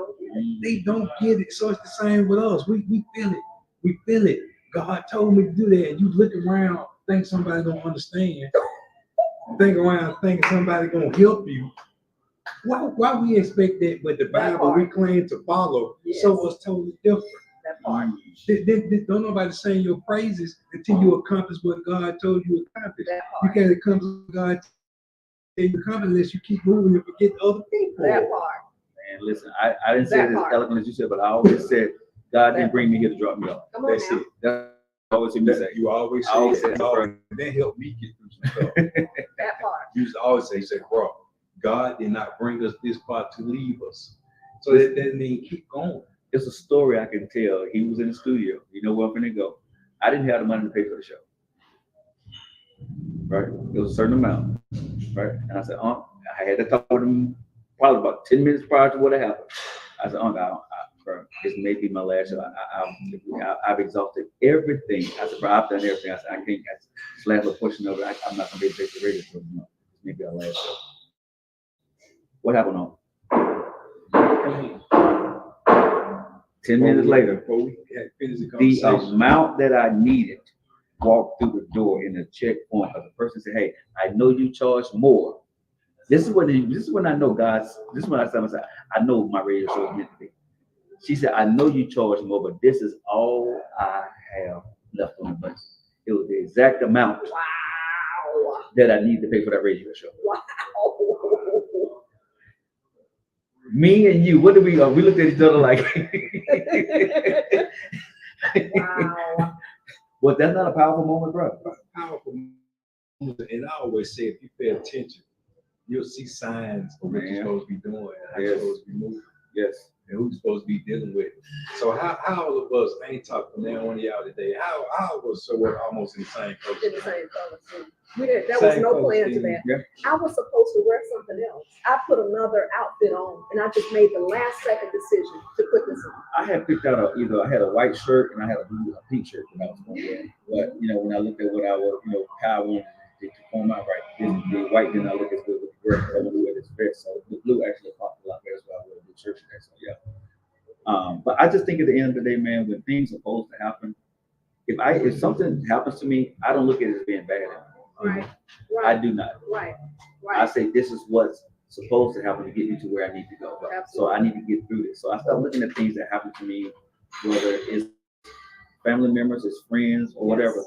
They don't get it. So it's the same with us. We feel it. We feel it. God told me to do that. And you look around, think somebody gonna understand. Think around, thinking somebody gonna help you. Why we expect that with the Bible we claim to follow? Yes. So it's totally different. That part. Don't nobody sing your praises until you accomplish what God told you to accomplish. You can't accomplish what God told you to accomplish unless you keep moving and forget other people. That part. Man, listen, I didn't say it as eloquent as you said, but I always said God didn't bring me here to drop me off. That's it. That's always you say. You always say that. That helped me get through some stuff. That part. You used to always say, bro, God did not bring us this far to leave us. So that means keep going. It's a story I can tell. He was in the studio. You know where I'm gonna go. I didn't have the money to pay for the show. Right? It was a certain amount. Right? And I said, I had to talk with him probably about 10 minutes prior to what happened. I said, bro, this may be my last show. I've exhausted everything. I said, bro, I've done everything. I said, I can't. This last little portion of it, I'm not gonna be able to take the radio show. No, maybe our last show. What happened on? 10 minutes later, the amount that I needed walked through the door in a checkpoint of the person said, hey, I know you charge more. This is when I know God's, this is when I said, I know my radio show is meant to be. She said, I know you charge more, but this is all I have left on the budget. It was the exact amount that I need to pay for that radio show. Wow. Me and you, what did we looked at each other like, Wow. well, that's not a powerful moment, bro. Powerful moment. And I always say, if you pay attention, you'll see signs of what you're supposed to be doing, and how you're supposed to be moving. Yes. And who you're supposed to be dealing with. So how all of us, I ain't talking to now one of y'all today, how of us so we're almost in the same color. In the same color scheme. There was no plan to that. Yeah. I was supposed to wear something else. I put another outfit on, and I just made the last second decision to put this on. I had picked out I had a white shirt and I had a pink shirt that I was going to wear. But when I looked at what I was, how I wanted to perform out right, the white did not look as good with the gray. I want to wear this vest, so the blue actually popped a lot better. So I wear a blue shirt today. So yeah. But I just think at the end of the day, man, when things are supposed to happen, if something happens to me, I don't look at it as being bad. Right. I do not. Right. I say this is what's supposed to happen to get me to where I need to go. Absolutely. So I need to get through this. So I start looking at things that happen to me, whether it's family members, it's friends, or whatever.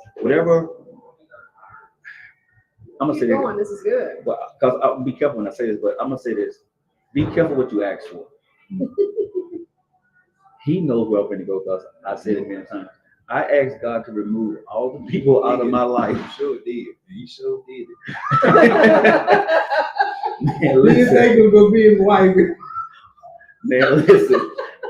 I'm gonna say this is good. Because I'll be careful when I say this, but I'm gonna say this: be careful what you ask for. He knows where I'm going to go, because I said it many times. I asked God to remove all the people out of my life. He sure did. He sure did Man, it. Listen, ain't gonna be his wife. Man, listen.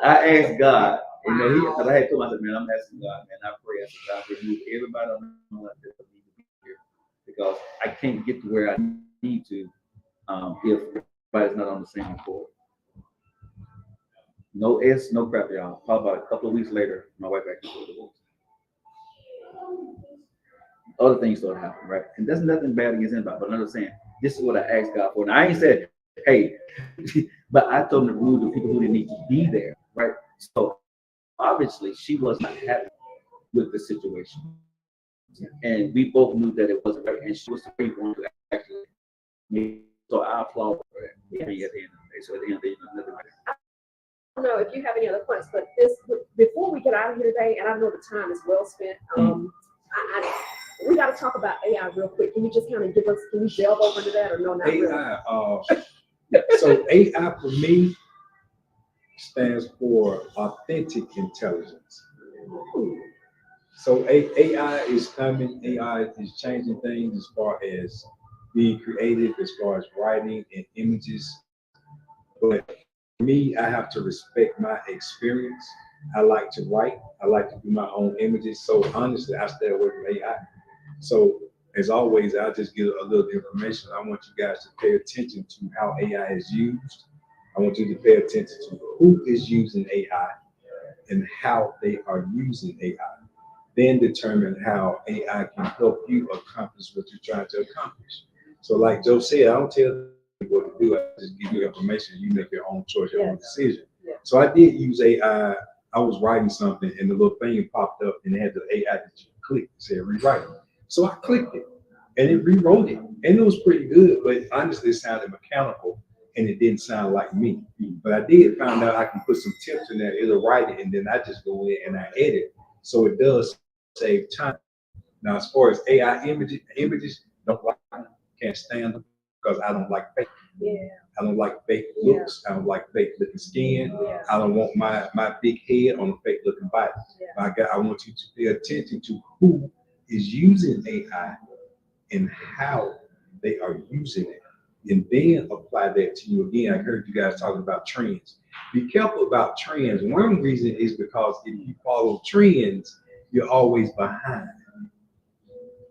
I asked God, and because I had told myself, man, I'm asking God, man, I pray, I said, God, remove everybody on my life that need to be here, because I can't get to where I need to if everybody's not on the same accord. No S, no crap, y'all. Probably about a couple of weeks later, my wife actually got divorced. Other things started happening, right? And there's nothing bad against anybody, but I'm just saying, this is what I asked God for. And I ain't said, hey, but I told him to remove the people who didn't need to be there, right? So obviously she was not happy with the situation. And we both knew that it wasn't right. And she was the first one to actually make. So I applaud for that. Yeah. At the end of the day. So at the end of the day, nothing like that. I don't know if you have any other points, but before we get out of here today, and I know the time is well spent, we got to talk about AI real quick. Can you just kind of can you delve over into that, or no, not really? So AI for me stands for authentic intelligence. So AI is coming, AI is changing things as far as being creative, as far as writing and images. But for me, I have to respect my experience. I like to write. I like to do my own images. So honestly, I stay away from AI. So as always, I'll just give a little information. I want you guys to pay attention to how AI is used. I want you to pay attention to who is using AI and how they are using AI. Then determine how AI can help you accomplish what you're trying to accomplish. So like Joe said, I don't tell you what to do. I just give you information. You make your own choice, your own decision. Yeah. So I did use AI. I was writing something and the little thing popped up and it had the AI that you click. It said rewrite it. So I clicked it and it rewrote it. And it was pretty good, but honestly it sounded mechanical and it didn't sound like me. But I did find out I can put some tips in there. It'll write it and then I just go in and I edit. So it does save time. Now, as far as AI images, don't like them, can't stand them because I don't like fake. Yeah. I don't like fake looks. Yeah. I don't like fake looking skin. Yeah. I don't want my big head on a fake looking body. Yeah. I want you to pay attention to who is using AI and how they are using it. and then apply that to you again. I heard you guys talking about trends. Be careful about trends. One reason is because if you follow trends, you're always behind.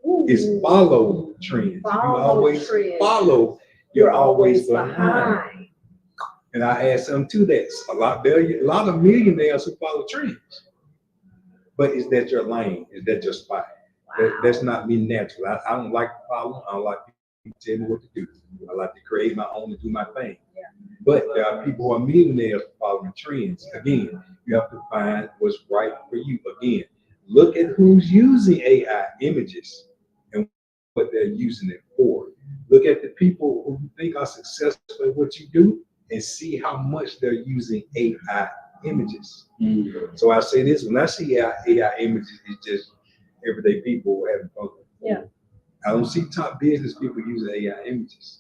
It's follow trends. If you always follow, you're always behind. And I add something to that. A lot of millionaires who follow trends. But is that your lane? Is that your spot? That's not me natural. I don't like to follow. I don't like people to tell me what to do. I like to create my own and do my thing. Yeah. But there are people who are millionaires following trends. Again, you have to find what's right for you. Again, look at who's using AI images and what they're using it for. Look at the people who you think are successful at what you do and see how much they're using AI images. Mm-hmm. So I say this, when I see AI images, it's just everyday people having fun. Yeah. I don't see top business people using AI images.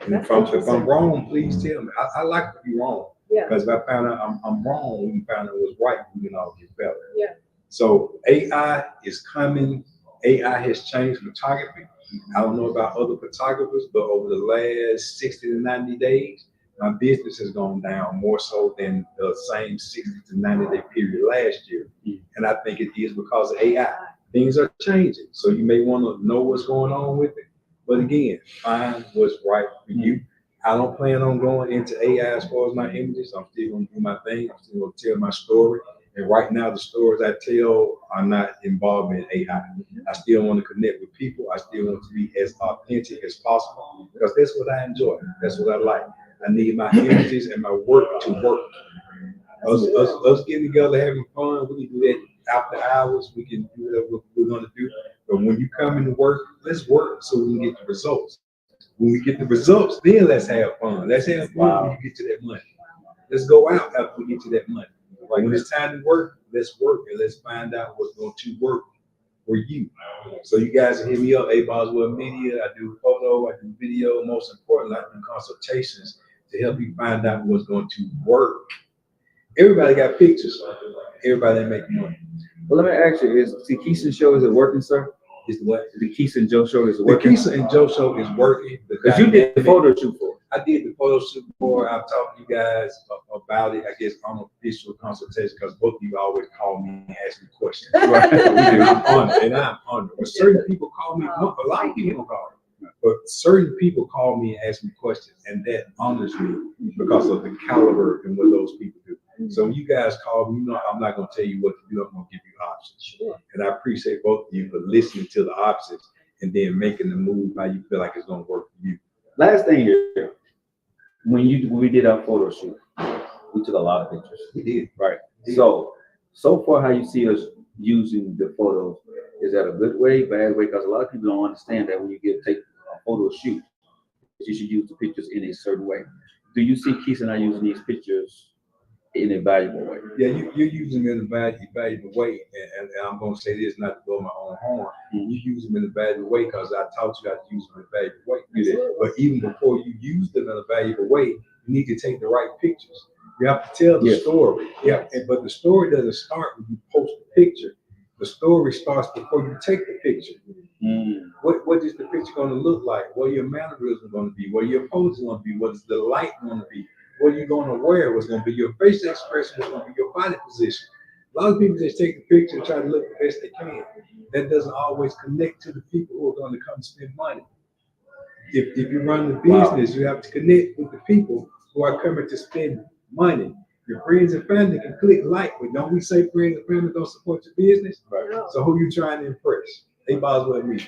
And if I'm wrong, please tell me. I like to be wrong. Yeah. Because if I found out I'm wrong, we found out it was right, we can all get better. Yeah. So AI is coming. AI has changed photography. I don't know about other photographers, but over the last 60 to 90 days, my business has gone down more so than the same 60 to 90 day period last year. And I think it is because of AI. Things are changing. So you may want to know what's going on with it. But again, find what's right for you. I don't plan on going into AI as far as my images. I'm still going to do my thing. I'm still going to tell my story. And right now, the stories I tell are not involved in AI. I still want to connect with people. I still want to be as authentic as possible because that's what I enjoy. That's what I like. I need my images and my work to work. Us getting together, having fun, we can do that after hours. We can do whatever we're going to do. But when you come into work, let's work so we can get the results. When we get the results, then let's have fun. Let's have fun when you get to that money. Let's go out after we get to that money. Like when it's time to work, let's work and let's find out what's going to work for you. So you guys can hit me up, A Boswell Media. I do photo, I do video. Most importantly, I do consultations to help you find out what's going to work. Everybody got pictures. Everybody ain't making money. Well, let me ask you: is the Keisa show is it working, sir? Is what? The Keisa and Joe show is working. The Keisa and Joe show is working because you did the photo shoot for it. I did the photo shoot for. I've talked to you guys about it. I guess unofficial consultation because both of you always call me and ask me questions. Right? And I'm honored. But certain people call me. A lot of people don't call me, but certain people call me and ask me questions, and that honors me because of the caliber and what those people do. So when you guys call me, I'm not going to tell you what to do. I'm going to give you options. Sure. And I appreciate both of you for listening to the options and then making the move how you feel like it's going to work for you. Last thing here, when we did our photo shoot, we took a lot of pictures. We did. Right. So far, how you see us using the photos, is that a good way, bad way? Because a lot of people don't understand that when you take a photo shoot, you should use the pictures in a certain way. Do you see Keisa and I using these pictures in a valuable way? Yeah, you're using them in a valuable way, and I'm going to say this not to blow my own horn. Mm-hmm. You use them in a valuable way because I taught you how to use them in a valuable way. But even before you use them in a valuable way, you need to take the right pictures. You have to tell the story. Yeah, but the story doesn't start when you post the picture. The story starts before you take the picture. Mm. What is the picture going to look like? What are your mannerisms going to be? What are your poses going to be? What is the light going to be? What are you going to wear? What's going to be your facial expression? What's going to be your body position? A lot of people just take the picture and try to look the best they can. That doesn't always connect to the people who are going to come spend money. If you run the business, you have to connect with the people who are coming to spend money. Your friends and family can click like, but don't we say friends and family don't support your business? Right. So who you trying to impress? A Boswell me.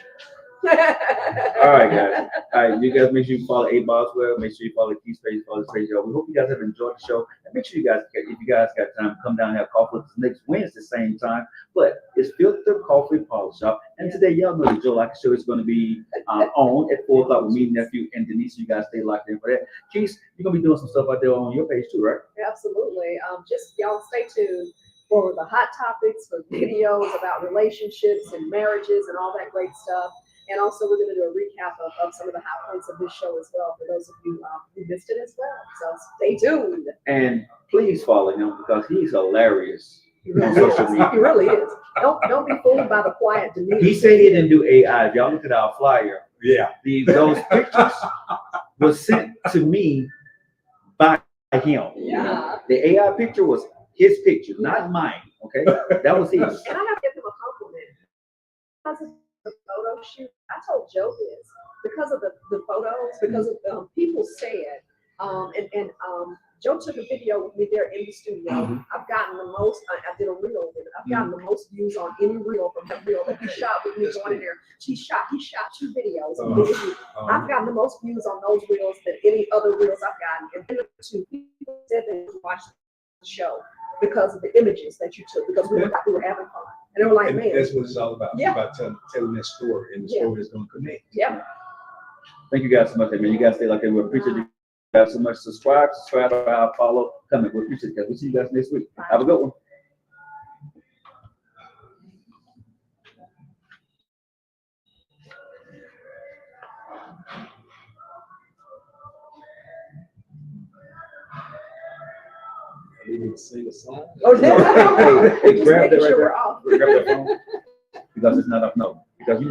All right, guys. All right, you guys make sure you follow A Boswell. Make sure you follow the Keisa page, follow this page. We hope you guys have enjoyed the show. And make sure you guys, if you guys got time, come down and have coffee with us next Wednesday, same time. But it's Filter Coffee Parlor Shop. And today, y'all know the Joe Locker Show is going to be on at 4 o'clock with me, nephew, and Denise. You guys stay locked in for that. Keisa, you're going to be doing some stuff out there on your page too, right? Absolutely. Just y'all stay tuned for the hot topics, for videos about relationships and marriages and all that great stuff. And also, we're going to do a recap of some of the high points of this show as well for those of you who missed it as well. So stay tuned. And please follow him because he's hilarious on social media. He really is. Don't be fooled by the quiet demeanor. He said he didn't do AI. If y'all look at our flyer, yeah, those pictures, was sent to me by him. Yeah. The AI picture was his picture, not mine. Okay, that was his. And I have to give him a compliment. Because of the photo shoot, I told Joe this. Because of the photos, because of people said, Joe took a video with me there in the studio. I've gotten the most, I did a reel with it. I've gotten the most views on any reel from that reel that he shot with me going in there. He shot 2 videos. I've gotten the most views on those reels than any other reels I've gotten. And then 2 people said they watched the show because of the images that you took, because we were having fun. And they were like, man. That's what it's all about. Yeah. It's about telling that story, and the story is going to connect. Yeah. Thank you guys so much, man. You guys stay like that. We appreciate you guys so much. Subscribe, follow, comment. We appreciate it, guys. We'll see you guys next week. Have a good one. I didn't even sing a song. Oh, yeah. Hey, Just grab that making right sure there. we're off. Grab that phone because it's not up. No, because you